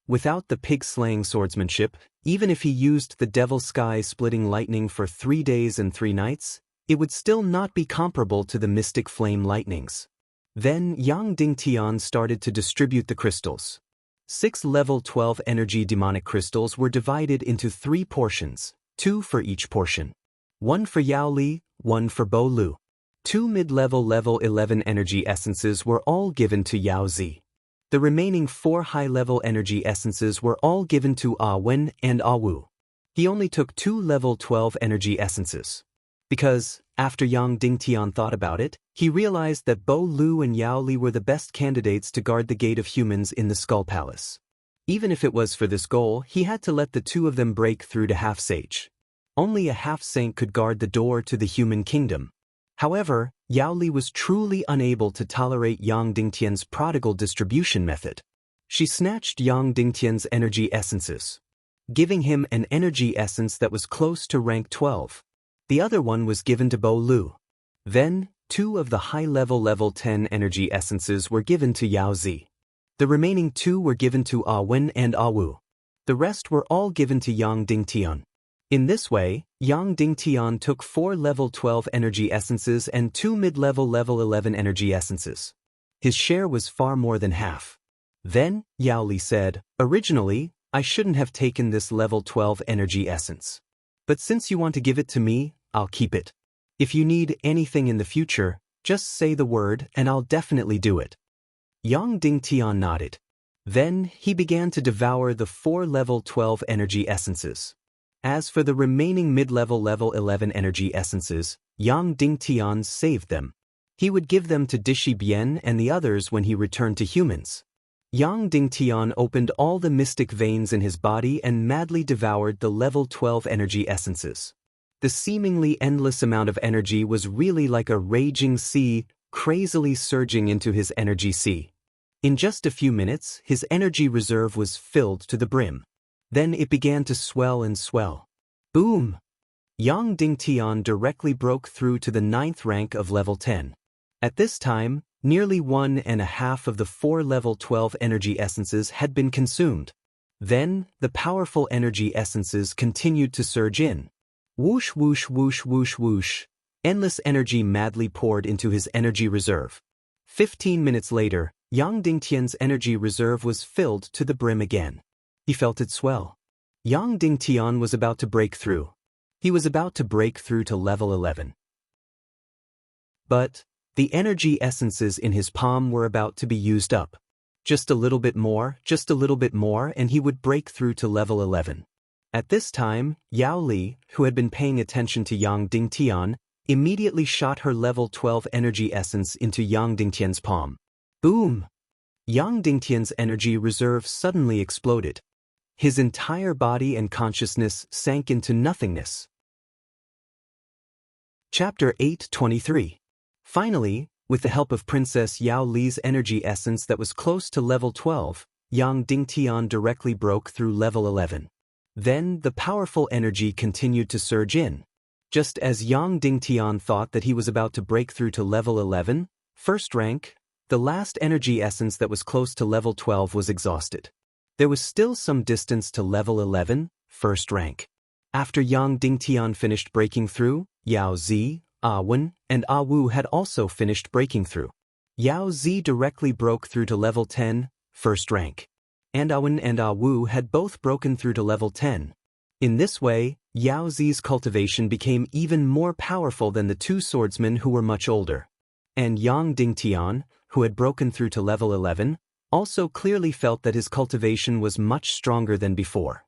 Without the pig-slaying swordsmanship, even if he used the Devil Sky-splitting lightning for 3 days and 3 nights, it would still not be comparable to the mystic flame lightnings. Then Yang Dingtian started to distribute the crystals. 6 level 12 energy demonic crystals were divided into 3 portions, 2 for each portion. 1 for Yao Li, 1 for Bo Lu. 2 mid-level level 11 energy essences were all given to Yao Zi. The remaining 4 high-level energy essences were all given to Ah Wen and Ah Wu. He only took 2 level 12 energy essences. Because, after Yang Dingtian thought about it, he realized that Bo Lu and Yao Li were the best candidates to guard the gate of humans in the Skull Palace. Even if it was for this goal, he had to let the 2 of them break through to half-sage. Only a half-saint could guard the door to the human kingdom. However, Yao Li was truly unable to tolerate Yang Dingtian's prodigal distribution method. She snatched Yang Dingtian's energy essences, giving him an energy essence that was close to rank 12. The other one was given to Bo Lu. Then, 2 of the high-level level 10 energy essences were given to Yao Zi. The remaining 2 were given to Ah Wen and Ah Wu. The rest were all given to Yang Dingtian. In this way, Yang Dingtian took 4 level 12 energy essences and 2 mid-level level 11 energy essences. His share was far more than half. Then, Yao Li said, "Originally, I shouldn't have taken this level 12 energy essence. But since you want to give it to me, I'll keep it. If you need anything in the future, just say the word and I'll definitely do it." Yang Dingtian nodded. Then, he began to devour the 4 level 12 energy essences. As for the remaining mid-level level 11 energy essences, Yang Dingtian saved them. He would give them to Dishi Bian and the others when he returned to humans. Yang Dingtian opened all the mystic veins in his body and madly devoured the level 12 energy essences. The seemingly endless amount of energy was really like a raging sea, crazily surging into his energy sea. In just a few minutes, his energy reserve was filled to the brim. Then it began to swell and swell. Boom! Yang Dingtian directly broke through to the 9th rank of level 10. At this time, nearly 1.5 of the 4 level 12 energy essences had been consumed. Then, the powerful energy essences continued to surge in. Whoosh whoosh whoosh whoosh whoosh. Endless energy madly poured into his energy reserve. 15 minutes later, Yang Dingtian's energy reserve was filled to the brim again. He felt it swell. Yang Dingtian was about to break through. He was about to break through to level 11. But the energy essences in his palm were about to be used up. Just a little bit more, and he would break through to level 11. At this time, Yao Li, who had been paying attention to Yang Dingtian, immediately shot her level 12 energy essence into Yang Dingtian's palm. Boom! Yang Dingtian's energy reserve suddenly exploded. His entire body and consciousness sank into nothingness. Chapter 8:23. Finally, with the help of Princess Yao Li's energy essence that was close to level 12, Yang Dingtian directly broke through level 11. Then, the powerful energy continued to surge in. Just as Yang Dingtian thought that he was about to break through to level 11, first rank, the last energy essence that was close to level 12 was exhausted. There was still some distance to level 11, first rank. After Yang Dingtian finished breaking through, Yao Zi, Wen, and Wu had also finished breaking through. Yao Zi directly broke through to level 10, first rank. And Wen and Wu had both broken through to level 10. In this way, Yao Zi's cultivation became even more powerful than the two swordsmen who were much older. And Yang Dingtian, who had broken through to level 11, also clearly felt that his cultivation was much stronger than before.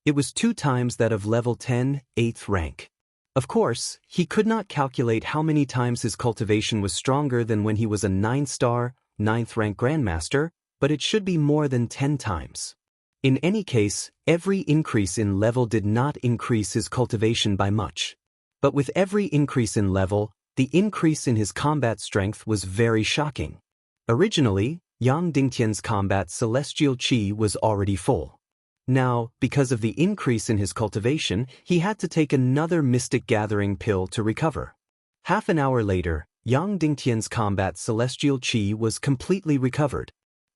It was 2 times that of level 10, 8th rank. Of course, he could not calculate how many times his cultivation was stronger than when he was a 9-star, 9th rank Grandmaster, but it should be more than 10 times. In any case, every increase in level did not increase his cultivation by much. But with every increase in level, the increase in his combat strength was very shocking. Originally, Yang Dingtian's combat celestial qi was already full. Now, because of the increase in his cultivation, he had to take another mystic gathering pill to recover. Half an hour later, Yang Dingtian's combat celestial qi was completely recovered.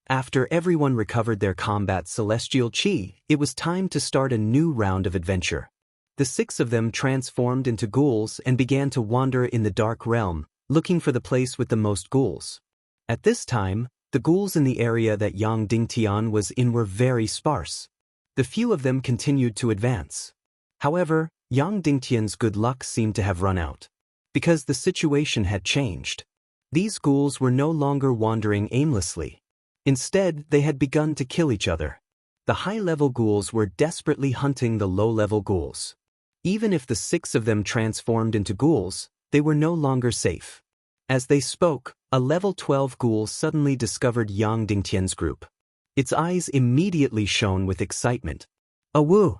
After everyone recovered their combat celestial qi, it was time to start a new round of adventure. The 6 of them transformed into ghouls and began to wander in the dark realm, looking for the place with the most ghouls. At this time, the ghouls in the area that Yang Dingtian was in were very sparse. The few of them continued to advance. However, Yang Dingtian's good luck seemed to have run out. Because the situation had changed. These ghouls were no longer wandering aimlessly. Instead, they had begun to kill each other. The high-level ghouls were desperately hunting the low-level ghouls. Even if the 6 of them transformed into ghouls, they were no longer safe. As they spoke, a level 12 ghoul suddenly discovered Yang Dingtian's group. Its eyes immediately shone with excitement. Wu!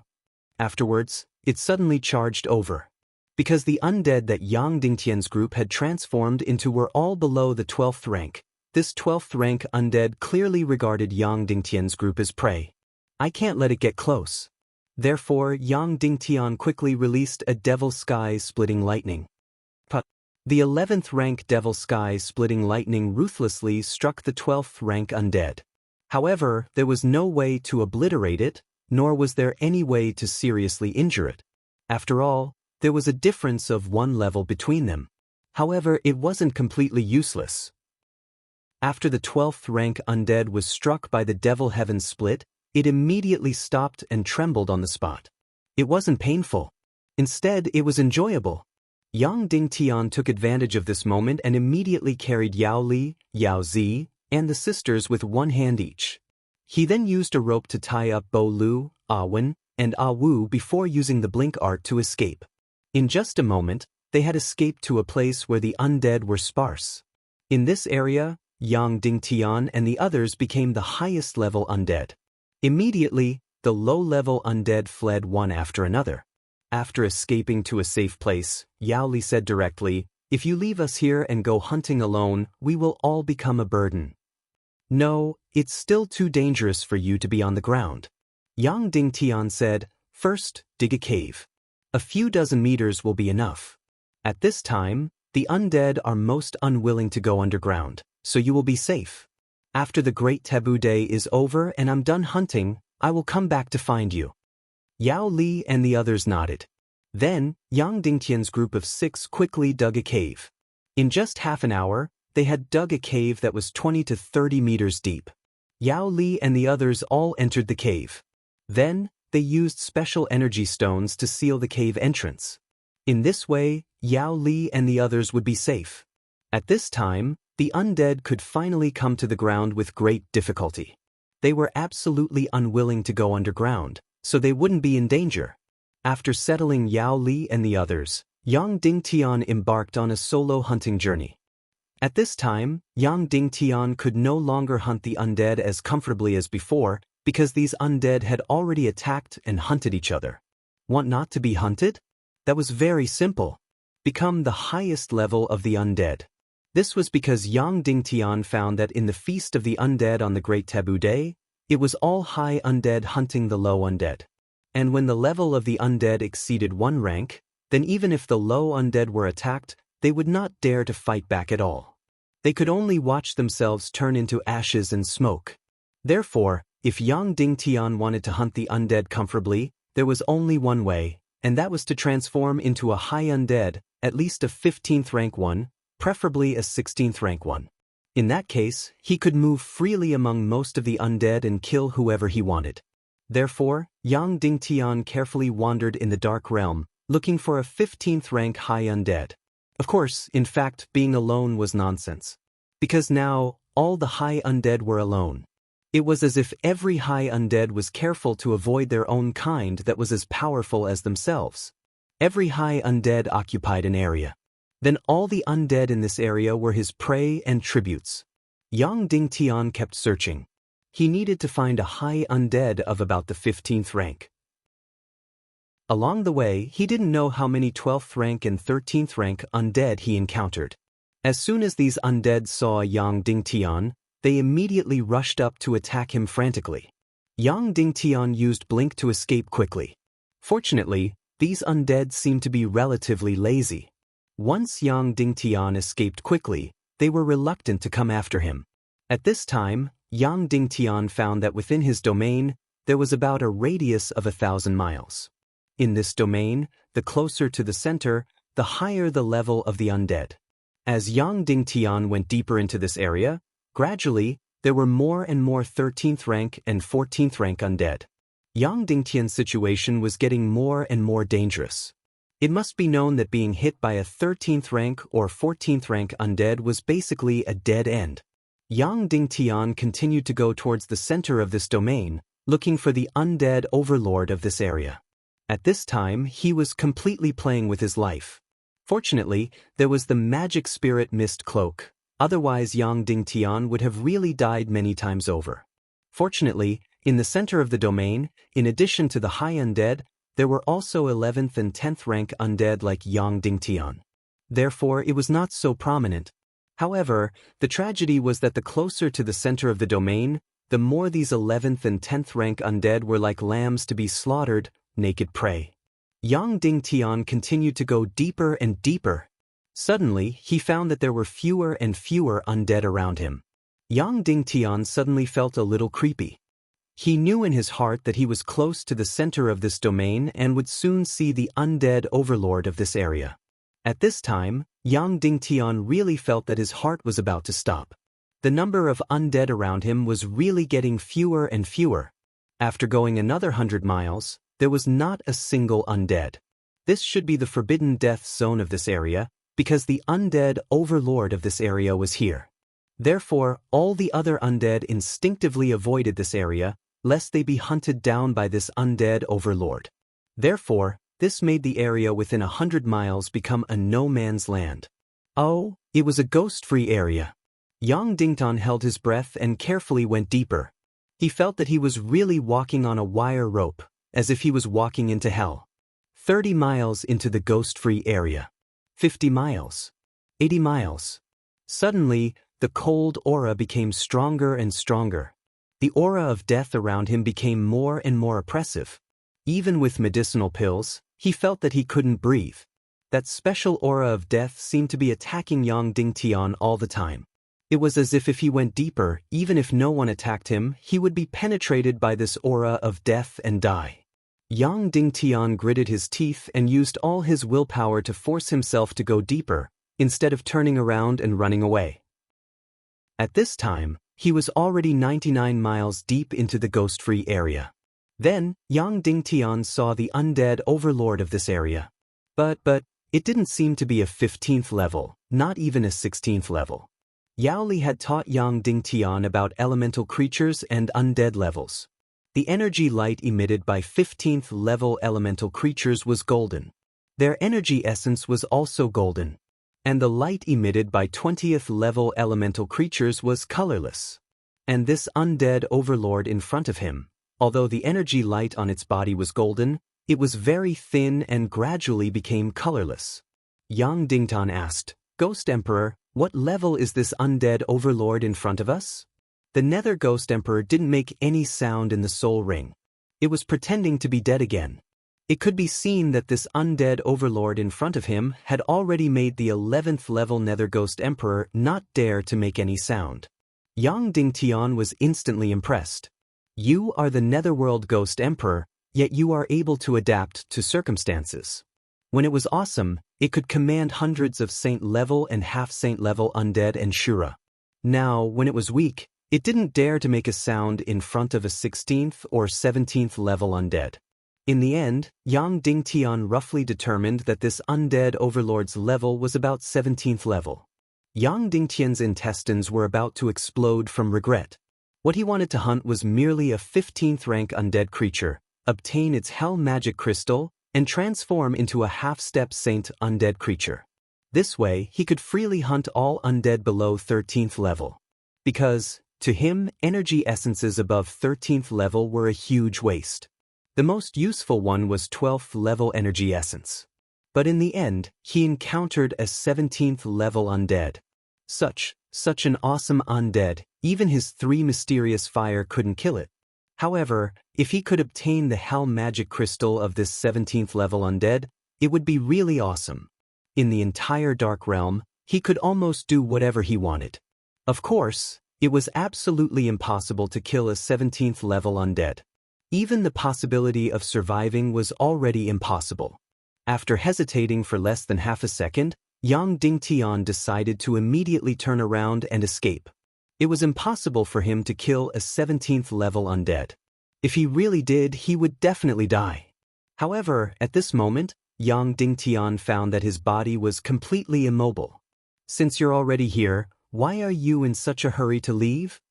Afterwards, it suddenly charged over. Because the undead that Yang Dingtian's group had transformed into were all below the 12th rank, this 12th rank undead clearly regarded Yang Dingtian's group as prey. I can't let it get close. Therefore, Yang Dingtian quickly released a Devil Sky Splitting Lightning. The 11th rank Devil Sky Splitting Lightning ruthlessly struck the 12th rank undead. However, there was no way to obliterate it, nor was there any way to seriously injure it. After all, there was a difference of 1 level between them. However, it wasn't completely useless. After the 12th rank undead was struck by the Devil Heaven Split, it immediately stopped and trembled on the spot. It wasn't painful. Instead, it was enjoyable. Yang Dingtian took advantage of this moment and immediately carried Yao Li, Yao Zi, and the sisters with 1 hand each. He then used a rope to tie up Bo Lu, Wen, and Wu before using the blink art to escape. In just a moment, they had escaped to a place where the undead were sparse. In this area, Yang Dingtian and the others became the highest level undead. Immediately, the low-level undead fled one after another. After escaping to a safe place, Yao Li said directly, "If you leave us here and go hunting alone, we will all become a burden." "No, it's still too dangerous for you to be on the ground." Yang Dingtian said, "First, dig a cave. A few dozen meters will be enough. At this time, the undead are most unwilling to go underground, so you will be safe. After the Great Taboo Day is over and I'm done hunting, I will come back to find you." Yao Li and the others nodded. Then, Yang Dingtian's group of 6 quickly dug a cave. In just half an hour, they had dug a cave that was 20 to 30 meters deep. Yao Li and the others all entered the cave. Then, they used special energy stones to seal the cave entrance. In this way, Yao Li and the others would be safe. At this time, the undead could finally come to the ground with great difficulty. They were absolutely unwilling to go underground, so they wouldn't be in danger. After settling Yao Li and the others, Yang Dingtian embarked on a solo hunting journey. At this time, Yang Dingtian could no longer hunt the undead as comfortably as before because these undead had already attacked and hunted each other. Want not to be hunted? That was very simple. Become the highest level of the undead. This was because Yang Dingtian found that in the Feast of the Undead on the Great Taboo Day, it was all high undead hunting the low undead. And when the level of the undead exceeded 1 rank, then even if the low undead were attacked, they would not dare to fight back at all. They could only watch themselves turn into ashes and smoke. Therefore, if Yang Dingtian wanted to hunt the undead comfortably, there was only one way, and that was to transform into a high undead, at least a 15th rank one, preferably a 16th rank one. In that case, he could move freely among most of the undead and kill whoever he wanted. Therefore, Yang Dingtian carefully wandered in the Dark Realm, looking for a 15th rank high undead. Of course, in fact, being alone was nonsense. Because now, all the high undead were alone. It was as if every high undead was careful to avoid their own kind that was as powerful as themselves. Every high undead occupied an area. Then all the undead in this area were his prey and tributes. Yang Dingtian kept searching. He needed to find a high undead of about the 15th rank. Along the way, he didn't know how many 12th rank and 13th rank undead he encountered. As soon as these undead saw Yang Dingtian, they immediately rushed up to attack him frantically. Yang Dingtian used Blink to escape quickly. Fortunately, these undead seemed to be relatively lazy. Once Yang Dingtian escaped quickly, they were reluctant to come after him. At this time, Yang Dingtian found that within his domain, there was about a radius of 1,000 miles. In this domain, the closer to the center, the higher the level of the undead. As Yang Dingtian went deeper into this area, gradually, there were more and more 13th rank and 14th rank undead. Yang Dingtian's situation was getting more and more dangerous. It must be known that being hit by a 13th rank or 14th rank undead was basically a dead end. Yang Dingtian continued to go towards the center of this domain, looking for the undead overlord of this area. At this time, he was completely playing with his life. Fortunately, there was the magic spirit mist cloak. Otherwise, Yang Dingtian would have really died many times over. Fortunately, in the center of the domain, in addition to the high undead, there were also 11th and 10th rank undead like Yang Dingtian. Therefore, it was not so prominent. However, the tragedy was that the closer to the center of the domain, the more these 11th and 10th rank undead were like lambs to be slaughtered, naked prey. Yang Dingtian continued to go deeper and deeper. Suddenly, he found that there were fewer and fewer undead around him. Yang Dingtian suddenly felt a little creepy. He knew in his heart that he was close to the center of this domain and would soon see the undead overlord of this area. At this time, Yang Dingtian really felt that his heart was about to stop. The number of undead around him was really getting fewer and fewer. After going another 100 miles, there was not a single undead. This should be the forbidden death zone of this area, because the undead overlord of this area was here. Therefore, all the other undead instinctively avoided this area, lest they be hunted down by this undead overlord. Therefore, this made the area within 100 miles become a no-man's land. Oh, it was a ghost-free area. Yang Dingtian held his breath and carefully went deeper. He felt that he was really walking on a wire rope, as if he was walking into hell. 30 miles into the ghost-free area. 50 miles. 80 miles. Suddenly, the cold aura became stronger and stronger. The aura of death around him became more and more oppressive. Even with medicinal pills, he felt that he couldn't breathe. That special aura of death seemed to be attacking Yang Dingtian all the time. It was as if he went deeper, even if no one attacked him, he would be penetrated by this aura of death and die. Yang Dingtian gritted his teeth and used all his willpower to force himself to go deeper, instead of turning around and running away. At this time, he was already 99 miles deep into the ghost-free area. Then, Yang Dingtian saw the undead overlord of this area. But it didn't seem to be a 15th level, not even a 16th level. Yao Li had taught Yang Dingtian about elemental creatures and undead levels. The energy light emitted by 15th level elemental creatures was golden. Their energy essence was also golden. And the light emitted by 20th level elemental creatures was colorless. And this undead overlord in front of him, although the energy light on its body was golden, it was very thin and gradually became colorless. Yang Dingtian asked, "Ghost Emperor, what level is this undead overlord in front of us?" The Nether Ghost Emperor didn't make any sound in the soul ring. It was pretending to be dead again. It could be seen that this undead overlord in front of him had already made the 11th level Nether Ghost Emperor not dare to make any sound. Yang Dingtian was instantly impressed. You are the Netherworld Ghost Emperor, yet you are able to adapt to circumstances. When it was awesome, it could command hundreds of saint-level and half-saint-level undead and Shura. Now, when it was weak, it didn't dare to make a sound in front of a 16th or 17th level undead. In the end, Yang Dingtian roughly determined that this undead overlord's level was about 17th level. Yang Dingtian's intestines were about to explode from regret. What he wanted to hunt was merely a 15th rank undead creature, obtain its hell magic crystal, and transform into a half-step saint undead creature. This way, he could freely hunt all undead below 13th level. Because, to him, energy essences above 13th level were a huge waste. The most useful one was 12th level energy essence. But in the end, he encountered a 17th level undead. Such an awesome undead, even his 3 mysterious fire couldn't kill it. However, if he could obtain the hell magic crystal of this 17th level undead, it would be really awesome. In the entire Dark Realm, he could almost do whatever he wanted. Of course, it was absolutely impossible to kill a 17th level undead. Even the possibility of surviving was already impossible. After hesitating for less than half a second, Yang Dingtian decided to immediately turn around and escape. It was impossible for him to kill a 17th level undead. If he really did, he would definitely die. However, at this moment, Yang Dingtian found that his body was completely immobile. Since you're already here, why are you in such a hurry to leave?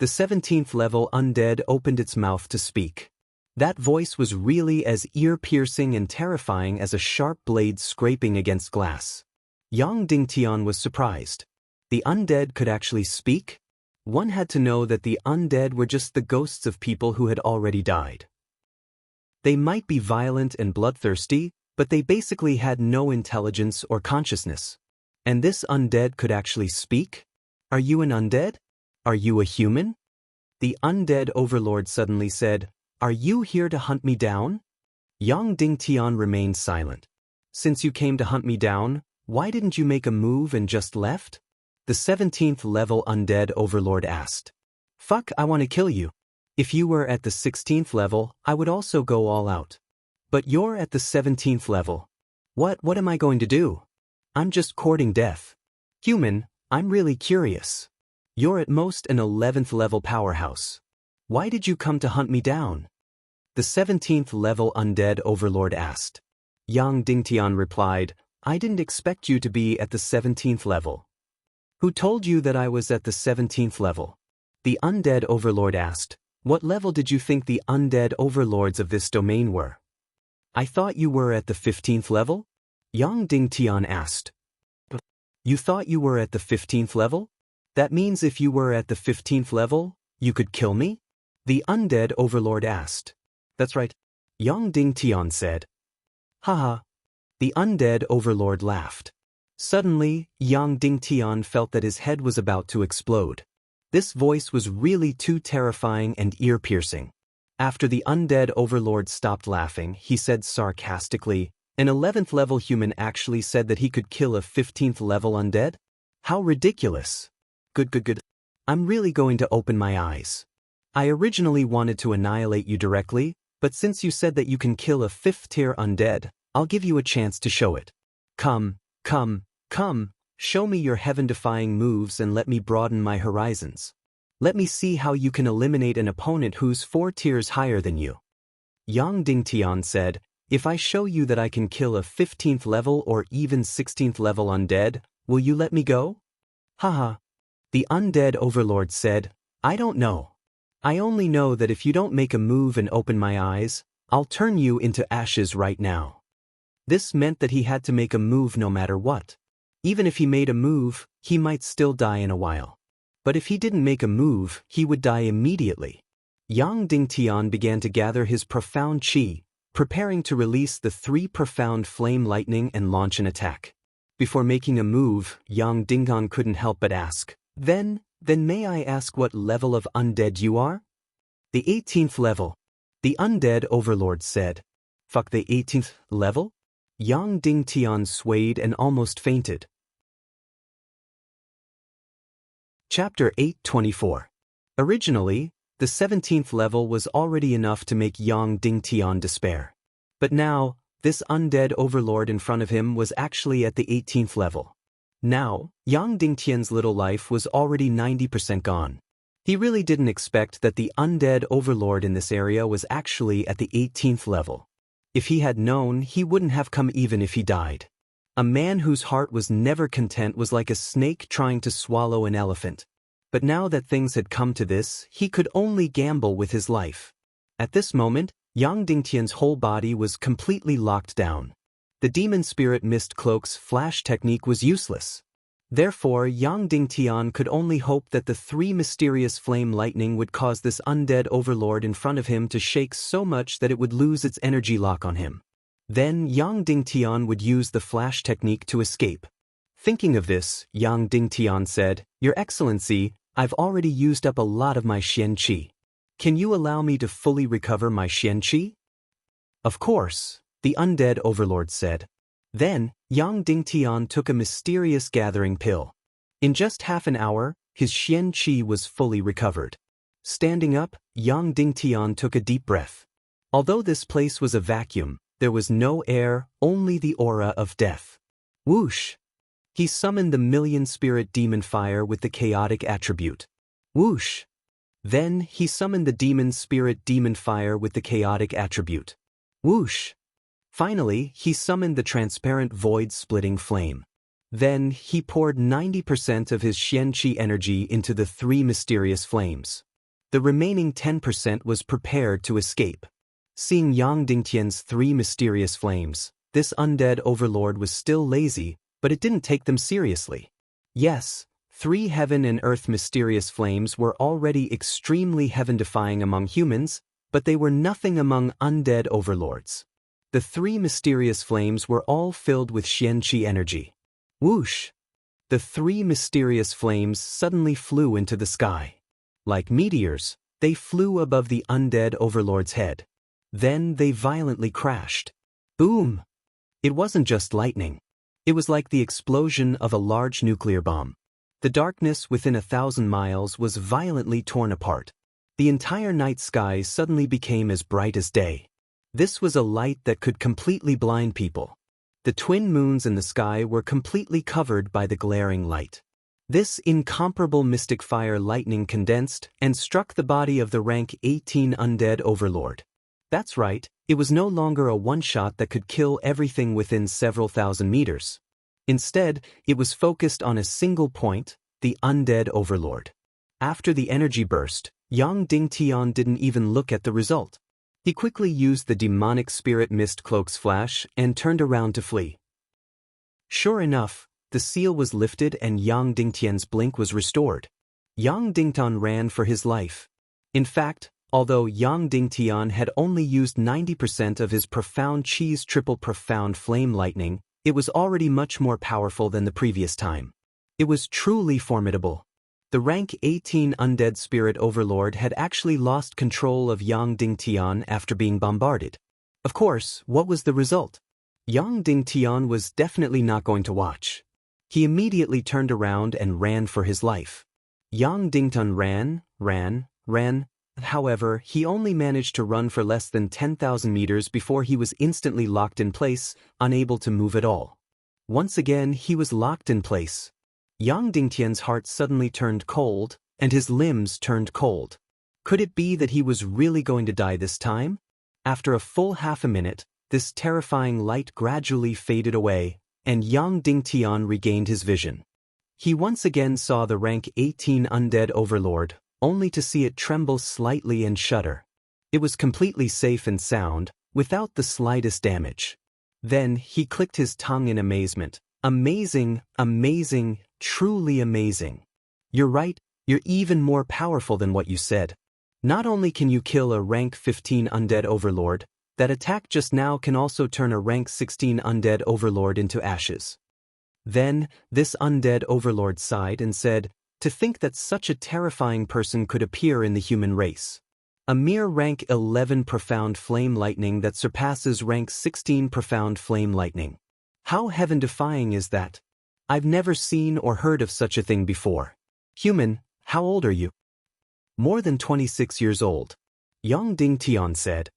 The 17th level undead opened its mouth to speak. That voice was really as ear-piercing and terrifying as a sharp blade scraping against glass. Yang Dingtian was surprised. The undead could actually speak? One had to know that the undead were just the ghosts of people who had already died. They might be violent and bloodthirsty, but they basically had no intelligence or consciousness. And this undead could actually speak? Are you an undead? Are you a human? The undead overlord suddenly said, "Are you here to hunt me down?" Yang Dingtian remained silent. "Since you came to hunt me down, why didn't you make a move and just left?" The 17th level undead overlord asked. "Fuck, I want to kill you. If you were at the 16th level, I would also go all out. But you're at the 17th level. What am I going to do? I'm just courting death. Human, I'm really curious. You're at most an 11th level powerhouse. Why did you come to hunt me down?" The 17th level undead overlord asked. Yang Dingtian replied, "I didn't expect you to be at the 17th level." "Who told you that I was at the 17th level?" The undead overlord asked. "What level did you think the undead overlords of this domain were?" "I thought you were at the 15th level?" Yang Dingtian asked. "You thought you were at the 15th level? That means if you were at the 15th level, you could kill me?" The undead overlord asked. "That's right," Yang Dingtian said. "Haha." The undead overlord laughed. Suddenly, Yang Dingtian felt that his head was about to explode. This voice was really too terrifying and ear-piercing. After the undead overlord stopped laughing, he said sarcastically, "An 11th level human actually said that he could kill a 15th level undead? How ridiculous. Good. I'm really going to open my eyes. I originally wanted to annihilate you directly, but since you said that you can kill a 5th tier undead, I'll give you a chance to show it. Come, show me your heaven-defying moves and let me broaden my horizons. Let me see how you can eliminate an opponent who's 4 tiers higher than you." Yang Dingtian said, "If I show you that I can kill a 15th level or even 16th level undead, will you let me go?" "Haha." The undead overlord said, "I don't know. I only know that if you don't make a move and open my eyes, I'll turn you into ashes right now." This meant that he had to make a move no matter what. Even if he made a move, he might still die in a while. But if he didn't make a move, he would die immediately. Yang Dingtian began to gather his profound chi, preparing to release the 3 profound flame lightning and launch an attack. Before making a move, Yang Dingtian couldn't help but ask, Then may I ask what level of undead you are?" "The 18th level." The undead overlord said. "Fuck, the 18th level?" Yang Dingtian swayed and almost fainted. Chapter 824. Originally, the 17th level was already enough to make Yang Dingtian despair. But now, This undead overlord in front of him was actually at the 18th level. Now, Yang Dingtian's little life was already 90% gone. He really didn't expect that the undead overlord in this area was actually at the 18th level. If he had known, he wouldn't have come even if he died. A man whose heart was never content was like a snake trying to swallow an elephant. But now that things had come to this, he could only gamble with his life. At this moment, Yang Dingtian's whole body was completely locked down. The demon spirit mist cloak's flash technique was useless. Therefore, Yang Dingtian could only hope that the 3 mysterious flame lightning would cause this undead overlord in front of him to shake so much that it would lose its energy lock on him. Then Yang Dingtian would use the flash technique to escape. Thinking of this, Yang Dingtian said, "Your Excellency, I've already used up a lot of my Xian Qi. Can you allow me to fully recover my Xian Qi?" "Of course," the undead overlord said. Then, Yang Dingtian took a mysterious gathering pill. In just half an hour, his Xian Qi was fully recovered. Standing up, Yang Dingtian took a deep breath. Although this place was a vacuum, there was no air, only the aura of death. Whoosh! He summoned the million-spirit demon fire with the chaotic attribute. Whoosh! Then, he summoned the demon spirit demon fire with the chaotic attribute. Whoosh! Finally, he summoned the transparent void-splitting flame. Then, he poured 90% of his Xian Qi energy into the 3 mysterious flames. The remaining 10% was prepared to escape. Seeing Yang Dingtian's 3 mysterious flames, this undead overlord was still lazy, but it didn't take them seriously. Yes, 3 heaven and earth mysterious flames were already extremely heaven-defying among humans, but they were nothing among undead overlords. The 3 mysterious flames were all filled with Xian Qi energy. Whoosh! The 3 mysterious flames suddenly flew into the sky. Like meteors, they flew above the undead overlord's head. Then they violently crashed. Boom! It wasn't just lightning. It was like the explosion of a large nuclear bomb. The darkness within 1,000 miles was violently torn apart. The entire night sky suddenly became as bright as day. This was a light that could completely blind people. The twin moons in the sky were completely covered by the glaring light. This incomparable mystic fire lightning condensed and struck the body of the rank 18 undead overlord. That's right, it was no longer a one-shot that could kill everything within several thousand meters. Instead, it was focused on a single point, the undead overlord. After the energy burst, Yang Dingtian didn't even look at the result. He quickly used the demonic spirit mist cloak's flash and turned around to flee. Sure enough, the seal was lifted and Yang Dingtian's blink was restored. Yang Dingtian ran for his life. In fact, although Yang Dingtian had only used 90% of his profound Qi's triple profound flame lightning, it was already much more powerful than the previous time. It was truly formidable. The rank 18 undead spirit overlord had actually lost control of Yang Dingtian after being bombarded. Of course, what was the result? Yang Dingtian was definitely not going to watch. He immediately turned around and ran for his life. Yang Dingtian ran. However, he only managed to run for less than 10,000 meters before he was instantly locked in place, unable to move at all. Once again, he was locked in place. Yang Dingtian's heart suddenly turned cold, and his limbs turned cold. Could it be that he was really going to die this time? After a full half a minute, this terrifying light gradually faded away, and Yang Dingtian regained his vision. He once again saw the rank 18 undead overlord, only to see it tremble slightly and shudder. It was completely safe and sound, without the slightest damage. Then he clicked his tongue in amazement. Amazing, amazing, truly amazing. You're right, you're even more powerful than what you said. Not only can you kill a rank 15 undead overlord, that attack just now can also turn a rank 16 undead overlord into ashes. Then, this undead overlord sighed and said, "To think that such a terrifying person could appear in the human race. A mere rank 11 profound flame lightning that surpasses rank 16 profound flame lightning. How heaven-defying is that? I've never seen or heard of such a thing before. Human, how old are you?" "More than 26 years old," Yang Dingtian said.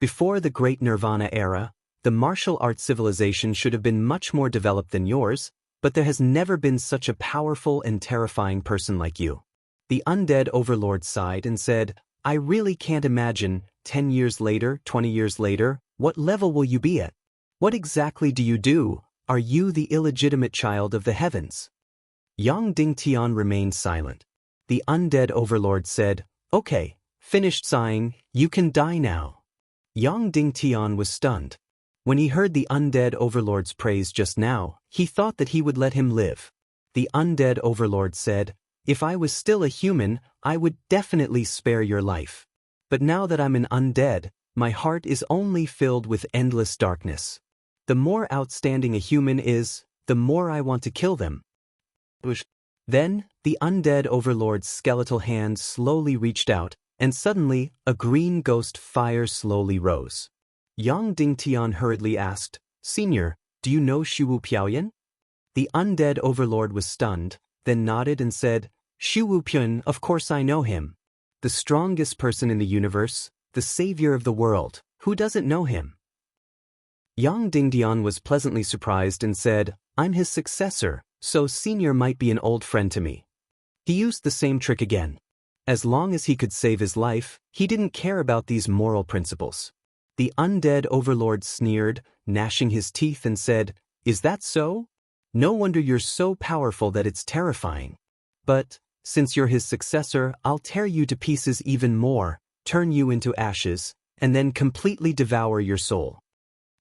Before the Great Nirvana era, The martial arts civilization should have been much more developed than yours, but there has never been such a powerful and terrifying person like you. The undead overlord sighed and said, I really can't imagine, 10 years later, 20 years later, what level will you be at? What exactly do you do? Are you the illegitimate child of the heavens? Yang Dingtian remained silent. The undead overlord said, Okay, finished sighing, you can die now. Yang Dingtian was stunned. When he heard the undead overlord's praise just now, he thought that he would let him live. The undead overlord said, If I was still a human, I would definitely spare your life. But now that I'm an undead, my heart is only filled with endless darkness. The more outstanding a human is, the more I want to kill them. Then, the undead overlord's skeletal hand slowly reached out, and suddenly, a green ghost fire slowly rose. Yang Dingtian hurriedly asked, Senior, do you know Shuwu Piaoyan? The undead overlord was stunned, then nodded and said, Shuwu Pian, of course I know him. The strongest person in the universe, the savior of the world, who doesn't know him? Yang Dingtian was pleasantly surprised and said, I'm his successor, so Senior might be an old friend to me. He used the same trick again. As long as he could save his life, he didn't care about these moral principles. The undead overlord sneered, gnashing his teeth and said, Is that so? No wonder you're so powerful that it's terrifying. But, since you're his successor, I'll tear you to pieces even more, turn you into ashes, and then completely devour your soul.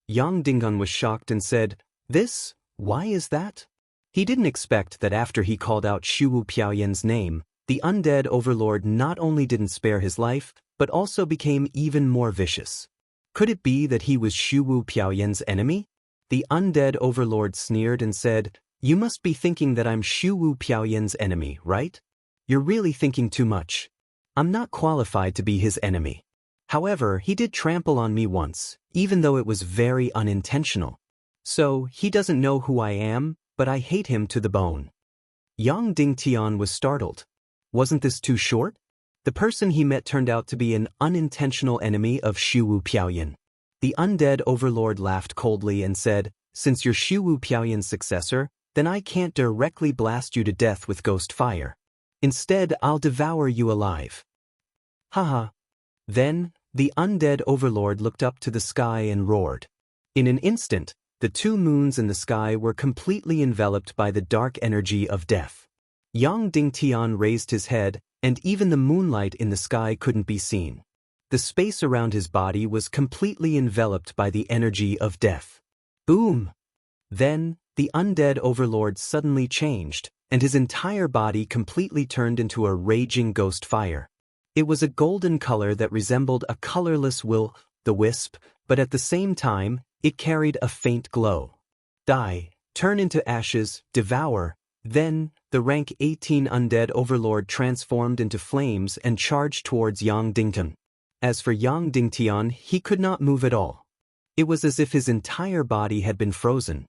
Yang Dingtian was shocked and said, This? Why is that? He didn't expect that after he called out Shuwu Piaoyan's name, the undead overlord not only didn't spare his life, but also became even more vicious. Could it be that he was Shuwu Piaoyan's enemy? The undead overlord sneered and said, You must be thinking that I'm Shuwu Piaoyan's enemy, right? You're really thinking too much. I'm not qualified to be his enemy. However, he did trample on me once, even though it was very unintentional. So, he doesn't know who I am, but I hate him to the bone. Yang Dingtian was startled. Wasn't this too short? The person he met turned out to be an unintentional enemy of Shuwu Piaoyan. The undead overlord laughed coldly and said, Since you're Shuwu Piaoyan's successor, then I can't directly blast you to death with ghost fire. Instead, I'll devour you alive. Haha. Then, the undead overlord looked up to the sky and roared. In an instant, the two moons in the sky were completely enveloped by the dark energy of death. Yang Dingtian raised his head, and even the moonlight in the sky couldn't be seen. The space around his body was completely enveloped by the energy of death. Boom! Then, the undead overlord suddenly changed, and his entire body completely turned into a raging ghost fire. It was a golden color that resembled a colorless will-o-the-wisp, but at the same time, it carried a faint glow. Die, turn into ashes, devour. Then, the rank 18 undead overlord transformed into flames and charged towards Yang Dingtian. As for Yang Dingtian, he could not move at all. It was as if his entire body had been frozen.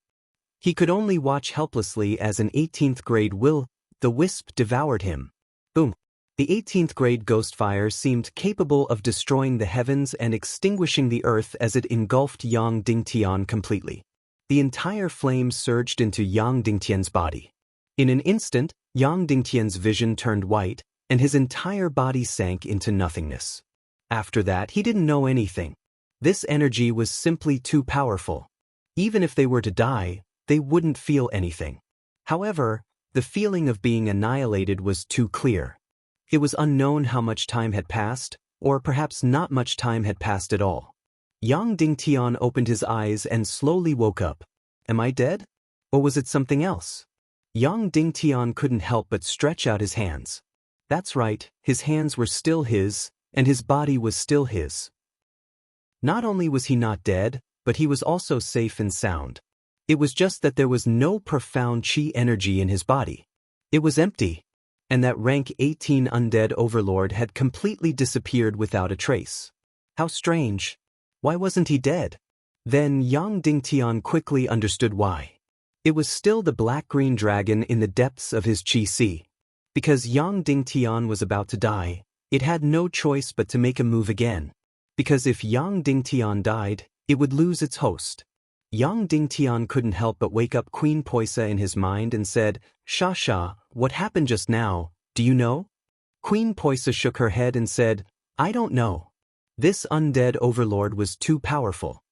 He could only watch helplessly as an 18th grade will-o-the-wisp devoured him. Boom! The 18th grade ghost fire seemed capable of destroying the heavens and extinguishing the earth as it engulfed Yang Dingtian completely. The entire flame surged into Yang Dingtian's body. In an instant, Yang Dingtian's vision turned white, and his entire body sank into nothingness. After that, he didn't know anything. This energy was simply too powerful. Even if they were to die, they wouldn't feel anything. However, the feeling of being annihilated was too clear. It was unknown how much time had passed, or perhaps not much time had passed at all. Yang Dingtian opened his eyes and slowly woke up. Am I dead? Or was it something else? Yang Dingtian couldn't help but stretch out his hands. That's right, his hands were still his, and his body was still his. Not only was he not dead, but he was also safe and sound. It was just that there was no profound chi energy in his body. It was empty. And that rank 18 undead overlord had completely disappeared without a trace. How strange. Why wasn't he dead? Then Yang Dingtian quickly understood why. It was still the black-green dragon in the depths of his chi sea. Because Yang Dingtian was about to die, it had no choice but to make a move again. Because if Yang Dingtian died, it would lose its host. Yang Dingtian couldn't help but wake up Queen Poisa in his mind and said, Sha, what happened just now, do you know? Queen Poisa shook her head and said, I don't know. This undead overlord was too powerful.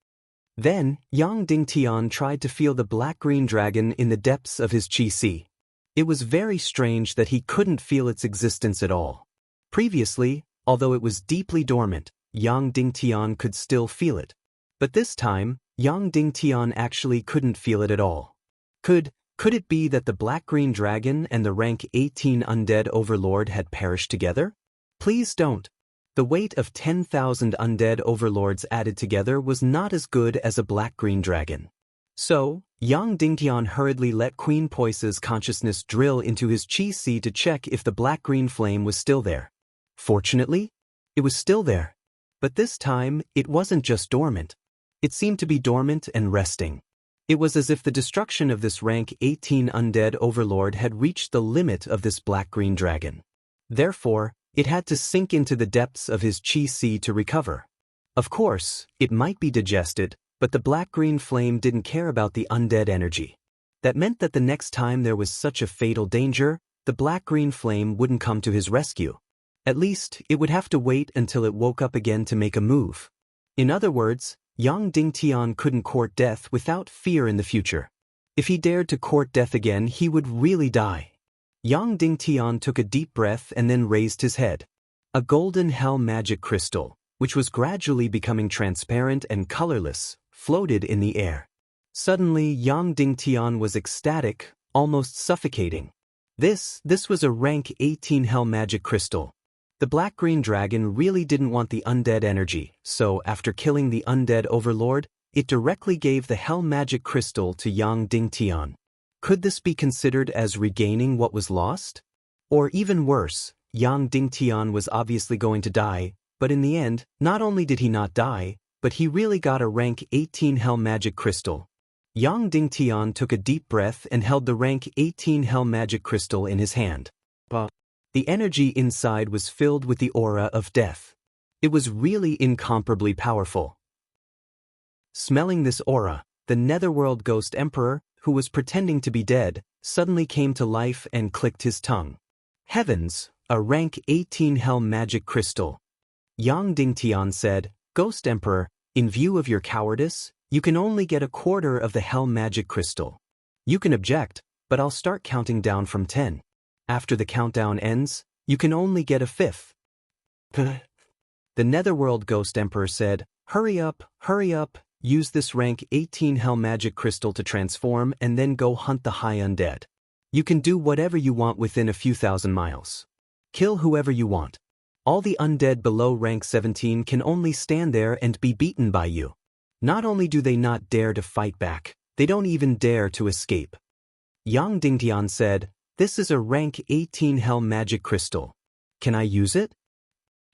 Then, Yang Dingtian tried to feel the black-green dragon in the depths of his chi-si. It was very strange that he couldn't feel its existence at all. Previously, although it was deeply dormant, Yang Dingtian could still feel it. But this time, Yang Dingtian actually couldn't feel it at all. Could it be that the black-green dragon and the rank 18 undead overlord had perished together? Please don't. The weight of 10,000 undead overlords added together was not as good as a black-green dragon. So, Yang Dingtian hurriedly let Queen Poisa's consciousness drill into his chi-si to check if the black-green flame was still there. Fortunately, it was still there. But this time, it wasn't just dormant. It seemed to be dormant and resting. It was as if the destruction of this rank 18 undead overlord had reached the limit of this black-green dragon. Therefore, it had to sink into the depths of his chi-si to recover. Of course, it might be digested, but the black-green flame didn't care about the undead energy. That meant that the next time there was such a fatal danger, the black-green flame wouldn't come to his rescue. At least, it would have to wait until it woke up again to make a move. In other words, Yang Dingtian couldn't court death without fear in the future. If he dared to court death again, he would really die. Yang Dingtian took a deep breath and then raised his head. A golden hell magic crystal, which was gradually becoming transparent and colorless, floated in the air. Suddenly, Yang Dingtian was ecstatic, almost suffocating. This was a rank 18 hell magic crystal. The black-green dragon really didn't want the undead energy, so after killing the undead overlord, it directly gave the hell magic crystal to Yang Dingtian. Could this be considered as regaining what was lost? Or even worse, Yang Dingtian was obviously going to die, but in the end, not only did he not die, but he really got a rank 18 hell magic crystal. Yang Dingtian took a deep breath and held the rank 18 hell magic crystal in his hand. The energy inside was filled with the aura of death. It was really incomparably powerful. Smelling this aura, the Netherworld Ghost Emperor, who was pretending to be dead, suddenly came to life and clicked his tongue. Heavens, a rank 18 hell magic crystal. Yang Dingtian said, Ghost Emperor, in view of your cowardice, you can only get a quarter of the hell magic crystal. You can object, but I'll start counting down from 10. After the countdown ends, you can only get a fifth. The Netherworld Ghost Emperor said, hurry up, use this rank 18 hell magic crystal to transform and then go hunt the high undead. You can do whatever you want within a few thousand miles. Kill whoever you want. All the undead below rank 17 can only stand there and be beaten by you. Not only do they not dare to fight back, they don't even dare to escape. Yang Dingtian said, this is a rank 18 hell magic crystal. Can I use it?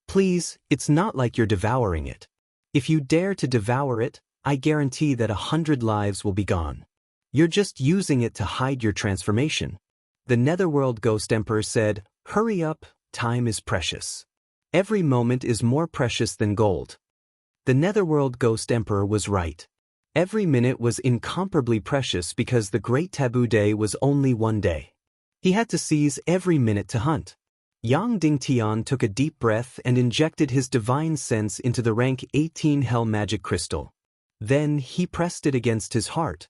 Please, it's not like you're devouring it. If you dare to devour it, I guarantee that 100 lives will be gone. You're just using it to hide your transformation. The Netherworld Ghost Emperor said, hurry up, time is precious. Every moment is more precious than gold. The Netherworld Ghost Emperor was right. Every minute was incomparably precious because the Great Taboo Day was only one day. He had to seize every minute to hunt. Yang Dingtian took a deep breath and injected his divine sense into the rank 18 hell magic crystal. Then he pressed it against his heart.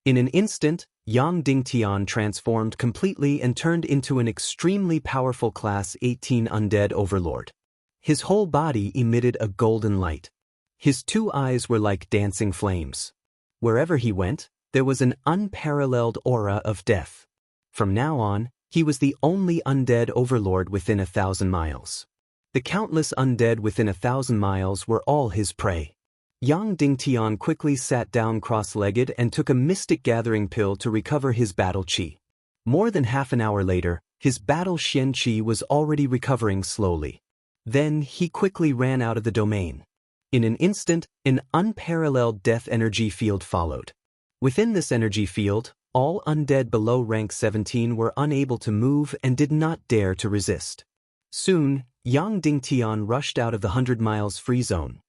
In an instant, Yang Dingtian transformed completely and turned into an extremely powerful Class 18 undead overlord. His whole body emitted a golden light. His two eyes were like dancing flames. Wherever he went, there was an unparalleled aura of death. From now on, he was the only undead overlord within 1,000 miles. The countless undead within 1,000 miles were all his prey. Yang Dingtian quickly sat down cross-legged and took a mystic gathering pill to recover his battle chi. More than half an hour later, his battle Xian Qi was already recovering slowly. Then he quickly ran out of the domain. In an instant, an unparalleled death energy field followed. Within this energy field, all undead below rank 17 were unable to move and did not dare to resist. Soon, Yang Dingtian rushed out of the 100 miles free zone.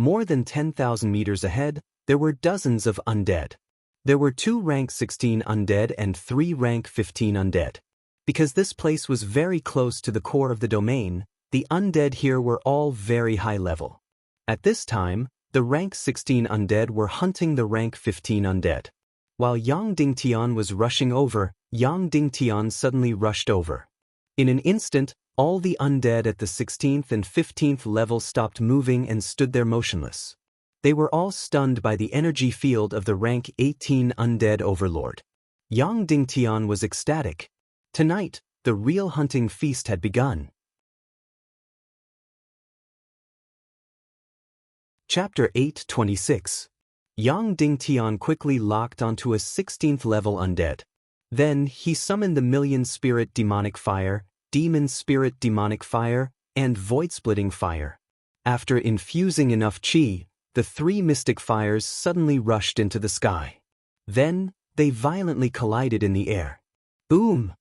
More than 10,000 meters ahead, there were dozens of undead. There were 2 rank 16 undead and 3 rank 15 undead. Because this place was very close to the core of the domain, the undead here were all very high level. At this time, the rank 16 undead were hunting the rank 15 undead. While Yang Dingtian was rushing over, Yang Dingtian suddenly rushed over. In an instant, all the undead at the 16th and 15th level stopped moving and stood there motionless. They were all stunned by the energy field of the rank 18 undead overlord. Yang Dingtian was ecstatic. Tonight, the real hunting feast had begun. Chapter 8:26. Yang Dingtian quickly locked onto a 16th level undead. Then he summoned the Million Spirit Demonic Fire, Demon Spirit Demonic Fire, and Void-Splitting Fire. After infusing enough chi, the 3 mystic fires suddenly rushed into the sky. Then, they violently collided in the air. Boom!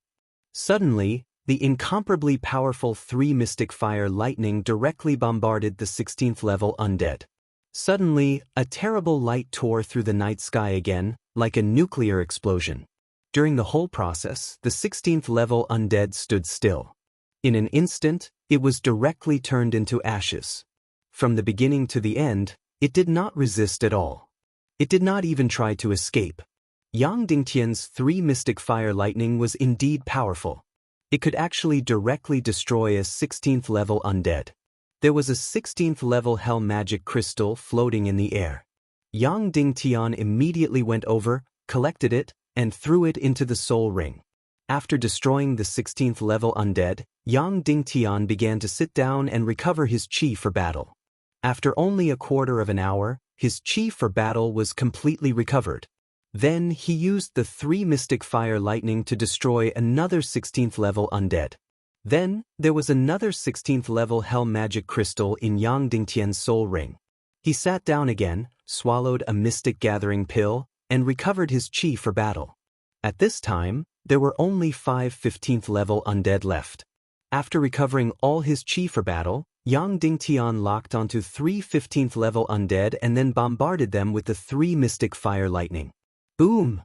Suddenly, the incomparably powerful 3 mystic fire lightning directly bombarded the 16th level undead. Suddenly, a terrible light tore through the night sky again, like a nuclear explosion. During the whole process, the 16th level undead stood still. In an instant, it was directly turned into ashes. From the beginning to the end, it did not resist at all. It did not even try to escape. Yang Dingtian's 3 mystic fire lightning was indeed powerful. It could actually directly destroy a 16th level undead. There was a 16th level hell magic crystal floating in the air. Yang Dingtian immediately went over, collected it, and threw it into the soul ring. After destroying the 16th level undead, Yang Dingtian began to sit down and recover his chi for battle. After only a quarter of an hour, his chi for battle was completely recovered. Then he used the 3 mystic fire lightning to destroy another 16th level undead. Then, there was another 16th level hell magic crystal in Yang Dingtian's soul ring. He sat down again, swallowed a mystic gathering pill, and recovered his chi for battle. At this time, there were only 5 15th level undead left. After recovering all his chi for battle, Yang Dingtian locked onto 3 15th level undead and then bombarded them with the 3 mystic fire lightning. Boom!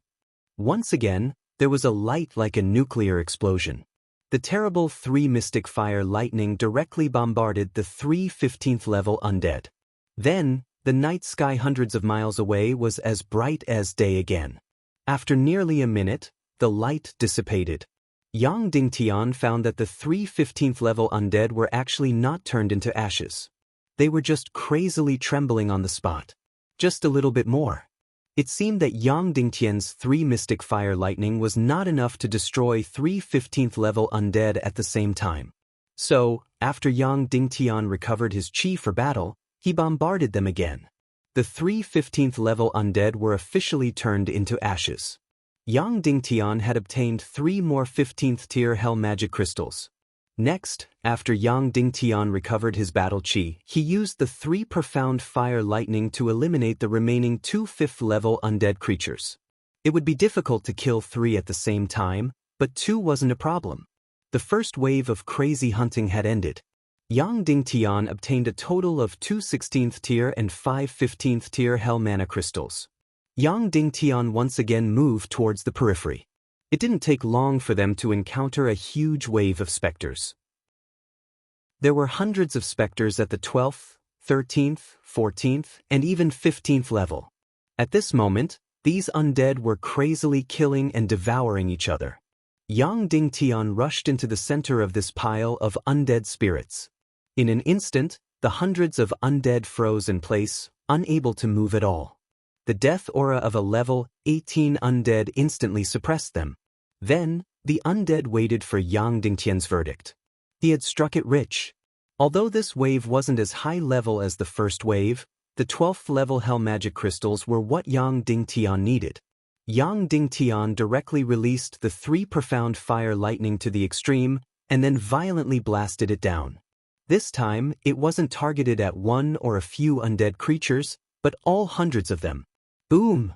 Once again, there was a light like a nuclear explosion. The terrible 3 mystic fire lightning directly bombarded the 3 15th level undead. Then, the night sky hundreds of miles away was as bright as day again. After nearly a minute, the light dissipated. Yang Dingtian found that the 3 15th level undead were actually not turned into ashes. They were just crazily trembling on the spot. Just a little bit more. It seemed that Yang Dingtian's 3 mystic fire lightning was not enough to destroy 3 15th level undead at the same time. So, after Yang Dingtian recovered his chi for battle, he bombarded them again. The 3 15th level undead were officially turned into ashes. Yang Dingtian had obtained 3 more 15th tier hell magic crystals. Next, after Yang Dingtian recovered his battle chi, he used the 3 profound fire lightning to eliminate the remaining 2 5th level undead creatures. It would be difficult to kill 3 at the same time, but 2 wasn't a problem. The first wave of crazy hunting had ended. Yang Dingtian obtained a total of 2 16th tier and 5 15th tier hell mana crystals. Yang Dingtian once again moved towards the periphery. It didn't take long for them to encounter a huge wave of specters. There were hundreds of specters at the 12th, 13th, 14th, and even 15th level. At this moment, these undead were crazily killing and devouring each other. Yang Dingtian rushed into the center of this pile of undead spirits. In an instant, the hundreds of undead froze in place, unable to move at all. The death aura of a level 18 undead instantly suppressed them. Then, the undead waited for Yang Dingtian's verdict. He had struck it rich. Although this wave wasn't as high level as the first wave, the 12th level hell magic crystals were what Yang Dingtian needed. Yang Dingtian directly released the 3 profound fire lightning to the extreme, and then violently blasted it down. This time, it wasn't targeted at 1 or a few undead creatures, but all hundreds of them. Boom!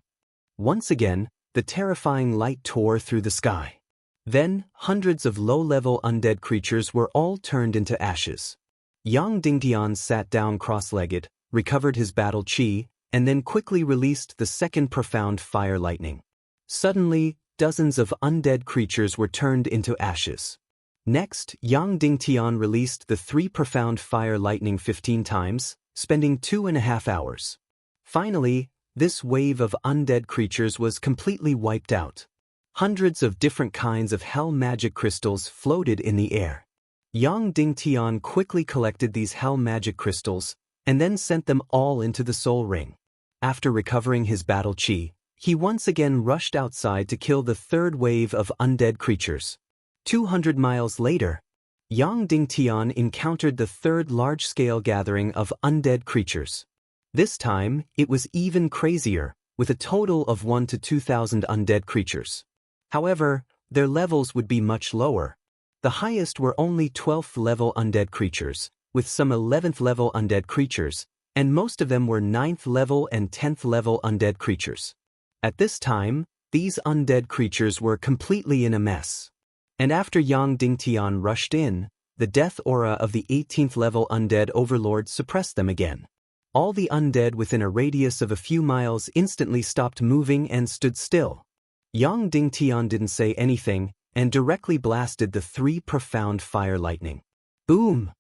Once again, the terrifying light tore through the sky. Then, hundreds of low-level undead creatures were all turned into ashes. Yang Dingtian sat down cross-legged, recovered his battle chi, and then quickly released the second profound fire lightning. Suddenly, dozens of undead creatures were turned into ashes. Next, Yang Dingtian released the 3 profound fire lightning 15 times, spending 2.5 hours. Finally, this wave of undead creatures was completely wiped out. Hundreds of different kinds of hell magic crystals floated in the air. Yang Dingtian quickly collected these hell magic crystals, and then sent them all into the soul ring. After recovering his battle chi, he once again rushed outside to kill the third wave of undead creatures. 200 miles later, Yang Dingtian encountered the third large-scale gathering of undead creatures. This time, it was even crazier, with a total of 1 to 2,000 undead creatures. However, their levels would be much lower. The highest were only 12th level undead creatures, with some 11th level undead creatures, and most of them were 9th level and 10th level undead creatures. At this time, these undead creatures were completely in a mess. And after Yang Dingtian rushed in, the death aura of the 18th level undead overlord suppressed them again. All the undead within a radius of a few miles instantly stopped moving and stood still. Yang Dingtian didn't say anything, and directly blasted the 3 profound fire lightning. Boom!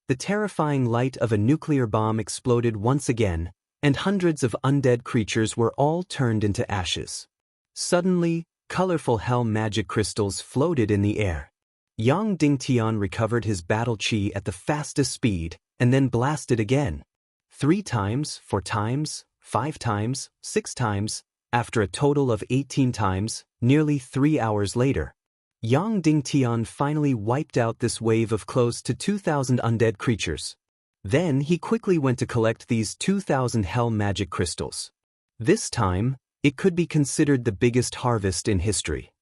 The terrifying light of a nuclear bomb exploded once again, and hundreds of undead creatures were all turned into ashes. Suddenly, colorful hell magic crystals floated in the air. Yang Dingtian recovered his battle chi at the fastest speed, and then blasted again. 3 times, 4 times, 5 times, 6 times, after a total of 18 times, nearly 3 hours later. Yang Dingtian finally wiped out this wave of close to 2,000 undead creatures. Then he quickly went to collect these 2,000 hell magic crystals. This time, it could be considered the biggest harvest in history.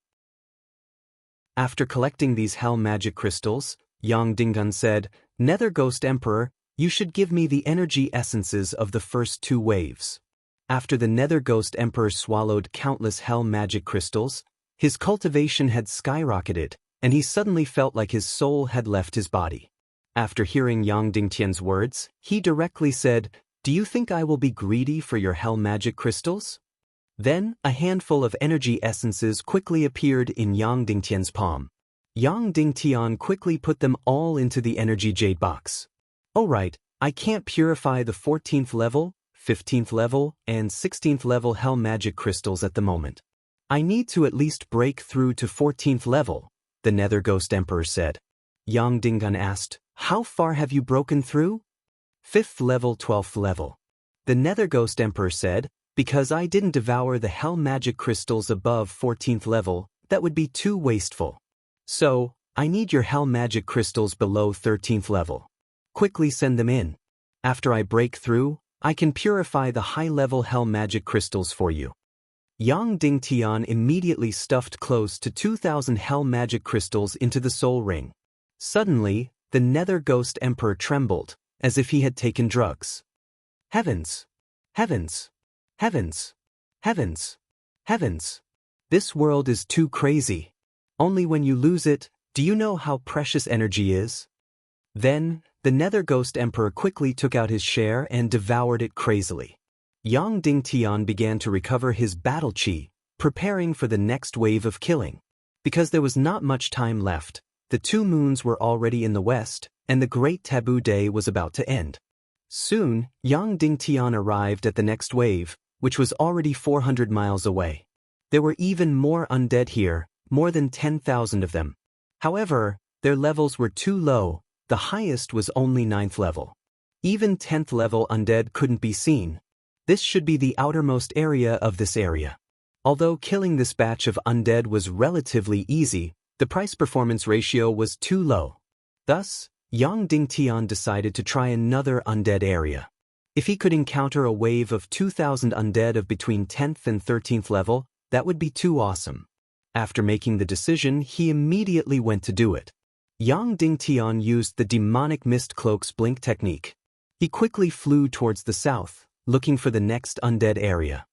After collecting these hell magic crystals, Yang Dingtian said, "Nether Ghost Emperor, you should give me the energy essences of the first 2 waves." After the Nether Ghost Emperor swallowed countless hell magic crystals, his cultivation had skyrocketed, and he suddenly felt like his soul had left his body. After hearing Yang Dingtian's words, he directly said, "Do you think I will be greedy for your hell magic crystals?" Then, a handful of energy essences quickly appeared in Yang Dingtian's palm. Yang Dingtian quickly put them all into the energy jade box. "Alright, I can't purify the 14th level, 15th level, and 16th level hell magic crystals at the moment. I need to at least break through to 14th level," the Nether Ghost Emperor said. Yang Dingtian asked, "How far have you broken through?" "5th level, 12th level." The Nether Ghost Emperor said, "Because I didn't devour the hell magic crystals above 14th level, that would be too wasteful. So, I need your hell magic crystals below 13th level. Quickly send them in. After I break through, I can purify the high-level hell magic crystals for you." Yang Dingtian immediately stuffed close to 2,000 hell magic crystals into the soul ring. Suddenly, the Nether Ghost Emperor trembled, as if he had taken drugs. Heavens! Heavens! Heavens! Heavens! Heavens! This world is too crazy. Only when you lose it, do you know how precious energy is? Then, the Nether Ghost Emperor quickly took out his share and devoured it crazily. Yang Dingtian began to recover his battle chi, preparing for the next wave of killing. Because there was not much time left, the 2 moons were already in the west, and the Great Taboo Day was about to end. Soon, Yang Dingtian arrived at the next wave, which was already 400 miles away. There were even more undead here, more than 10,000 of them. However, their levels were too low, the highest was only 9th level. Even 10th level undead couldn't be seen. This should be the outermost area of this area. Although killing this batch of undead was relatively easy, the price-performance ratio was too low. Thus, Yang Dingtian decided to try another undead area. If he could encounter a wave of 2,000 undead of between 10th and 13th level, that would be too awesome. After making the decision, he immediately went to do it. Yang Dingtian used the demonic mist cloak's blink technique. He quickly flew towards the south, looking for the next undead area.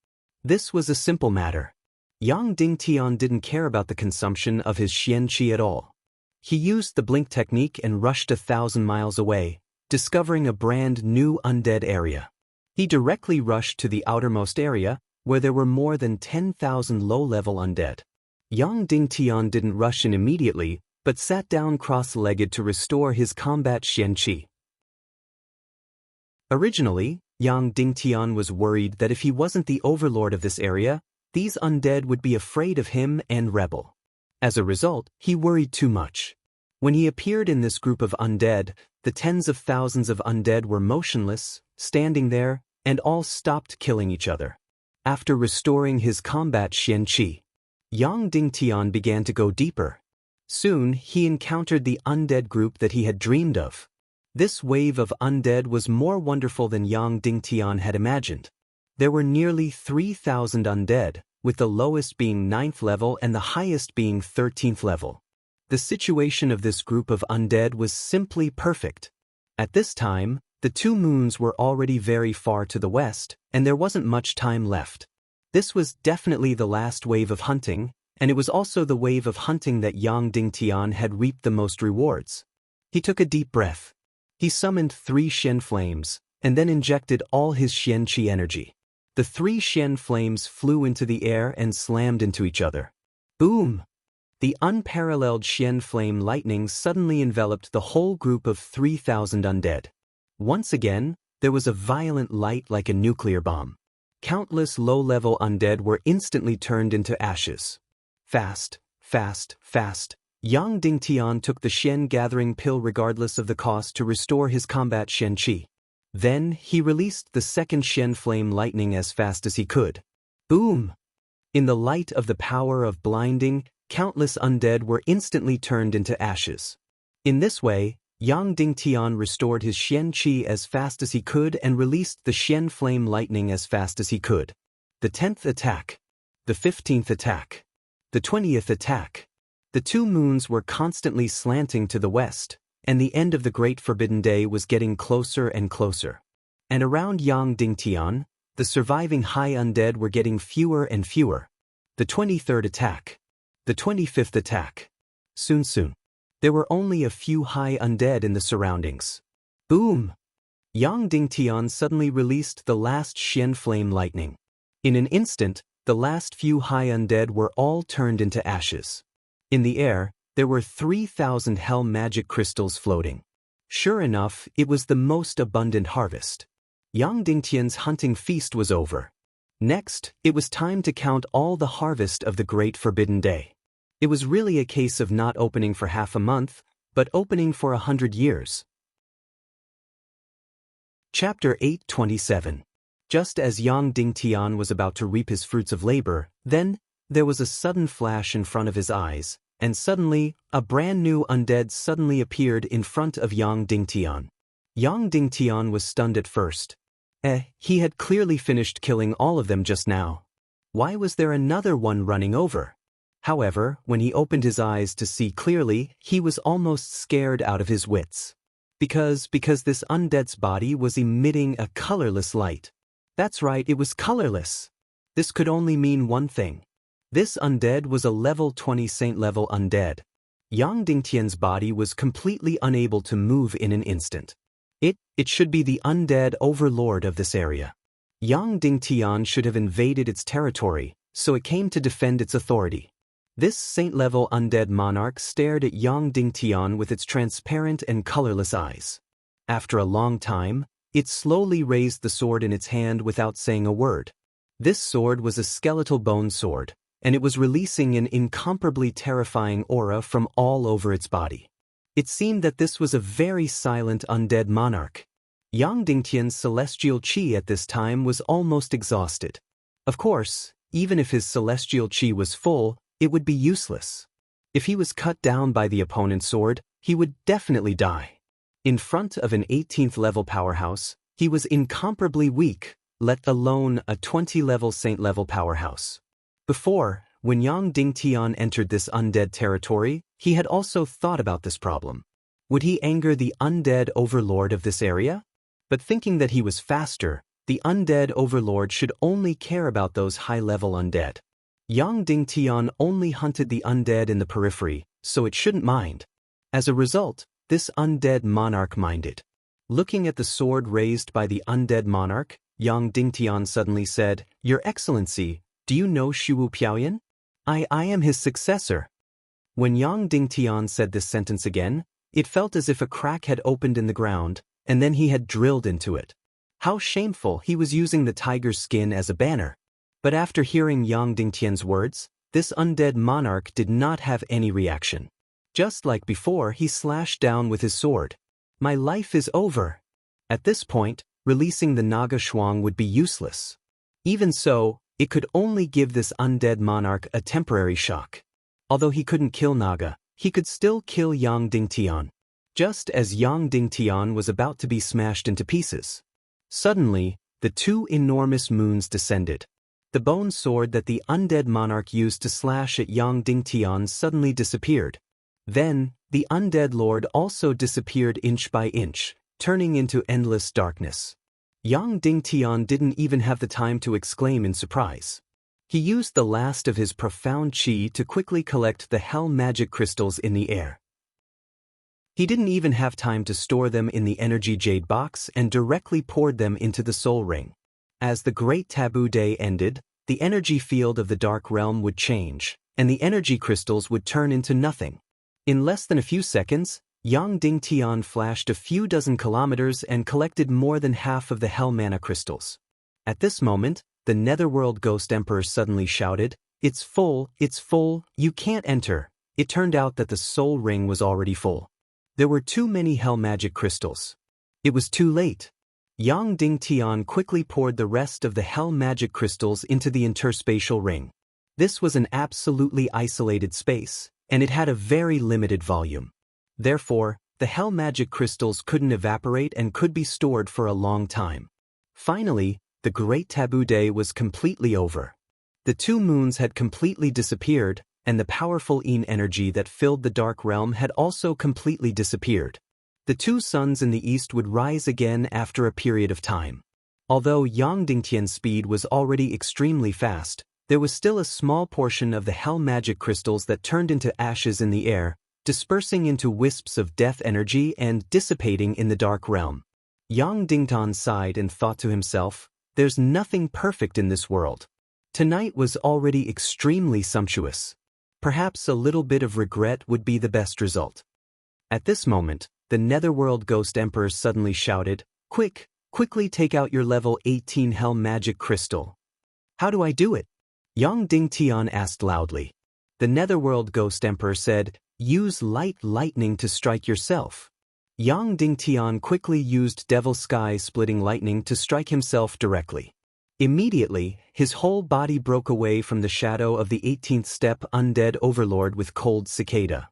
This was a simple matter. Yang Dingtian didn't care about the consumption of his Xian Qi at all. He used the blink technique and rushed 1,000 miles away, discovering a brand new undead area. He directly rushed to the outermost area, where there were more than 10,000 low-level undead. Yang Dingtian didn't rush in immediately, but sat down cross-legged to restore his combat Xian Qi. Originally, Yang Dingtian was worried that if he wasn't the overlord of this area, these undead would be afraid of him and rebel. As a result, he worried too much. When he appeared in this group of undead, the tens of thousands of undead were motionless, standing there, and all stopped killing each other. After restoring his combat Xian Qi, Yang Dingtian began to go deeper. Soon, he encountered the undead group that he had dreamed of. This wave of undead was more wonderful than Yang Dingtian had imagined. There were nearly 3,000 undead, with the lowest being 9th level and the highest being 13th level. The situation of this group of undead was simply perfect. At this time, the two moons were already very far to the west, and there wasn't much time left. This was definitely the last wave of hunting, and it was also the wave of hunting that Yang Dingtian had reaped the most rewards. He took a deep breath. He summoned 3 Xian flames, and then injected all his Xian Qi energy. The 3 Xian flames flew into the air and slammed into each other. Boom! The unparalleled Xian flame lightning suddenly enveloped the whole group of 3,000 undead. Once again, there was a violent light like a nuclear bomb. Countless low-level undead were instantly turned into ashes. Fast, fast, fast. Yang Dingtian took the Xian gathering pill regardless of the cost to restore his combat Xian Qi. Then, he released the second Xian flame lightning as fast as he could. Boom! In the light of the power of blinding, countless undead were instantly turned into ashes. In this way, Yang Dingtian restored his Xian Qi as fast as he could and released the Xian flame lightning as fast as he could. The 10th attack. The 15th attack. The 20th attack. The two moons were constantly slanting to the west, and the end of the Great Forbidden Day was getting closer and closer. And around Yang Dingtian, the surviving high undead were getting fewer and fewer. The 23rd attack. The 25th attack. Soon. There were only a few high undead in the surroundings. Boom! Yang Dingtian suddenly released the last Xian flame lightning. In an instant, the last few high undead were all turned into ashes. In the air, there were 3,000 hell magic crystals floating. Sure enough, it was the most abundant harvest. Yang Dingtian's hunting feast was over. Next, it was time to count all the harvest of the Great Forbidden Day. It was really a case of not opening for half a month, but opening for 100 years. Chapter 827. Just as Yang Dingtian was about to reap his fruits of labor, then, there was a sudden flash in front of his eyes, and suddenly, a brand new undead suddenly appeared in front of Yang Dingtian. Yang Dingtian was stunned at first. He had clearly finished killing all of them just now. Why was there another one running over? However, when he opened his eyes to see clearly, he was almost scared out of his wits. Because this undead's body was emitting a colorless light. That's right, it was colorless. This could only mean one thing. This undead was a level 20 saint-level undead. Yang Dingtian's body was completely unable to move in an instant. It should be the undead overlord of this area. Yang Dingtian should have invaded its territory, so it came to defend its authority. This saint-level undead monarch stared at Yang Dingtian with its transparent and colorless eyes. After a long time, it slowly raised the sword in its hand without saying a word. This sword was a skeletal bone sword, and it was releasing an incomparably terrifying aura from all over its body. It seemed that this was a very silent undead monarch. Yang Dingtian's celestial qi at this time was almost exhausted. Of course, even if his celestial qi was full, it would be useless. If he was cut down by the opponent's sword, he would definitely die. In front of an 18th level powerhouse, he was incomparably weak, let alone a 20-level saint-level powerhouse. Before, when Yang Dingtian entered this undead territory, he had also thought about this problem. Would he anger the undead overlord of this area? But thinking that he was faster, the undead overlord should only care about those high-level undead. Yang Dingtian only hunted the undead in the periphery, so it shouldn't mind. As a result, this undead monarch minded. Looking at the sword raised by the undead monarch, Yang Dingtian suddenly said, "Your Excellency, do you know Shuwu Piaoyan? I am his successor." When Yang Dingtian said this sentence again, it felt as if a crack had opened in the ground, and then he had drilled into it. How shameful, he was using the tiger's skin as a banner. But after hearing Yang Dingtian's words, this undead monarch did not have any reaction. Just like before, he slashed down with his sword. "My life is over." At this point, releasing the Naga Shuang would be useless. Even so, it could only give this undead monarch a temporary shock. Although he couldn't kill Naga, he could still kill Yang Dingtian. Just as Yang Dingtian was about to be smashed into pieces. Suddenly, the two enormous moons descended. The bone sword that the undead monarch used to slash at Yang Dingtian suddenly disappeared. Then, the undead lord also disappeared inch by inch, turning into endless darkness. Yang Dingtian didn't even have the time to exclaim in surprise. He used the last of his profound qi to quickly collect the hell magic crystals in the air. He didn't even have time to store them in the energy jade box and directly poured them into the soul ring. As the great taboo day ended, the energy field of the dark realm would change, and the energy crystals would turn into nothing. In less than a few seconds, Yang Dingtian flashed a few dozen kilometers and collected more than half of the hell mana crystals. At this moment, the Netherworld Ghost Emperor suddenly shouted, it's full, you can't enter." It turned out that the soul ring was already full. There were too many hell magic crystals. It was too late. Yang Dingtian quickly poured the rest of the hell magic crystals into the interspatial ring. This was an absolutely isolated space, and it had a very limited volume. Therefore, the hell magic crystals couldn't evaporate and could be stored for a long time. Finally, the great taboo day was completely over. The two moons had completely disappeared, and the powerful Yin energy that filled the dark realm had also completely disappeared. The two suns in the east would rise again after a period of time. Although Yang Dingtian's speed was already extremely fast, there was still a small portion of the hell magic crystals that turned into ashes in the air, dispersing into wisps of death energy and dissipating in the dark realm. Yang Dingtian sighed and thought to himself, "There's nothing perfect in this world." Tonight was already extremely sumptuous. Perhaps a little bit of regret would be the best result. At this moment, the Netherworld Ghost Emperor suddenly shouted, Quickly take out your level 18 hell magic crystal." "How do I do it?" Yang Dingtian asked loudly. The Netherworld Ghost Emperor said, "Use lightning to strike yourself." Yang Dingtian quickly used Devil Sky Splitting Lightning to strike himself directly. Immediately, his whole body broke away from the shadow of the 18th step undead overlord with Cold Cicada.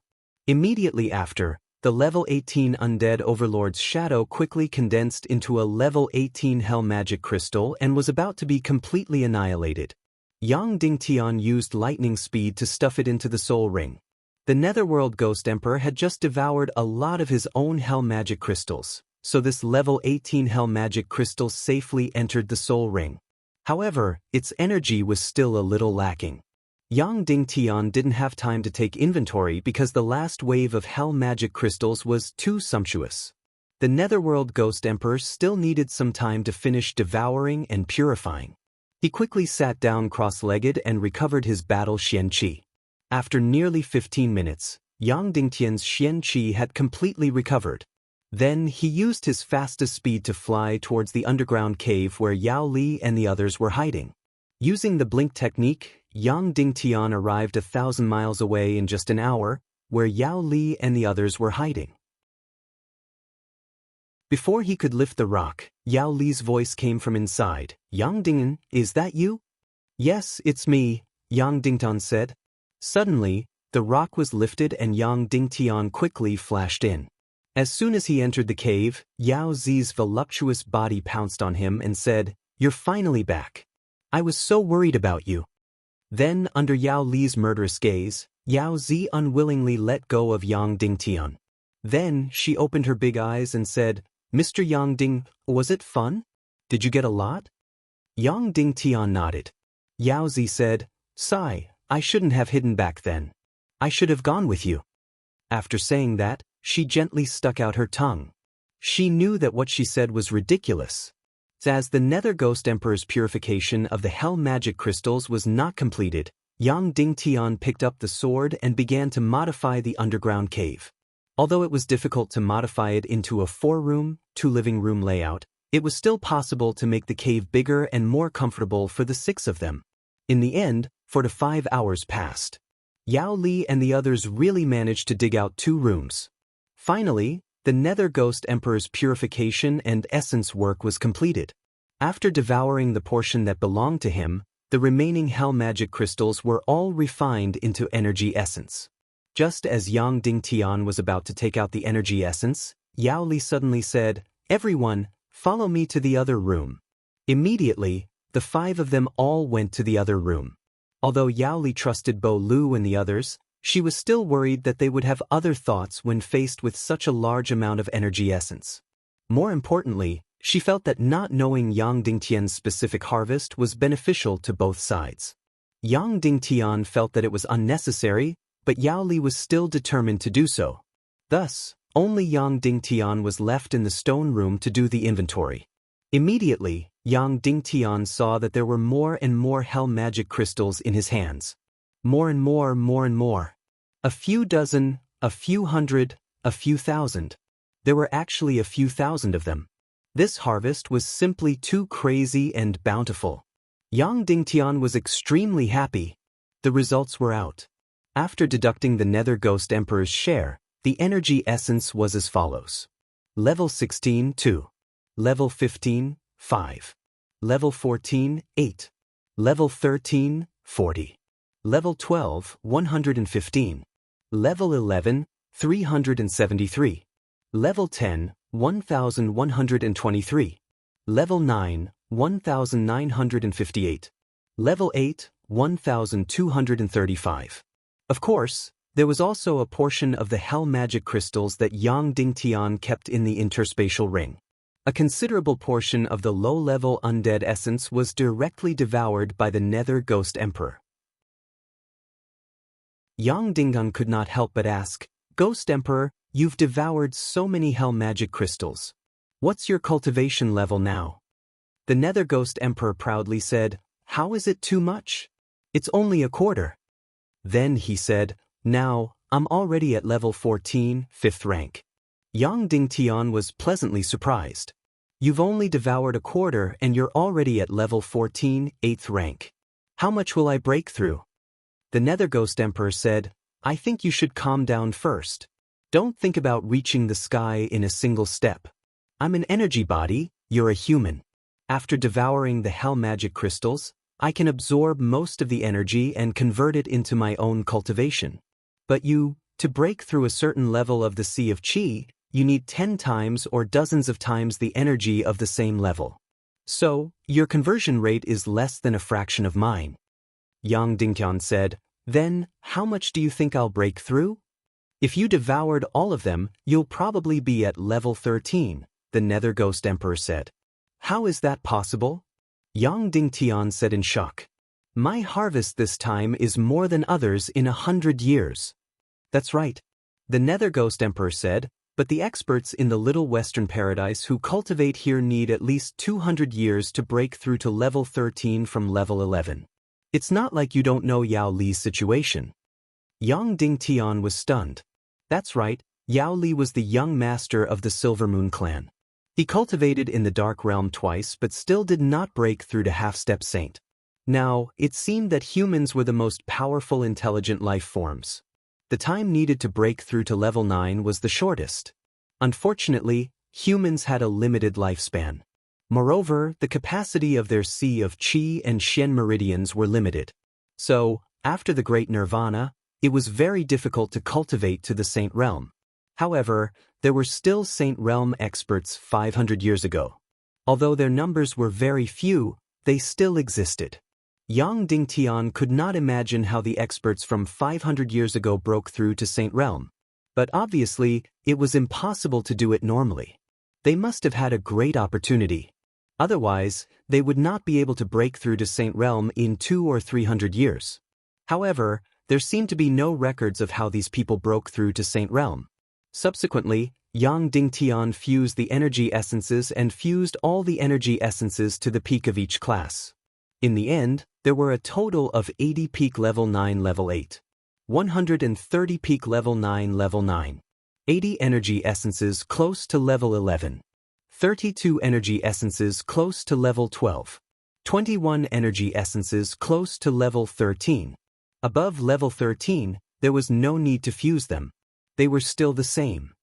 Immediately after, the level 18 undead overlord's shadow quickly condensed into a level 18 hell magic crystal and was about to be completely annihilated. Yang Dingtian used lightning speed to stuff it into the soul ring. The Netherworld Ghost Emperor had just devoured a lot of his own hell magic crystals, so this level 18 hell magic crystal safely entered the soul ring. However, its energy was still a little lacking. Yang Dingtian didn't have time to take inventory because the last wave of hell magic crystals was too sumptuous. The Netherworld Ghost Emperor still needed some time to finish devouring and purifying. He quickly sat down cross-legged and recovered his battle Xian Qi. After nearly 15 minutes, Yang Dingtian's Xian Qi had completely recovered. Then he used his fastest speed to fly towards the underground cave where Yao Li and the others were hiding. Using the blink technique, Yang Dingtian arrived 1,000 miles away in just an hour, where Yao Li and the others were hiding. Before he could lift the rock, Yao Li's voice came from inside. "Yang Dingtian, is that you?" "Yes, it's me," Yang Dingtian said. Suddenly, the rock was lifted and Yang Dingtian quickly flashed in. As soon as he entered the cave, Yao Zi's voluptuous body pounced on him and said, "You're finally back. I was so worried about you." Then, under Yao Li's murderous gaze, Yao Zi unwillingly let go of Yang Dingtian. Then, she opened her big eyes and said, "Mr. Yang Ding, was it fun? Did you get a lot?" Yang Dingtian nodded. Yao Zi said, "Sigh, I shouldn't have hidden back then. I should have gone with you." After saying that, she gently stuck out her tongue. She knew that what she said was ridiculous. As the Nether Ghost Emperor's purification of the Hell Magic Crystals was not completed, Yang Dingtian picked up the sword and began to modify the underground cave. Although it was difficult to modify it into a 4-room, 2-living-room layout, it was still possible to make the cave bigger and more comfortable for the 6 of them. In the end, 4 to 5 hours passed. Yao Li and the others really managed to dig out 2 rooms. Finally, the Nether Ghost Emperor's purification and essence work was completed. After devouring the portion that belonged to him, the remaining Hell Magic Crystals were all refined into energy essence. Just as Yang Dingtian was about to take out the energy essence, Yao Li suddenly said, "Everyone, follow me to the other room." Immediately, the 5 of them all went to the other room. Although Yao Li trusted Bo Lu and the others, she was still worried that they would have other thoughts when faced with such a large amount of energy essence. More importantly, she felt that not knowing Yang Dingtian's specific harvest was beneficial to both sides. Yang Dingtian felt that it was unnecessary, but Yao Li was still determined to do so. Thus, only Yang Dingtian was left in the stone room to do the inventory. Immediately, Yang Dingtian saw that there were more and more Hell Magic Crystals in his hands. More and more, more and more. A few dozen, a few hundred, a few thousand. There were actually a few thousand of them. This harvest was simply too crazy and bountiful. Yang Dingtian was extremely happy. The results were out. After deducting the Nether Ghost Emperor's share, the energy essence was as follows. Level 16, 2. Level 15, 5. Level 14, 8. Level 13, 40. Level 12, 115. Level 11, 373. Level 10, 1123. Level 9, 1958. Level 8, 1235. Of course, there was also a portion of the Hell Magic Crystals that Yang Dingtian kept in the interspatial ring. A considerable portion of the low-level undead essence was directly devoured by the Nether Ghost Emperor. Yang Dingtian could not help but ask, "Ghost Emperor, you've devoured so many Hell Magic Crystals. What's your cultivation level now?" The Nether Ghost Emperor proudly said, "How is it too much? It's only a quarter." Then he said, "Now, I'm already at level 14, 5th rank." Yang Dingtian was pleasantly surprised. "You've only devoured a quarter and you're already at level 14, 8th rank. How much will I break through?" The Nether Ghost Emperor said, "I think you should calm down first. Don't think about reaching the sky in a single step. I'm an energy body, you're a human. After devouring the Hell Magic Crystals, I can absorb most of the energy and convert it into my own cultivation. But to break through a certain level of the Sea of Qi, you need 10 times or dozens of times the energy of the same level. So, your conversion rate is less than a fraction of mine." Yang Dingtian said, "Then, how much do you think I'll break through?" "If you devoured all of them, you'll probably be at level 13, the Nether Ghost Emperor said. "How is that possible?" Yang Dingtian said in shock. "My harvest this time is more than others in 100 years. "That's right," the Nether Ghost Emperor said, "but the experts in the Little Western Paradise who cultivate here need at least 200 years to break through to level 13 from level 11. It's not like you don't know Yao Li's situation." Yang Dingtian was stunned. That's right, Yao Li was the young master of the Silver Moon clan. He cultivated in the Dark Realm twice but still did not break through to Half-Step Saint. Now, it seemed that humans were the most powerful intelligent life forms. The time needed to break through to level 9 was the shortest. Unfortunately, humans had a limited lifespan. Moreover, the capacity of their Sea of Qi and Shen meridians were limited. So, after the Great Nirvana, it was very difficult to cultivate to the Saint Realm. However, there were still Saint Realm experts 500 years ago. Although their numbers were very few, they still existed. Yang Dingtian could not imagine how the experts from 500 years ago broke through to Saint Realm. But obviously, it was impossible to do it normally. They must have had a great opportunity. Otherwise, they would not be able to break through to Saint Realm in 200 or 300 years. However, there seemed to be no records of how these people broke through to Saint Realm. Subsequently, Yang Dingtian fused the energy essences and fused all the energy essences to the peak of each class. In the end, there were a total of 80 peak level 9 level 8. 130 peak level 9 level 9. 80 energy essences close to level 11. 32 energy essences close to level 12. 21 energy essences close to level 13. Above level 13, there was no need to fuse them. They were still the same.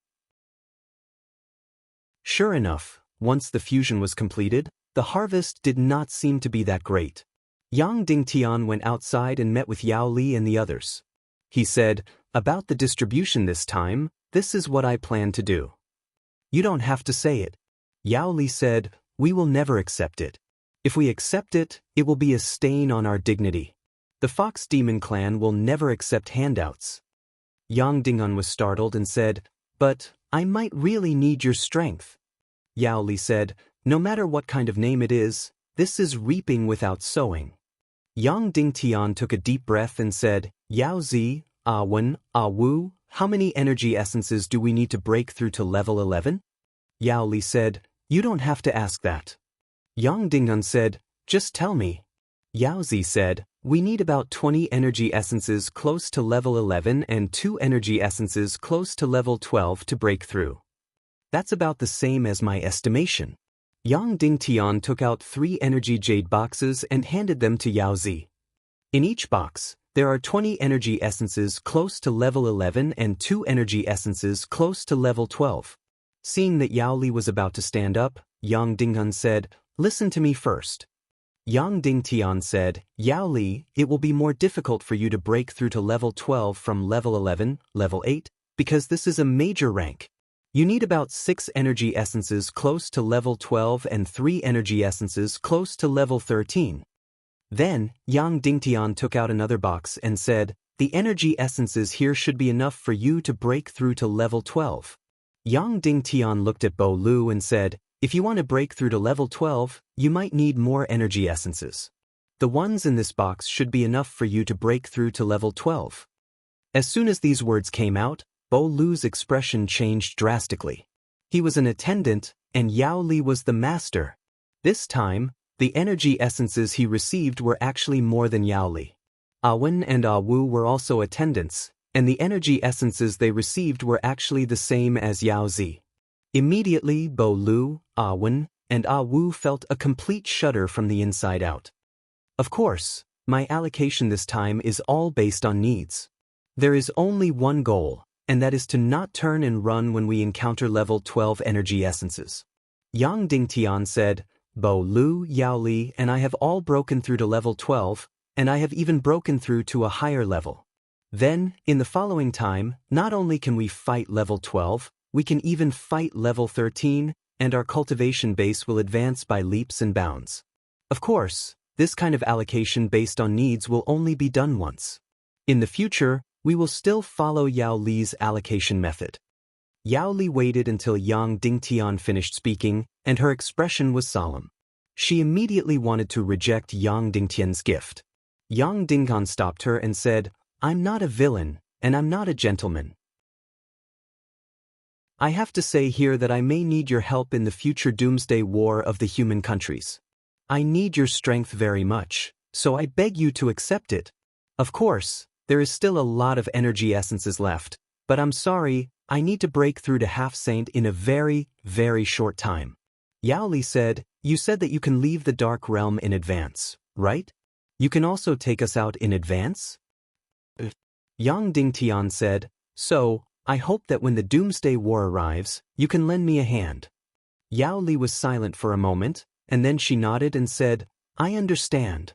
Sure enough, once the fusion was completed, the harvest did not seem to be that great. Yang Dingtian went outside and met with Yao Li and the others. He said, "About the distribution this time, this is what I plan to do." "You don't have to say it." Yao Li said, "We will never accept it. If we accept it, it will be a stain on our dignity. The Fox Demon clan will never accept handouts." Yang Dingun was startled and said, "But I might really need your strength." Yao Li said, "No matter what kind of name it is, this is reaping without sowing." Yang Dingtian took a deep breath and said, "Yao Zi, Ah Wen, Ah Wu, how many energy essences do we need to break through to level 11? Yao Li said, "You don't have to ask that." Yang Dingun said, "Just tell me." Yao Zi said, "We need about 20 energy essences close to level 11 and 2 energy essences close to level 12 to break through." "That's about the same as my estimation." Yang Dingtian took out 3 energy jade boxes and handed them to Yao Zi. In each box, there are 20 energy essences close to level 11 and 2 energy essences close to level 12. Seeing that Yao Li was about to stand up, Yang Dingun said, "Listen to me first." Yang Dingtian said, "Yao Li, it will be more difficult for you to break through to level 12 from level 11, level 8, because this is a major rank. You need about 6 energy essences close to level 12 and 3 energy essences close to level 13. Then, Yang Dingtian took out another box and said, "The energy essences here should be enough for you to break through to level 12. Yang Dingtian looked at Bo Lu and said, "If you want to break through to level 12, you might need more energy essences. The ones in this box should be enough for you to break through to level 12. As soon as these words came out, Bo Lu's expression changed drastically. He was an attendant, and Yao Li was the master. This time, the energy essences he received were actually more than Yao Li. Ah Wen and Ah Wu were also attendants, and the energy essences they received were actually the same as Yao Zi. Immediately, Bo Lu, Ah Wen, and Ah Wu felt a complete shudder from the inside out. Of course, my allocation this time is all based on needs. There is only one goal, and that is to not turn and run when we encounter level 12 energy essences. Yang Dingtian said, "Bo Lu, Yao Li, and I have all broken through to level 12, and I have even broken through to a higher level. Then, in the following time, not only can we fight level 12, we can even fight level 13, and our cultivation base will advance by leaps and bounds. Of course, this kind of allocation based on needs will only be done once. In the future, we will still follow Yao Li's allocation method." Yao Li waited until Yang Dingtian finished speaking, and her expression was solemn. She immediately wanted to reject Yang Dingtian's gift. Yang Dingtian stopped her and said, "I'm not a villain, and I'm not a gentleman. I have to say here that I may need your help in the future doomsday war of the human countries. I need your strength very much, so I beg you to accept it. Of course, there is still a lot of energy essences left, but I'm sorry, I need to break through to Half Saint in a very, very short time." Yao Li said, "You said that you can leave the Dark Realm in advance, right? You can also take us out in advance?" Yang Dingtian said, "So, I hope that when the Doomsday War arrives, you can lend me a hand." Yao Li was silent for a moment, and then she nodded and said, "I understand."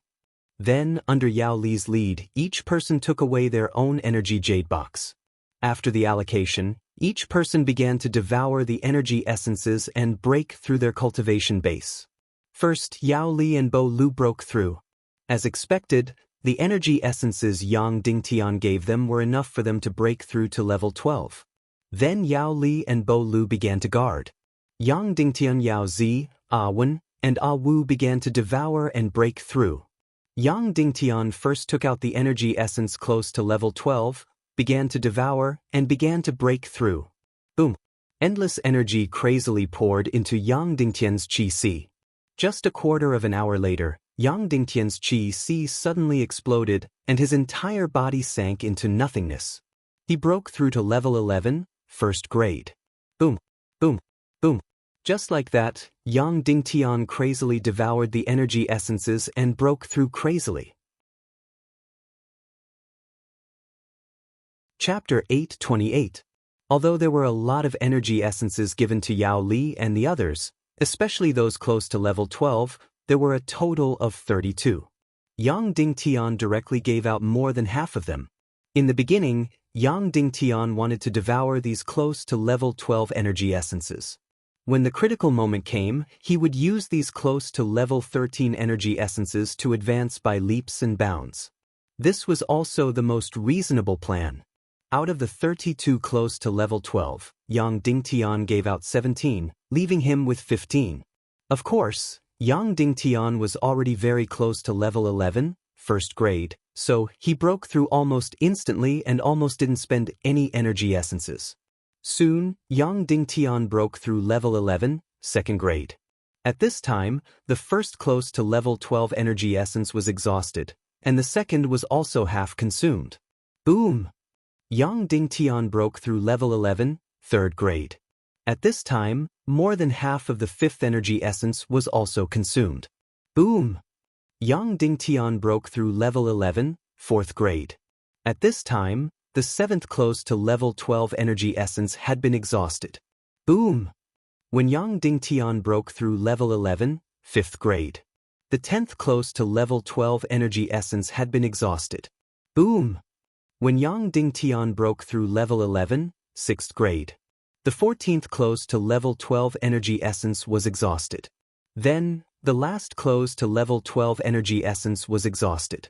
Then, under Yao Li's lead, each person took away their own energy jade box. After the allocation, each person began to devour the energy essences and break through their cultivation base. First, Yao Li and Bo Lu broke through. As expected, the energy essences Yang Dingtian gave them were enough for them to break through to level 12. Then Yao Li and Bo Lu began to guard. Yang Dingtian, Yao Zi, Ah Wen, and Ah Wu began to devour and break through. Yang Dingtian first took out the energy essence close to level 12, began to devour, and began to break through. Boom! Endless energy crazily poured into Yang Dingtian's Qi Sea. Just a quarter of an hour later, Yang Dingtian's Qi Sea suddenly exploded and his entire body sank into nothingness. He broke through to level 11, first grade. Boom, boom, boom. Just like that, Yang Dingtian crazily devoured the energy essences and broke through crazily. Chapter 8:28. Although there were a lot of energy essences given to Yao Li and the others, especially those close to level 12, there were a total of 32. Yang Dingtian directly gave out more than half of them. In the beginning, Yang Dingtian wanted to devour these close to level 12 energy essences. When the critical moment came, he would use these close to level 13 energy essences to advance by leaps and bounds. This was also the most reasonable plan. Out of the 32 close to level 12, Yang Dingtian gave out 17, leaving him with 15. Of course, Yang Dingtian was already very close to level 11, first grade, so he broke through almost instantly and almost didn't spend any energy essences. Soon, Yang Dingtian broke through level 11, second grade. At this time, the first close to level 12 energy essence was exhausted, and the second was also half consumed. Boom! Yang Dingtian broke through level 11, third grade. At this time, more than half of the fifth energy essence was also consumed. Boom! Yang Dingtian broke through level 11, fourth grade. At this time, the seventh close to level 12 energy essence had been exhausted. Boom! When Yang Dingtian broke through level 11, fifth grade. The 10th close to level 12 energy essence had been exhausted. Boom! When Yang Dingtian broke through level 11, sixth grade. The 14th close to level 12 energy essence was exhausted. Then, the last close to level 12 energy essence was exhausted.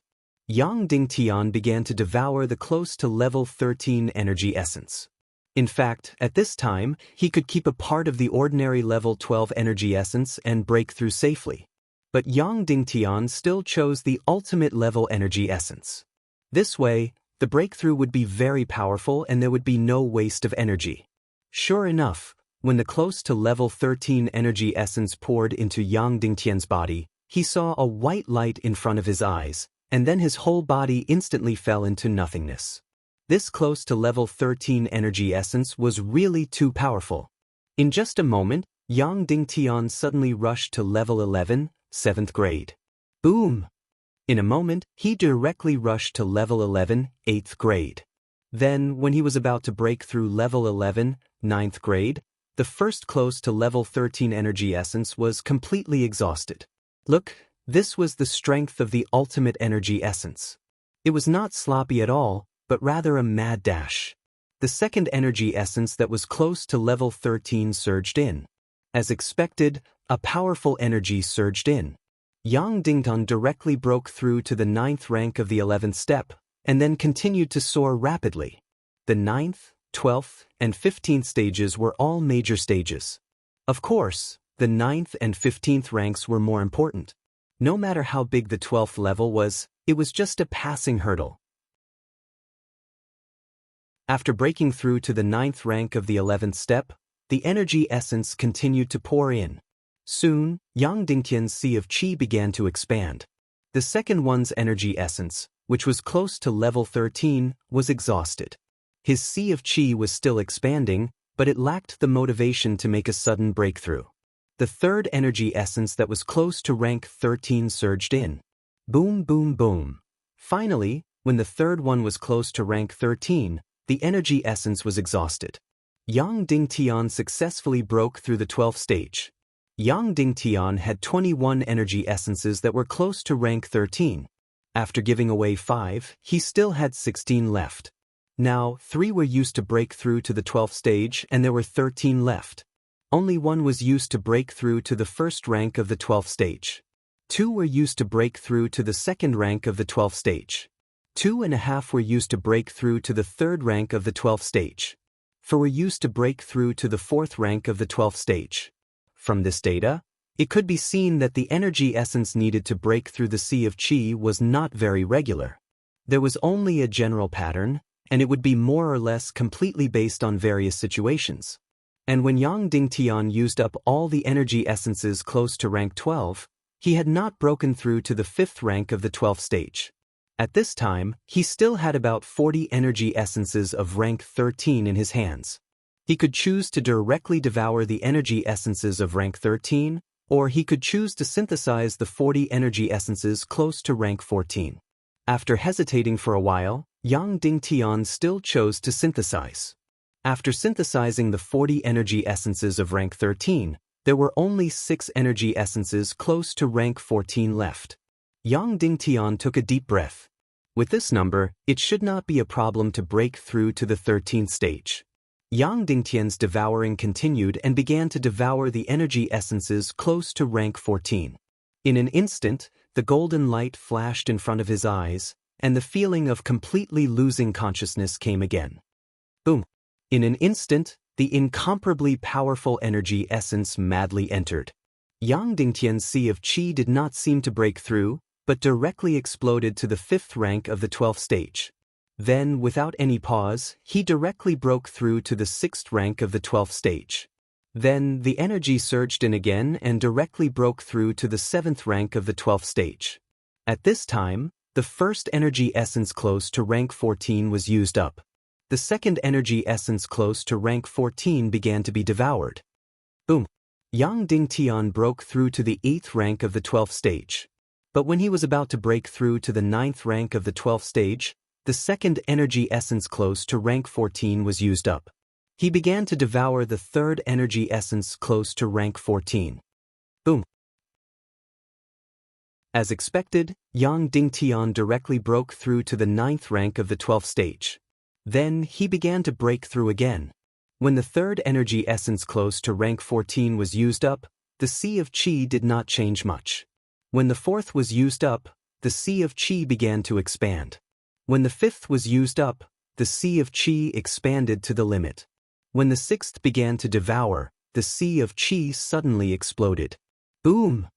Yang Dingtian began to devour the close to level 13 energy essence. In fact, at this time, he could keep a part of the ordinary level 12 energy essence and break through safely. But Yang Dingtian still chose the ultimate level energy essence. This way, the breakthrough would be very powerful and there would be no waste of energy. Sure enough, when the close to level 13 energy essence poured into Yang Dingtian's body, he saw a white light in front of his eyes, and then his whole body instantly fell into nothingness. This close to level 13 energy essence was really too powerful. In just a moment, Yang Dingtian suddenly rushed to level 11, 7th grade. Boom! In a moment, he directly rushed to level 11, 8th grade. Then, when he was about to break through level 11, 9th grade, the first close to level 13 energy essence was completely exhausted. Look, this was the strength of the ultimate energy essence. It was not sloppy at all, but rather a mad dash. The second energy essence that was close to level 13 surged in. As expected, a powerful energy surged in. Yang Dingtian directly broke through to the 9th rank of the 11th step, and then continued to soar rapidly. The 9th, 12th, and 15th stages were all major stages. Of course, the 9th and 15th ranks were more important. No matter how big the 12th level was, it was just a passing hurdle. After breaking through to the 9th rank of the 11th step, the energy essence continued to pour in. Soon, Yang Dingtian's sea of qi began to expand. The second one's energy essence, which was close to level 13, was exhausted. His sea of qi was still expanding, but it lacked the motivation to make a sudden breakthrough. The third energy essence that was close to rank 13 surged in. Boom, boom, boom. Finally, when the third one was close to rank 13, the energy essence was exhausted. Yang Dingtian successfully broke through the 12th stage. Yang Dingtian had 21 energy essences that were close to rank 13. After giving away 5, he still had 16 left. Now, 3 were used to break through to the 12th stage and there were 13 left. Only 1 was used to break through to the first rank of the 12th stage. 2 were used to break through to the second rank of the 12th stage. 2.5 were used to break through to the third rank of the 12th stage. 4 were used to break through to the fourth rank of the 12th stage. From this data, it could be seen that the energy essence needed to break through the sea of qi was not very regular. There was only a general pattern, and it would be more or less completely based on various situations. And when Yang Dingtian used up all the energy essences close to rank 12, he had not broken through to the 5th rank of the 12th stage. At this time, he still had about 40 energy essences of rank 13 in his hands. He could choose to directly devour the energy essences of rank 13, or he could choose to synthesize the 40 energy essences close to rank 14. After hesitating for a while, Yang Dingtian still chose to synthesize. After synthesizing the 40 energy essences of rank 13, there were only 6 energy essences close to rank 14 left. Yang Dingtian took a deep breath. With this number, it should not be a problem to break through to the 13th stage. Yang Dingtian's devouring continued and began to devour the energy essences close to rank 14. In an instant, the golden light flashed in front of his eyes, and the feeling of completely losing consciousness came again. Boom! In an instant, the incomparably powerful energy essence madly entered. Yang Dingtian's sea of qi did not seem to break through, but directly exploded to the 5th rank of the 12th stage. Then, without any pause, he directly broke through to the 6th rank of the 12th stage. Then, the energy surged in again and directly broke through to the 7th rank of the 12th stage. At this time, the first energy essence close to rank 14 was used up. The second energy essence close to rank 14 began to be devoured. Boom! Yang Dingtian broke through to the 8th rank of the 12th stage. But when he was about to break through to the 9th rank of the 12th stage, the second energy essence close to rank 14 was used up. He began to devour the third energy essence close to rank 14. Boom! As expected, Yang Dingtian directly broke through to the 9th rank of the 12th stage. Then he began to break through again. When the third energy essence close to rank 14 was used up, the sea of qi did not change much. When the 4th was used up, the sea of qi began to expand. When the 5th was used up, the sea of qi expanded to the limit. When the 6th began to devour, the sea of qi suddenly exploded. Boom!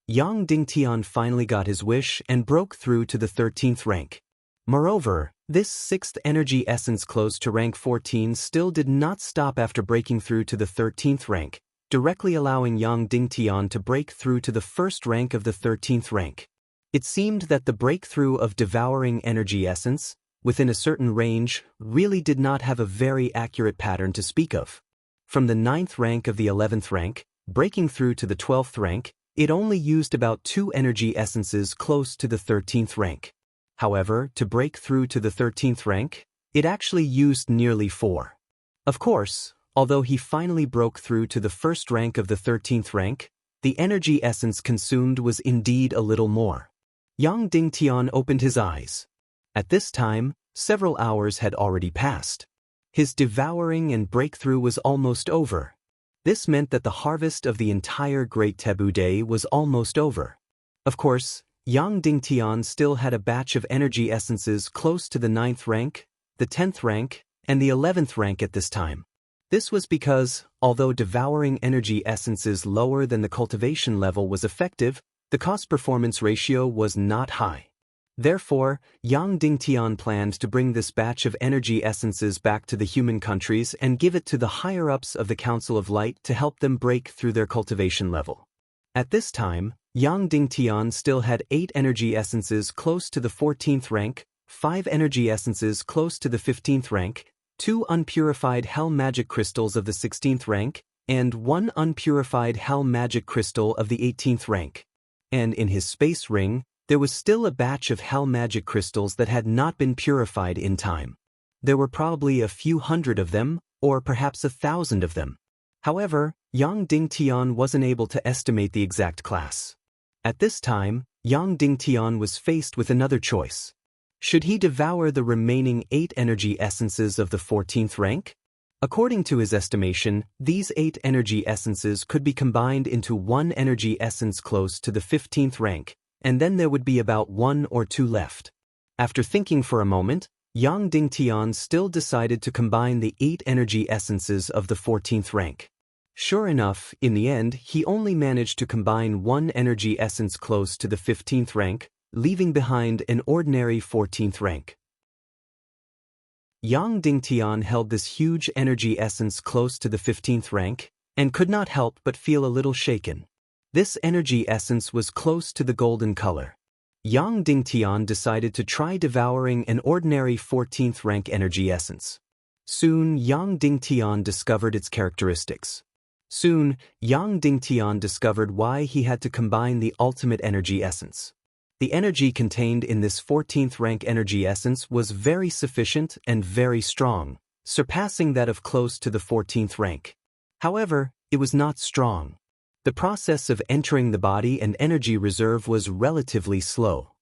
Yang Dingtian finally got his wish and broke through to the 13th rank. Moreover, this 6th energy essence close to rank 14 still did not stop after breaking through to the 13th rank, directly allowing Yang Dingtian to break through to the 1st rank of the 13th rank. It seemed that the breakthrough of devouring energy essence, within a certain range, really did not have a very accurate pattern to speak of. From the 9th rank of the 11th rank, breaking through to the 12th rank, it only used about 2 energy essences close to the 13th rank. However, to break through to the 13th rank, it actually used nearly 4. Of course, although he finally broke through to the 1st rank of the 13th rank, the energy essence consumed was indeed a little more. Yang Dingtian opened his eyes. At this time, several hours had already passed. His devouring and breakthrough was almost over. This meant that the harvest of the entire Great Taboo Day was almost over. Of course, Yang Dingtian still had a batch of energy essences close to the 9th rank, the 10th rank, and the 11th rank at this time. This was because, although devouring energy essences lower than the cultivation level was effective, the cost-performance ratio was not high. Therefore, Yang Dingtian planned to bring this batch of energy essences back to the human countries and give it to the higher-ups of the Council of Light to help them break through their cultivation level. At this time, Yang Dingtian still had 8 energy essences close to the 14th rank, 5 energy essences close to the 15th rank, 2 unpurified Hell Magic Crystals of the 16th rank, and 1 unpurified Hell Magic Crystal of the 18th rank. And in his space ring, there was still a batch of Hell Magic Crystals that had not been purified in time. There were probably a few hundred of them, or perhaps 1,000 of them. However, Yang Dingtian wasn't able to estimate the exact class. At this time, Yang Dingtian was faced with another choice. Should he devour the remaining 8 energy essences of the 14th rank? According to his estimation, these 8 energy essences could be combined into 1 energy essence close to the 15th rank, and then there would be about 1 or 2 left. After thinking for a moment, Yang Dingtian still decided to combine the 8 energy essences of the 14th rank. Sure enough, in the end, he only managed to combine 1 energy essence close to the 15th rank, leaving behind an ordinary 14th rank. Yang Dingtian held this huge energy essence close to the 15th rank, and could not help but feel a little shaken. This energy essence was close to the golden color. Yang Dingtian decided to try devouring an ordinary 14th rank energy essence. Soon, Yang Dingtian discovered its characteristics. Soon, Yang Dingtian discovered why he had to combine the ultimate energy essence. The energy contained in this 14th rank energy essence was very sufficient and very strong, surpassing that of close to the 14th rank. However, it was not strong. The process of entering the body and energy reserve was relatively slow.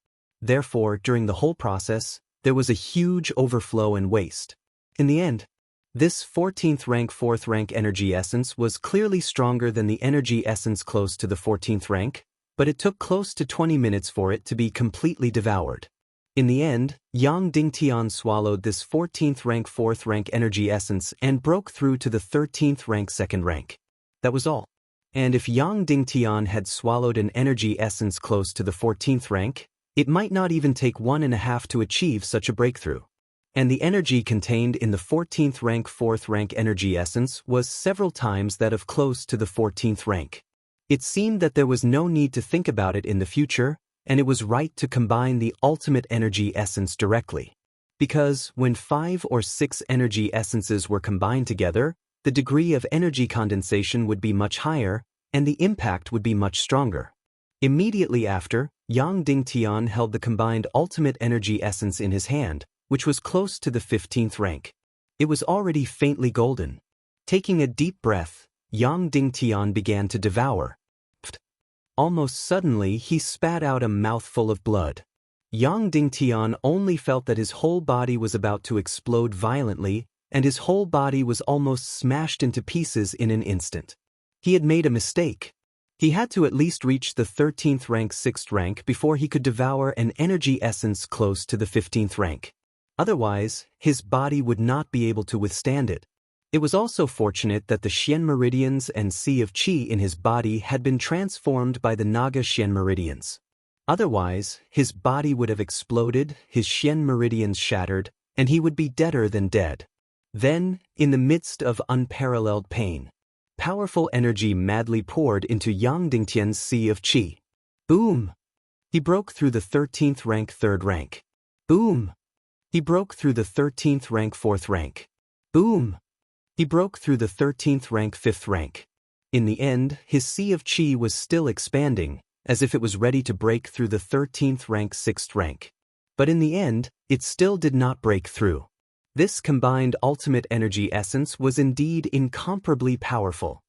Therefore, during the whole process, there was a huge overflow and waste. In the end, this 14th rank 4th rank energy essence was clearly stronger than the energy essence close to the 14th rank, but it took close to 20 minutes for it to be completely devoured. In the end, Yang Dingtian swallowed this 14th rank 4th rank energy essence and broke through to the 13th rank 2nd rank. That was all. And if Yang Dingtian had swallowed an energy essence close to the 14th rank, it might not even take 1.5 to achieve such a breakthrough. And the energy contained in the 14th rank 4th rank energy essence was several times that of close to the 14th rank. It seemed that there was no need to think about it in the future, and it was right to combine the ultimate energy essence directly. Because when 5 or 6 energy essences were combined together, the degree of energy condensation would be much higher, and the impact would be much stronger. Immediately after, Yang Dingtian held the combined ultimate energy essence in his hand, which was close to the 15th rank. It was already faintly golden. Taking a deep breath, Yang Dingtian began to devour. Almost suddenly, he spat out a mouthful of blood. Yang Dingtian only felt that his whole body was about to explode violently, and his whole body was almost smashed into pieces in an instant. He had made a mistake. He had to at least reach the 13th rank 6th rank before he could devour an energy essence close to the 15th rank. Otherwise, his body would not be able to withstand it. It was also fortunate that the Xian meridians and Sea of Qi in his body had been transformed by the Naga Xian meridians. Otherwise, his body would have exploded, his Xian meridians shattered, and he would be deader than dead. Then, in the midst of unparalleled pain, powerful energy madly poured into Yang Dingtian's Sea of Qi. Boom! He broke through the 13th rank 3rd rank. Boom! He broke through the 13th rank 4th rank. Boom! He broke through the 13th rank 5th rank. In the end, his Sea of Qi was still expanding, as if it was ready to break through the 13th rank 6th rank. But in the end, it still did not break through. This combined ultimate energy essence was indeed incomparably powerful.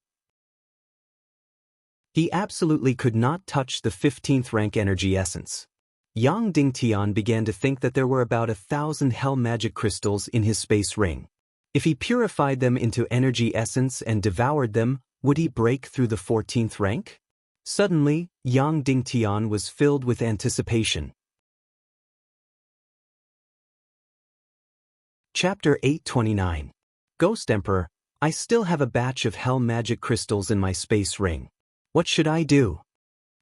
He absolutely could not touch the 15th rank energy essence. Yang Dingtian began to think that there were about 1,000 hell magic crystals in his space ring. If he purified them into energy essence and devoured them, would he break through the 14th rank? Suddenly, Yang Dingtian was filled with anticipation. Chapter 829. Ghost Emperor, I still have a batch of hell magic crystals in my space ring. What should I do?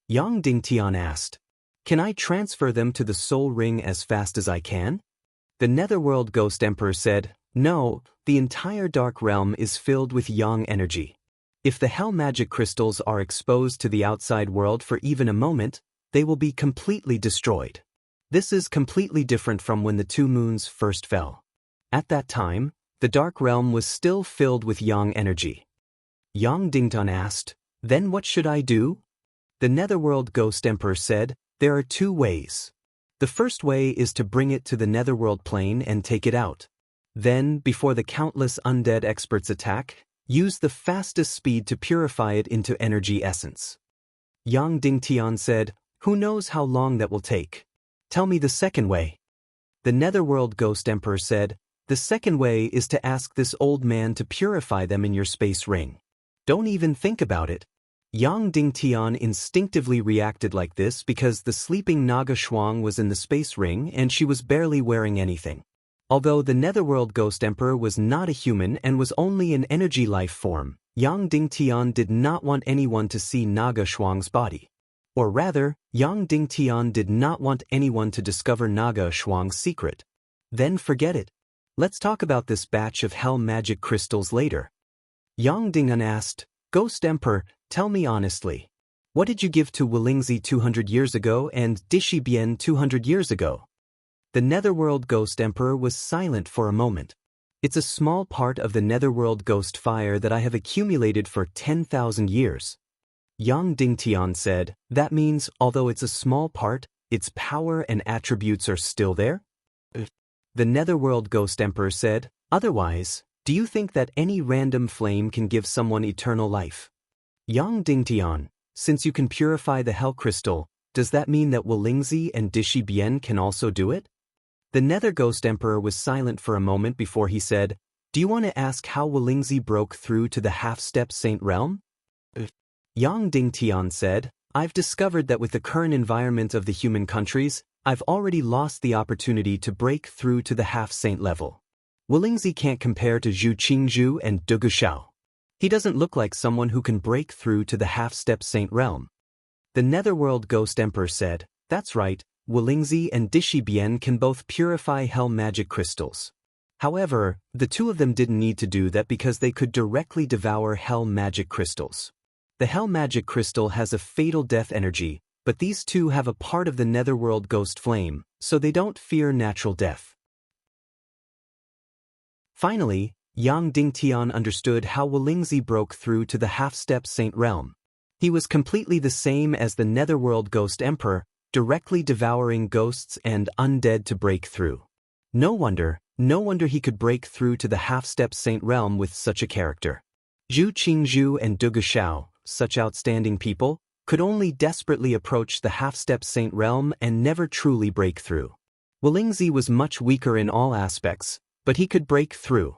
Yang Dingtian asked. Can I transfer them to the soul ring as fast as I can? The Netherworld Ghost Emperor said, No, the entire Dark Realm is filled with yang energy. If the hell magic crystals are exposed to the outside world for even a moment, they will be completely destroyed. This is completely different from when the 2 moons first fell. At that time, the Dark Realm was still filled with yang energy. Yang Dingtian asked, Then what should I do? The Netherworld Ghost Emperor said, There are 2 ways. The first way is to bring it to the Netherworld plane and take it out. Then, before the countless undead experts attack, use the fastest speed to purify it into energy essence. Yang Dingtian said, Who knows how long that will take? Tell me the second way. The Netherworld Ghost Emperor said, The second way is to ask this old man to purify them in your space ring. Don't even think about it. Yang Dingtian instinctively reacted like this because the sleeping Naga Shuang was in the space ring and she was barely wearing anything. Although the Netherworld Ghost Emperor was not a human and was only an energy life form, Yang Dingtian did not want anyone to see Naga Shuang's body. Or rather, Yang Dingtian did not want anyone to discover Naga Shuang's secret. Then forget it. Let's talk about this batch of hell magic crystals later. Yang Dingan asked, Ghost Emperor, tell me honestly. What did you give to Wolingzi 200 years ago and Dishi Bien 200 years ago? The Netherworld Ghost Emperor was silent for a moment. It's a small part of the Netherworld ghost fire that I have accumulated for 10,000 years. Yang Dingtian said, that means, although it's a small part, its power and attributes are still there? The Netherworld Ghost Emperor said, otherwise, do you think that any random flame can give someone eternal life? Yang Dingtian, since you can purify the Hell Crystal, does that mean that Wolingzi and Dishi Bien can also do it? The Nether Ghost Emperor was silent for a moment before he said, do you want to ask how Wolingzi broke through to the half-step Saint Realm? Yang Dingtian said, I've discovered that with the current environment of the human countries, I've already lost the opportunity to break through to the half-saint level. Wolingzi can't compare to Zhu Qingzhu and Dugushao. He doesn't look like someone who can break through to the half-step Saint Realm. The Netherworld Ghost Emperor said, that's right, Wolingzi and Dishi Bien can both purify hell magic crystals. However, the two of them didn't need to do that because they could directly devour hell magic crystals. The hell magic crystal has a fatal death energy, but these two have a part of the Netherworld ghost flame, so they don't fear natural death. Finally, Yang Dingtian understood how Wolingzi broke through to the half-step Saint Realm. He was completely the same as the Netherworld Ghost Emperor, directly devouring ghosts and undead to break through. No wonder he could break through to the half-step Saint Realm with such a character. Zhu Qingzhu and Dugushao, such outstanding people, could only desperately approach the half-step Saint Realm and never truly break through. Wolingzi was much weaker in all aspects, but he could break through.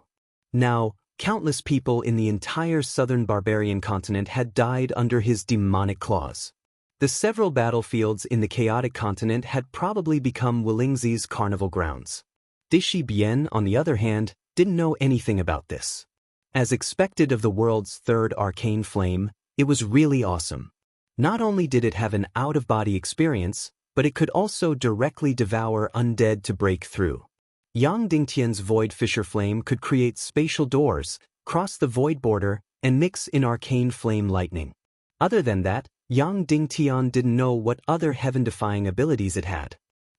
Now, countless people in the entire southern barbarian continent had died under his demonic claws. The several battlefields in the chaotic continent had probably become Wolingzi's carnival grounds. Dishi Bien, on the other hand, didn't know anything about this. As expected of the world's third arcane flame, it was really awesome. Not only did it have an out-of-body experience, but it could also directly devour undead to break through. Yang Dingtian's Void Fisher Flame could create spatial doors, cross the void border, and mix in arcane flame lightning. Other than that, Yang Dingtian didn't know what other heaven-defying abilities it had.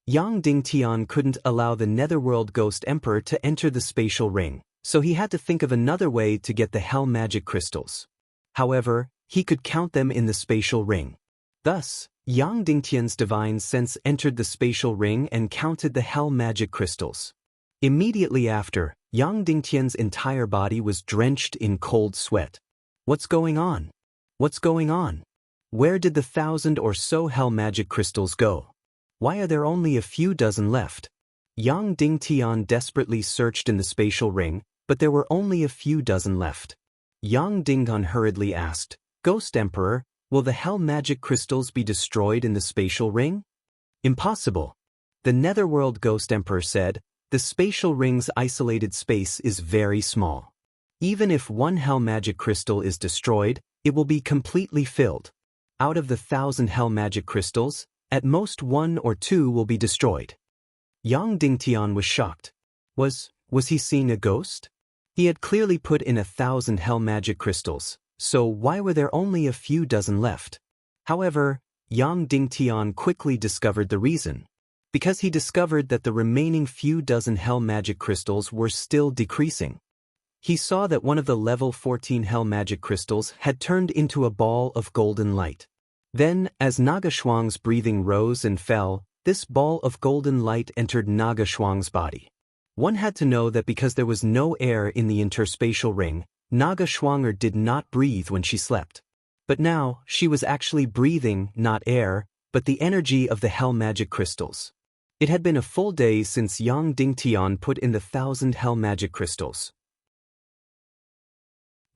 Yang Dingtian couldn't allow the Netherworld Ghost Emperor to enter the spatial ring, so he had to think of another way to get the hell magic crystals. However, he could count them in the spatial ring. Thus, Yang Dingtian's divine sense entered the spatial ring and counted the hell magic crystals. Immediately after, Yang Dingtian's entire body was drenched in cold sweat. What's going on? What's going on? Where did the 1,000 or so hell magic crystals go? Why are there only a few dozen left? Yang Dingtian desperately searched in the spatial ring, but there were only a few dozen left. Yang Dingan hurriedly asked, Ghost Emperor, will the hell magic crystals be destroyed in the spatial ring? Impossible. The Netherworld Ghost Emperor said, the spatial ring's isolated space is very small. Even if one hell magic crystal is destroyed, it will be completely filled. Out of the 1,000 hell magic crystals, at most 1 or 2 will be destroyed. Yang Dingtian was shocked. Was he seeing a ghost? He had clearly put in 1,000 hell magic crystals, so why were there only a few dozen left? However, Yang Dingtian quickly discovered the reason. Because he discovered that the remaining few dozen hell magic crystals were still decreasing. He saw that one of the level 14 hell magic crystals had turned into a ball of golden light. Then, as Nagashuang's breathing rose and fell, this ball of golden light entered Nagashuang's body. One had to know that because there was no air in the interspatial ring, Nagashuanger did not breathe when she slept. But now, she was actually breathing, not air, but the energy of the hell magic crystals. It had been a full day since Yang Dingtian put in the 1,000 hell magic crystals.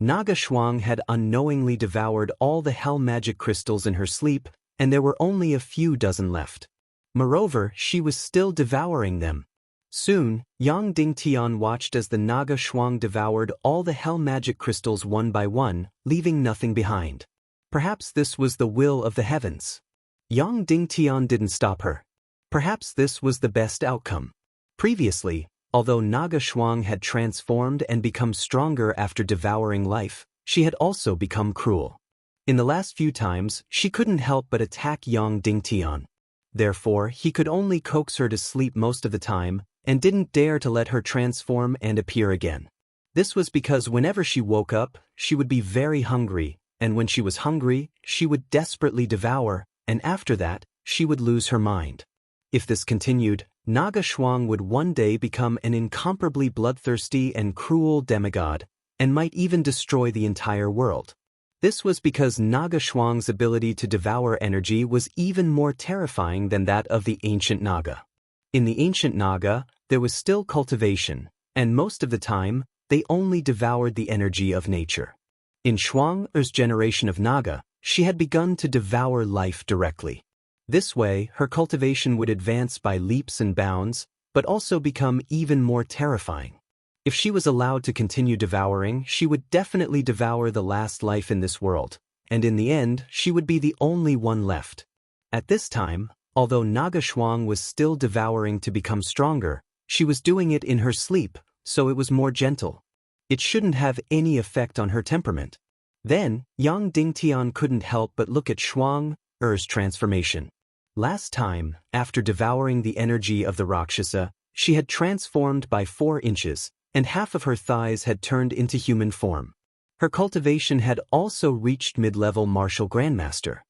Nagashuang had unknowingly devoured all the hell magic crystals in her sleep, and there were only a few dozen left. Moreover, she was still devouring them. Soon, Yang Dingtian watched as the Nagashuang devoured all the hell magic crystals one by one, leaving nothing behind. Perhaps this was the will of the heavens. Yang Dingtian didn't stop her. Perhaps this was the best outcome. Previously, Although Naga Shuang had transformed and become stronger after devouring life, she had also become cruel. In the last few times, she couldn't help but attack young Ding Tian. Therefore, he could only coax her to sleep most of the time, and didn't dare to let her transform and appear again. This was because whenever she woke up, she would be very hungry, and when she was hungry, she would desperately devour, and after that, she would lose her mind. If this continued, Naga Shuang would one day become an incomparably bloodthirsty and cruel demigod, and might even destroy the entire world. This was because Naga Shuang's ability to devour energy was even more terrifying than that of the ancient Naga. In the ancient Naga, there was still cultivation, and most of the time, they only devoured the energy of nature. In Shuang-er's generation of Naga, she had begun to devour life directly. This way, her cultivation would advance by leaps and bounds, but also become even more terrifying. If she was allowed to continue devouring, she would definitely devour the last life in this world, and in the end, she would be the only one left. At this time, although Naga Shuang was still devouring to become stronger, she was doing it in her sleep, so it was more gentle. It shouldn't have any effect on her temperament. Then, young Ding Tian couldn't help but look at Shuang-er's transformation. Last time, after devouring the energy of the Rakshasa, she had transformed by 4 inches, and half of her thighs had turned into human form. Her cultivation had also reached mid-level martial grandmaster.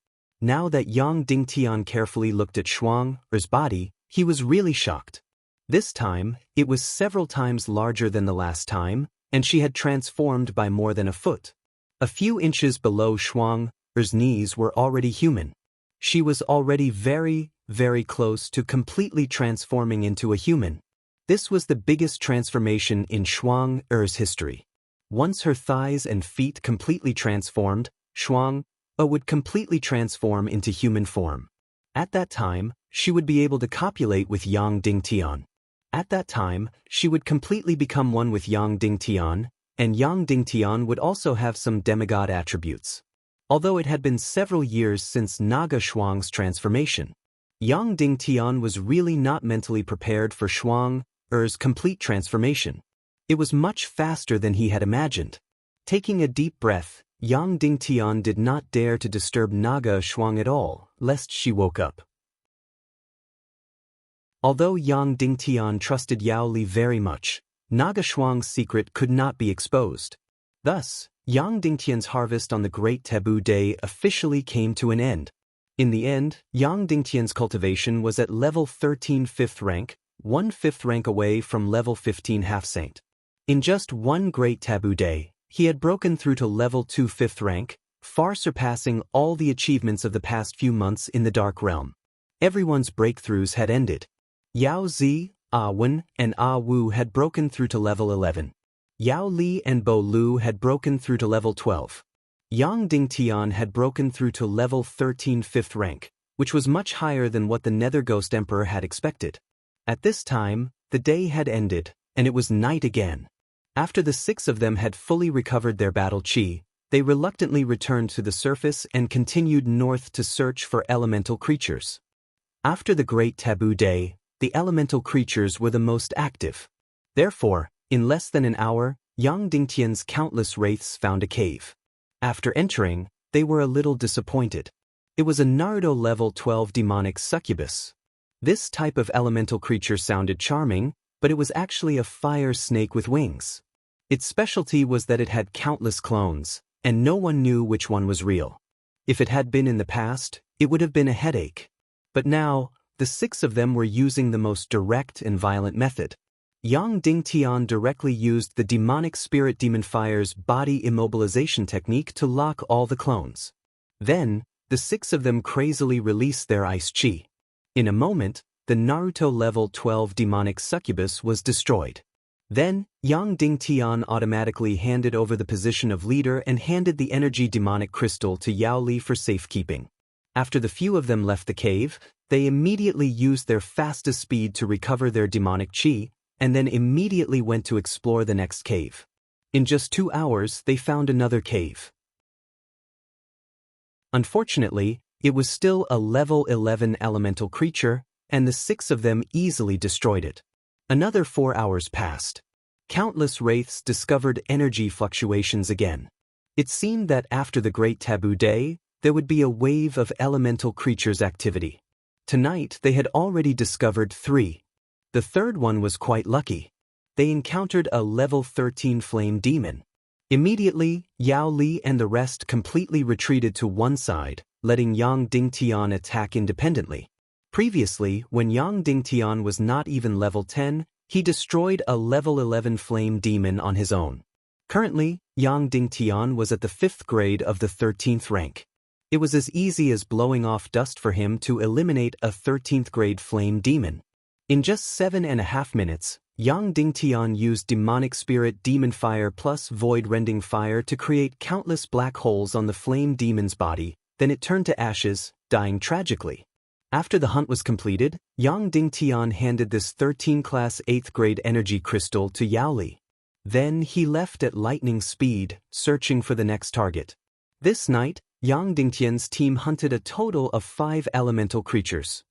Now that young Ding Tian carefully looked at Shuang-er's body, he was really shocked. This time, it was several times larger than the last time, and she had transformed by more than a foot. A few inches below Shuang-er's knees were already human. She was already very, very close to completely transforming into a human. This was the biggest transformation in Shuang-er's history. Once her thighs and feet completely transformed, Shuang-er would completely transform into human form. At that time, she would be able to copulate with young Ding Tian. At that time, she would completely become one with young Ding Tian, and young Ding Tian would also have some demigod attributes. Although it had been several years since Naga Shuang's transformation, young Ding Tian was really not mentally prepared for Shuang-er's complete transformation. It was much faster than he had imagined. Taking a deep breath, young Ding Tian did not dare to disturb Naga Shuang at all, lest she woke up. Although young Ding Tian trusted Yao Li very much, Naga Shuang's secret could not be exposed. Thus, young Ding Tian's harvest on the Great Taboo Day officially came to an end. In the end, young Ding Tian's cultivation was at level 13 5th rank, 1/5 rank away from level 15 half-saint. In just one Great Taboo Day, he had broken through to level 2 5th rank, far surpassing all the achievements of the past few months in the Dark Realm. Everyone's breakthroughs had ended. Yao Zi, Ah Wen, and Ah Wu had broken through to level 11. Yao Li and Bo Lu had broken through to level 12. Yang Ding Tian had broken through to level 13 5th rank, which was much higher than what the Nether Ghost Emperor had expected. At this time, the day had ended, and it was night again. After the 6 of them had fully recovered their battle chi, they reluctantly returned to the surface and continued north to search for elemental creatures. After the Great Taboo Day, the elemental creatures were the most active. Therefore, in less than an hour, young Ding Tian's countless wraiths found a cave. After entering, they were a little disappointed. It was a Naruto level 12 demonic succubus. This type of elemental creature sounded charming, but it was actually a fire snake with wings. Its specialty was that it had countless clones, and no one knew which one was real. If it had been in the past, it would have been a headache. But now, the 6 of them were using the most direct and violent method. Yang Ding Tian directly used the demonic spirit demon fire's body immobilization technique to lock all the clones. Then, the 6 of them crazily released their ice chi. In a moment, the Naruto level 12 demonic succubus was destroyed. Then, Yang Ding Tian automatically handed over the position of leader and handed the energy demonic crystal to Yao Li for safekeeping. After the few of them left the cave, they immediately used their fastest speed to recover their demonic chi, and then immediately went to explore the next cave. In just 2 hours, they found another cave. Unfortunately, it was still a level 11 elemental creature, and the 6 of them easily destroyed it. Another 4 hours passed. Countless wraiths discovered energy fluctuations again. It seemed that after the Great Taboo Day, there would be a wave of elemental creatures' activity. Tonight they had already discovered 3. The third one was quite lucky. They encountered a level 13 flame demon. Immediately, Yao Li and the rest completely retreated to one side, letting Yang Dingtian attack independently. Previously, when Yang Dingtian was not even level 10, he destroyed a level 11 flame demon on his own. Currently, Yang Dingtian was at the 5th grade of the 13th rank. It was as easy as blowing off dust for him to eliminate a 13th grade flame demon. In just 7.5 minutes, Yang Dingtian used Demonic Spirit Demon Fire plus Void Rending Fire to create countless black holes on the flame demon's body, then it turned to ashes, dying tragically. After the hunt was completed, Yang Dingtian handed this 13-class 8th grade energy crystal to Yao Li. Then he left at lightning speed, searching for the next target. This night, Yang Dingtian's team hunted a total of 5 elemental creatures.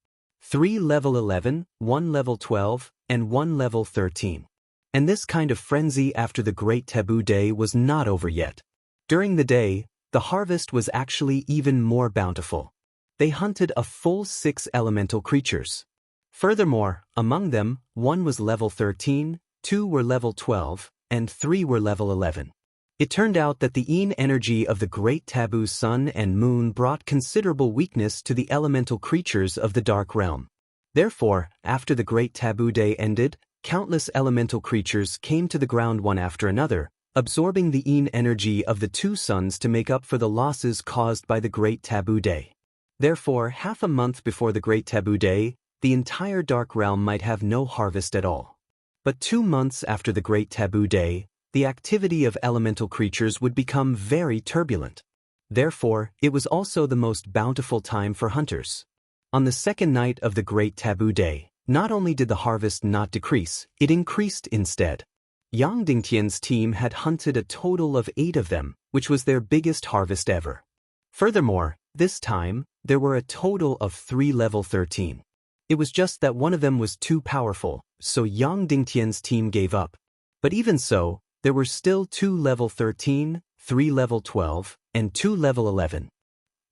3 level 11, 1 level 12, and 1 level 13. And this kind of frenzy after the Great Taboo Day was not over yet. During the day, the harvest was actually even more bountiful. They hunted a full 6 elemental creatures. Furthermore, among them, 1 was level 13, 2 were level 12, and 3 were level 11. It turned out that the yin energy of the Great Taboo Sun and Moon brought considerable weakness to the elemental creatures of the Dark Realm. Therefore, after the Great Taboo Day ended, countless elemental creatures came to the ground one after another, absorbing the yin energy of the 2 suns to make up for the losses caused by the Great Taboo Day. Therefore, half a month before the Great Taboo Day, the entire Dark Realm might have no harvest at all. But 2 months after the Great Taboo Day, the activity of elemental creatures would become very turbulent. Therefore, it was also the most bountiful time for hunters. On the second night of the Great Taboo Day, not only did the harvest not decrease, it increased instead. Yang Dingtian's team had hunted a total of 8 of them, which was their biggest harvest ever. Furthermore, this time, there were a total of 3 level 13. It was just that one of them was too powerful, so Yang Dingtian's team gave up. But even so, there were still 2 level 13, 3 level 12, and 2 level 11.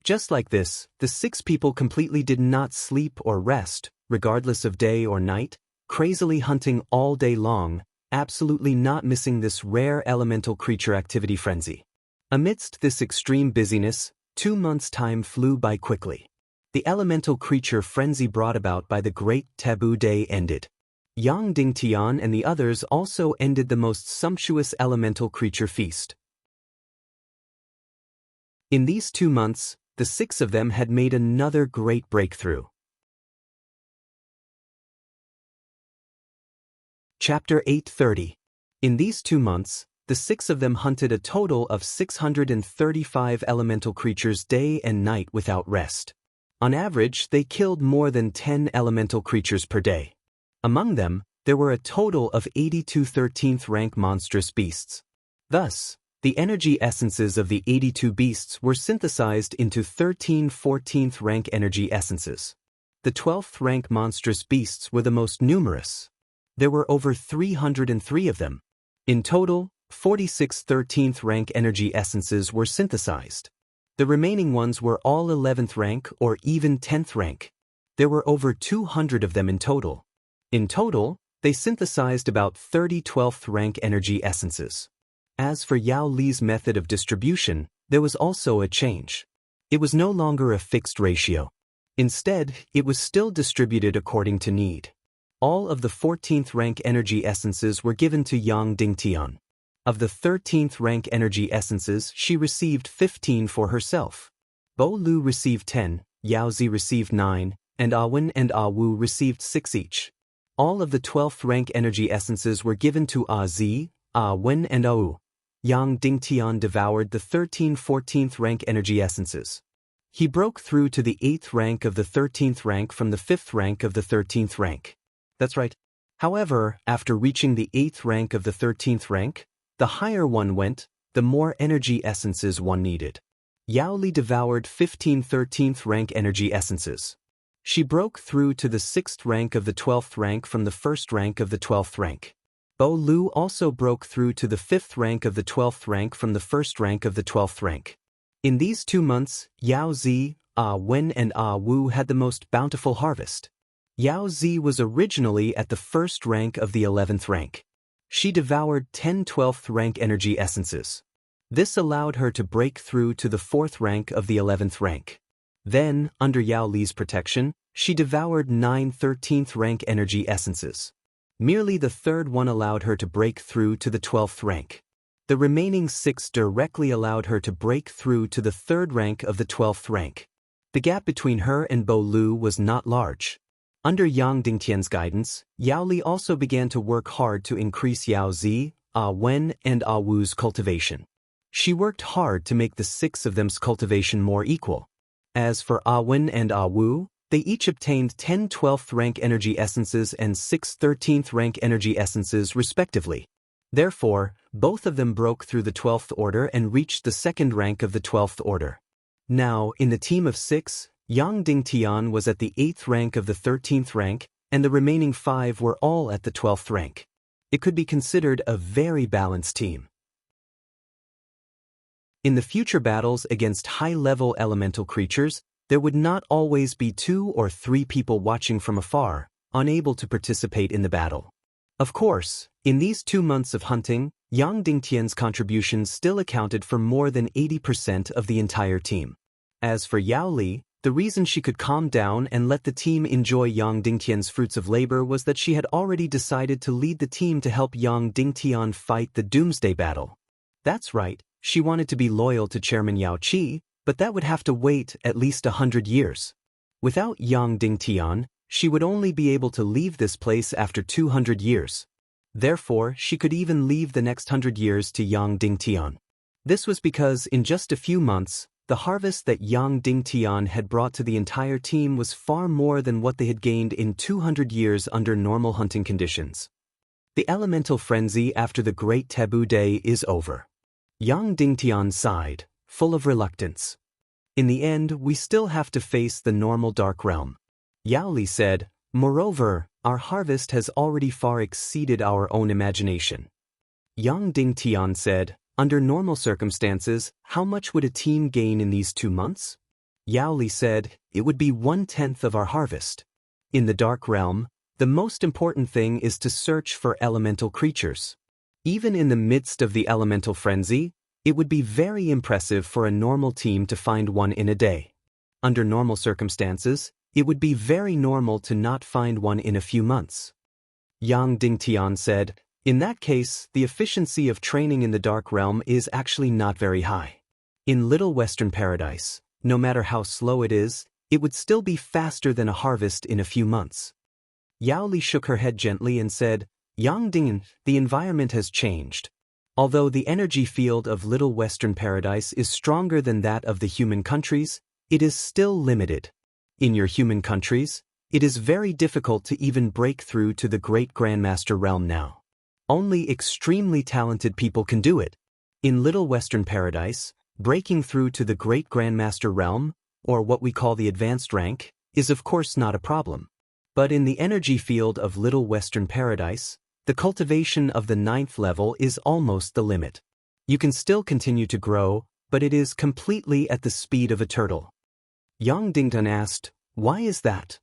Just like this, the 6 people completely did not sleep or rest, regardless of day or night, crazily hunting all day long, absolutely not missing this rare elemental creature activity frenzy. Amidst this extreme busyness, 2 months' time flew by quickly. The elemental creature frenzy brought about by the Great Taboo Day ended. Yang Dingtian and the others also ended the most sumptuous elemental creature feast. In these 2 months, the 6 of them had made another great breakthrough. Chapter 830. In these 2 months, the 6 of them hunted a total of 635 elemental creatures day and night without rest. On average, they killed more than 10 elemental creatures per day. Among them, there were a total of 82 13th rank monstrous beasts. Thus, the energy essences of the 82 beasts were synthesized into 13 14th rank energy essences. The 12th rank monstrous beasts were the most numerous. There were over 303 of them. In total, 46 13th rank energy essences were synthesized. The remaining ones were all 11th rank or even 10th rank. There were over 200 of them in total. In total, they synthesized about 30 12th rank energy essences. As for Yao Li's method of distribution, there was also a change. It was no longer a fixed ratio. Instead, it was still distributed according to need. All of the 14th rank energy essences were given to Yang Dingtian. Of the 13th rank energy essences, she received 15 for herself. Bo Lu received 10, Yao Zi received 9, and Ah Wen and Ah Wu received 6 each. All of the 12th rank energy essences were given to Ah Zi, Ah Wen and Ah Wu. Yang Dingtian devoured the 13 14th rank energy essences. He broke through to the 8th rank of the 13th rank from the 5th rank of the 13th rank. That's right. However, after reaching the 8th rank of the 13th rank, the higher one went, the more energy essences one needed. Yao Li devoured 15 13th rank energy essences. She broke through to the 6th rank of the 12th rank from the 1st rank of the 12th rank. Bo Lu also broke through to the 5th rank of the 12th rank from the 1st rank of the 12th rank. In these 2 months, Yao Zi, Ah Wen and Ah Wu had the most bountiful harvest. Yao Zi was originally at the 1st rank of the 11th rank. She devoured 10 12th rank energy essences. This allowed her to break through to the 4th rank of the 11th rank. Then, under Yao Li's protection, she devoured 9 13th rank energy essences. Merely the 3rd one allowed her to break through to the 12th rank. The remaining 6 directly allowed her to break through to the 3rd rank of the 12th rank. The gap between her and Bo Lu was not large. Under Yang Dingtian's guidance, Yao Li also began to work hard to increase Yao Zi, Ah Wen, and Ah Wu's cultivation. She worked hard to make the 6 of them's cultivation more equal. As for Ah Wen and Ah Wu, they each obtained 10 12th rank energy essences and 6 13th rank energy essences respectively. Therefore, both of them broke through the 12th order and reached the 2nd rank of the 12th order. Now, in the team of 6, Yang Dingtian was at the 8th rank of the 13th rank, and the remaining 5 were all at the 12th rank. It could be considered a very balanced team. In the future battles against high-level elemental creatures, there would not always be 2 or 3 people watching from afar, unable to participate in the battle. Of course, in these 2 months of hunting, Yang Dingtian's contribution still accounted for more than 80% of the entire team. As for Yao Li, the reason she could calm down and let the team enjoy Yang Dingtian's fruits of labor was that she had already decided to lead the team to help Yang Dingtian fight the Doomsday Battle. That's right, she wanted to be loyal to Chairman Yao Qi, but that would have to wait at least 100 years. Without Yang Dingtian, she would only be able to leave this place after 200 years. Therefore, she could even leave the next 100 years to Yang Dingtian. This was because in just a few months, the harvest that Yang Dingtian had brought to the entire team was far more than what they had gained in 200 years under normal hunting conditions. The elemental frenzy after the Great Taboo Day is over. Yang Dingtian sighed, full of reluctance. In the end, we still have to face the normal Dark Realm. Yao Li said, moreover, our harvest has already far exceeded our own imagination. Yang Dingtian said, under normal circumstances, how much would a team gain in these 2 months? Yao Li said, it would be 1/10 of our harvest. In the Dark Realm, the most important thing is to search for elemental creatures. Even in the midst of the elemental frenzy, it would be very impressive for a normal team to find one in a day. Under normal circumstances, it would be very normal to not find one in a few months. Yang Dingtian said, in that case, the efficiency of training in the Dark Realm is actually not very high. In Little Western Paradise, no matter how slow it is, it would still be faster than a harvest in a few months. Yao Li shook her head gently and said, Yang Ding, the environment has changed. Although the energy field of Little Western Paradise is stronger than that of the human countries, it is still limited. In your human countries, it is very difficult to even break through to the Great Grandmaster Realm now. Only extremely talented people can do it. In Little Western Paradise, breaking through to the Great Grandmaster Realm, or what we call the advanced rank, is of course not a problem. But in the energy field of Little Western Paradise, the cultivation of the 9th level is almost the limit. You can still continue to grow, but it is completely at the speed of a turtle. Yang Dingtian asked, why is that?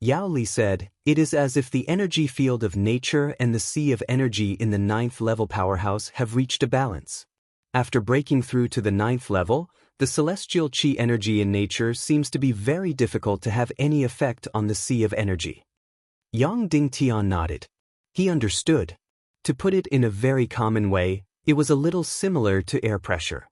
Yao Li said, it is as if the energy field of nature and the sea of energy in the 9th level powerhouse have reached a balance. After breaking through to the 9th level, the celestial chi energy in nature seems to be very difficult to have any effect on the sea of energy. Yang Dingtian nodded. He understood. To put it in a very common way, it was a little similar to air pressure.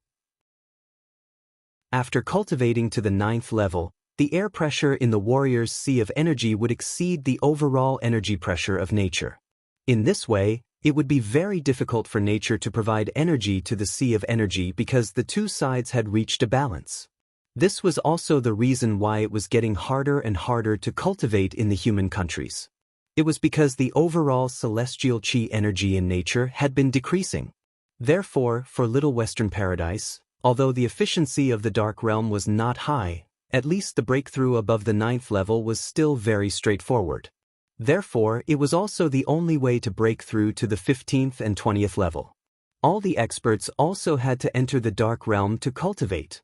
After cultivating to the 9th level, the air pressure in the warrior's sea of energy would exceed the overall energy pressure of nature. In this way, it would be very difficult for nature to provide energy to the sea of energy because the two sides had reached a balance. This was also the reason why it was getting harder and harder to cultivate in the human countries. It was because the overall celestial chi energy in nature had been decreasing. Therefore, for Little Western Paradise, although the efficiency of the Dark Realm was not high, At least the breakthrough above the 9th level was still very straightforward. Therefore, it was also the only way to break through to the 15th and 20th level. All the experts also had to enter the Dark Realm to cultivate.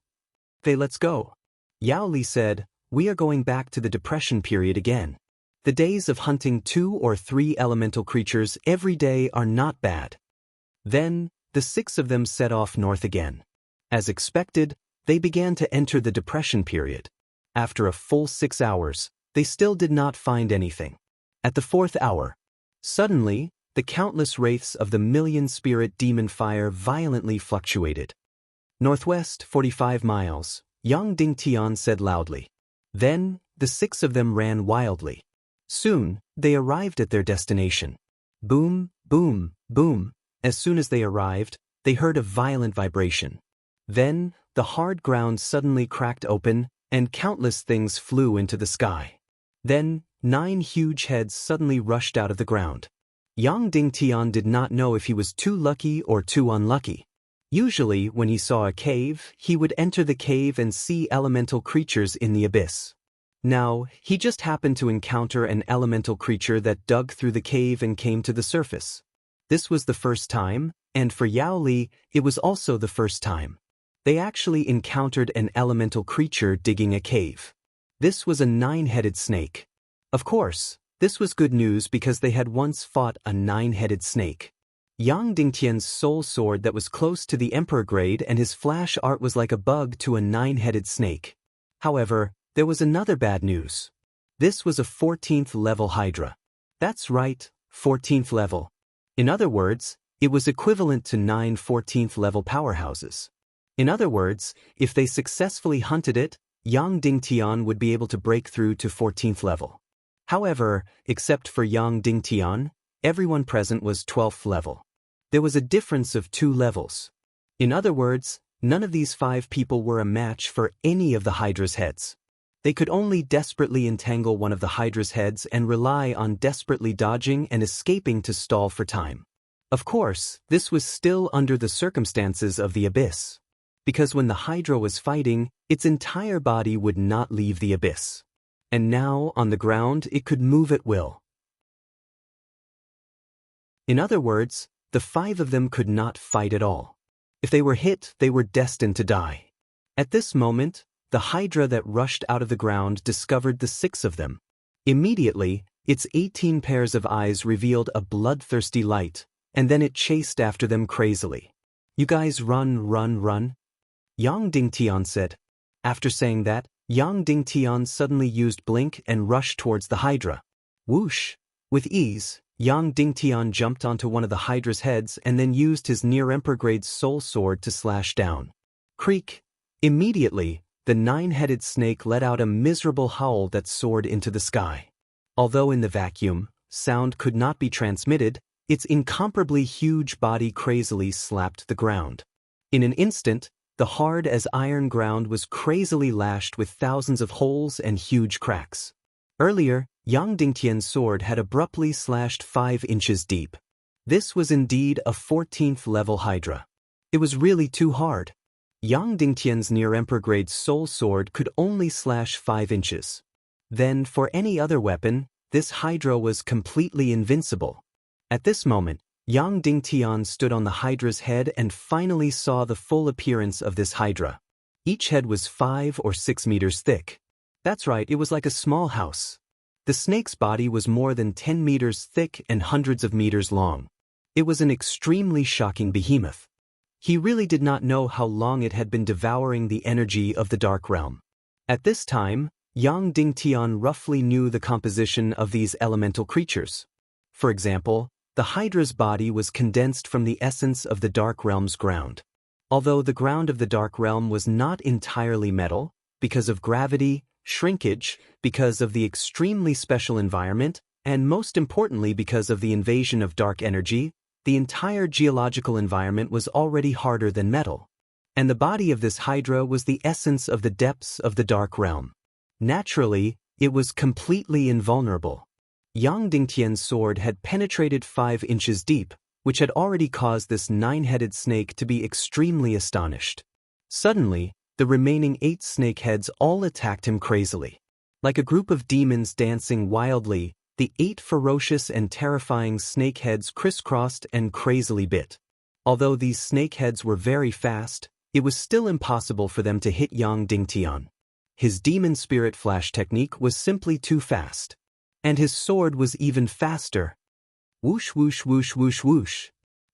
Let's go. Yao Li said, we are going back to the depression period again. The days of hunting 2 or 3 elemental creatures every day are not bad. Then, the 6 of them set off north again. As expected, they began to enter the depression period. After a full 6 hours, they still did not find anything. At the 4th hour, suddenly, the countless wraiths of the million-spirit demon fire violently fluctuated. Northwest, 45 miles, Yang Dingtian said loudly. Then, the 6 of them ran wildly. Soon, they arrived at their destination. Boom, boom, boom. As soon as they arrived, they heard a violent vibration. Then, the hard ground suddenly cracked open, and countless things flew into the sky. Then, 9 huge heads suddenly rushed out of the ground. Yang Dingtian did not know if he was too lucky or too unlucky. Usually, when he saw a cave, he would enter the cave and see elemental creatures in the abyss. Now, he just happened to encounter an elemental creature that dug through the cave and came to the surface. This was the first time, and for Yao Li, it was also the first time. They actually encountered an elemental creature digging a cave. This was a 9-headed snake. Of course, this was good news because they had once fought a 9-headed snake. Yang Dingtian's soul sword that was close to the emperor grade and his flash art was like a bug to a 9-headed snake. However, there was another bad news. This was a 14th level Hydra. That's right, 14th level. In other words, it was equivalent to 9 14th level powerhouses. In other words, if they successfully hunted it, Yang Dingtian would be able to break through to 14th level. However, except for Yang Dingtian, everyone present was 12th level. There was a difference of 2 levels. In other words, none of these 5 people were a match for any of the Hydra's heads. They could only desperately entangle one of the Hydra's heads and rely on desperately dodging and escaping to stall for time. Of course, this was still under the circumstances of the abyss. Because when the Hydra was fighting, its entire body would not leave the abyss. And now, on the ground, it could move at will. In other words, the 5 of them could not fight at all. If they were hit, they were destined to die. At this moment, the Hydra that rushed out of the ground discovered the 6 of them. Immediately, its 18 pairs of eyes revealed a bloodthirsty light, and then it chased after them crazily. You guys run, run, run. Yang Dingtian said. After saying that, Yang Dingtian suddenly used blink and rushed towards the Hydra. Whoosh! With ease, Yang Dingtian jumped onto one of the Hydra's heads and then used his near-emperor grade soul sword to slash down. Creak! Immediately, the 9-headed snake let out a miserable howl that soared into the sky. Although in the vacuum, sound could not be transmitted, its incomparably huge body crazily slapped the ground. In an instant, the hard-as-iron ground was crazily lashed with thousands of holes and huge cracks. Earlier, Yang Dingtian's sword had abruptly slashed 5 inches deep. This was indeed a 14th level Hydra. It was really too hard. Yang Dingtian's near-emperor grade soul sword could only slash 5 inches. Then, for any other weapon, this Hydra was completely invincible. At this moment, Yang Dingtian stood on the Hydra's head and finally saw the full appearance of this Hydra. Each head was 5 or 6 meters thick. That's right, it was like a small house. The snake's body was more than 10 meters thick and hundreds of meters long. It was an extremely shocking behemoth. He really did not know how long it had been devouring the energy of the Dark Realm. At this time, Yang Dingtian roughly knew the composition of these elemental creatures. For example, the Hydra's body was condensed from the essence of the Dark Realm's ground. Although the ground of the Dark Realm was not entirely metal, because of gravity, shrinkage, because of the extremely special environment, and most importantly because of the invasion of dark energy, the entire geological environment was already harder than metal. And the body of this Hydra was the essence of the depths of the Dark Realm. Naturally, it was completely invulnerable. Yang Dingtian's sword had penetrated 5 inches deep, which had already caused this 9-headed snake to be extremely astonished. Suddenly, the remaining 8 snakeheads all attacked him crazily. Like a group of demons dancing wildly, the 8 ferocious and terrifying snakeheads crisscrossed and crazily bit. Although these snakeheads were very fast, it was still impossible for them to hit Yang Dingtian. His demon spirit flash technique was simply too fast. And his sword was even faster. Whoosh whoosh whoosh whoosh whoosh.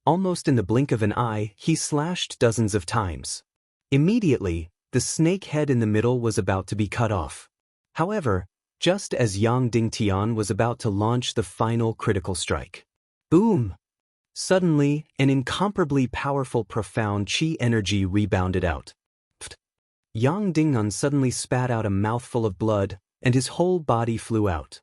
Almost in the blink of an eye, he slashed dozens of times. Immediately, the snake head in the middle was about to be cut off. However, just as Yang Dingtian was about to launch the final critical strike. Boom! Suddenly, an incomparably powerful profound chi energy rebounded out. Yang Dingtian suddenly spat out a mouthful of blood, and his whole body flew out.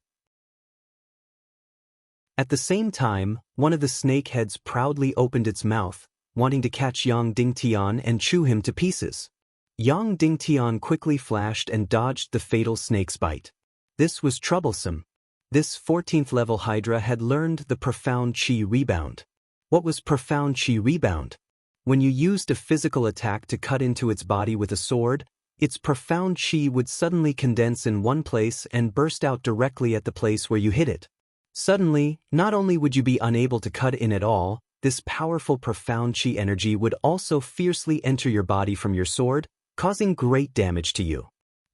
At the same time, one of the snakeheads proudly opened its mouth, wanting to catch Yang Dingtian and chew him to pieces. Yang Dingtian quickly flashed and dodged the fatal snake's bite. This was troublesome. This 14th level Hydra had learned the profound chi rebound. What was profound chi rebound? When you used a physical attack to cut into its body with a sword, its profound chi would suddenly condense in one place and burst out directly at the place where you hit it. Suddenly, not only would you be unable to cut in at all, this powerful profound chi energy would also fiercely enter your body from your sword, causing great damage to you.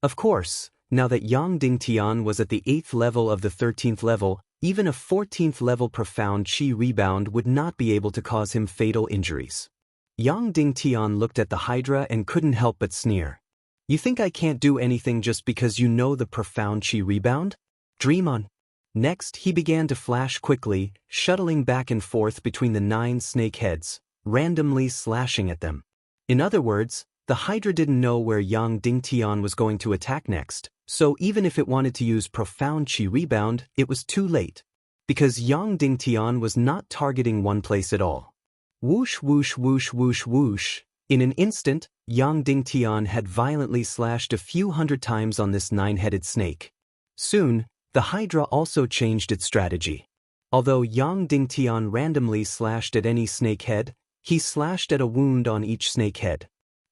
Of course, now that Yang Dingtian was at the 8th level of the 13th level, even a 14th level profound chi rebound would not be able to cause him fatal injuries. Yang Dingtian looked at the Hydra and couldn't help but sneer. You think I can't do anything just because you know the profound chi rebound? Dream on. Next, he began to flash quickly, shuttling back and forth between the 9 snakeheads, randomly slashing at them. In other words, the Hydra didn't know where Yang Dingtian was going to attack next, so even if it wanted to use profound chi rebound, it was too late. Because Yang Dingtian was not targeting one place at all. Whoosh whoosh whoosh whoosh whoosh. In an instant, Yang Dingtian had violently slashed a few hundred times on this 9-headed snake. Soon, the Hydra also changed its strategy. Although Yang Dingtian randomly slashed at any snakehead, he slashed at a wound on each snakehead.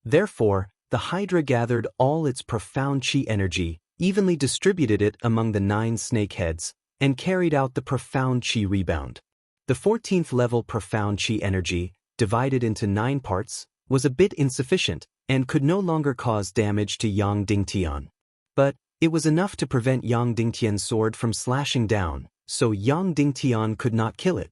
Therefore, the Hydra gathered all its profound chi energy, evenly distributed it among the 9 snakeheads, and carried out the profound chi rebound. The 14th level profound chi energy, divided into 9 parts, was a bit insufficient, and could no longer cause damage to Yang Dingtian. But it was enough to prevent Yang Dingtian's sword from slashing down, so Yang Dingtian could not kill it.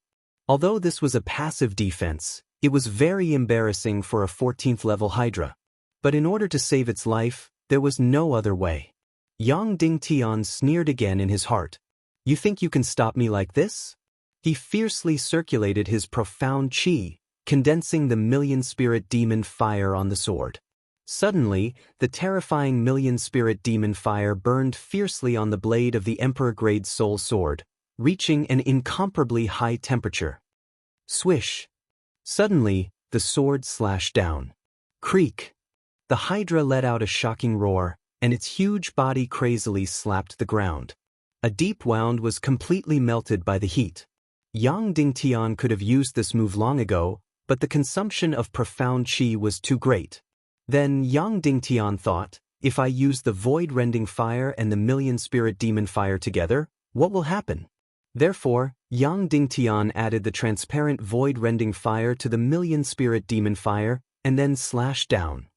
Although this was a passive defense, it was very embarrassing for a 14th level Hydra. But in order to save its life, there was no other way. Yang Dingtian sneered again in his heart. You think you can stop me like this? He fiercely circulated his profound chi, condensing the million-spirit demon fire on the sword. Suddenly, the terrifying million-spirit demon fire burned fiercely on the blade of the Emperor-grade soul sword, reaching an incomparably high temperature. Swish! Suddenly, the sword slashed down. Creak! The Hydra let out a shocking roar, and its huge body crazily slapped the ground. A deep wound was completely melted by the heat. Yang Dingtian could have used this move long ago, but the consumption of profound chi was too great. Then Yang Dingtian thought, if I use the void-rending fire and the million-spirit demon fire together, what will happen? Therefore, Yang Dingtian added the transparent void-rending fire to the million-spirit demon fire, and then slashed down.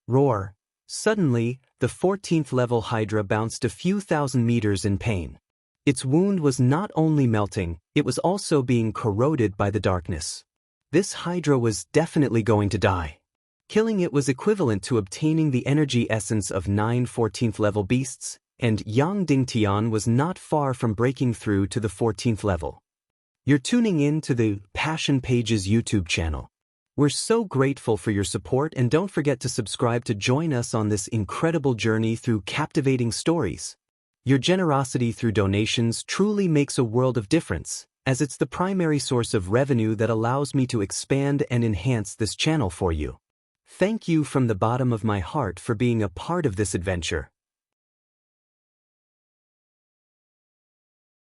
Roar! Suddenly, the 14th level Hydra bounced a few thousand meters in pain. Its wound was not only melting, it was also being corroded by the darkness. This Hydra was definitely going to die. Killing it was equivalent to obtaining the energy essence of 9 14th level beasts, and Yang Dingtian was not far from breaking through to the 14th level. You're tuning in to the Passion Pages YouTube channel. We're so grateful for your support, and don't forget to subscribe to join us on this incredible journey through captivating stories. Your generosity through donations truly makes a world of difference, as it's the primary source of revenue that allows me to expand and enhance this channel for you. Thank you from the bottom of my heart for being a part of this adventure.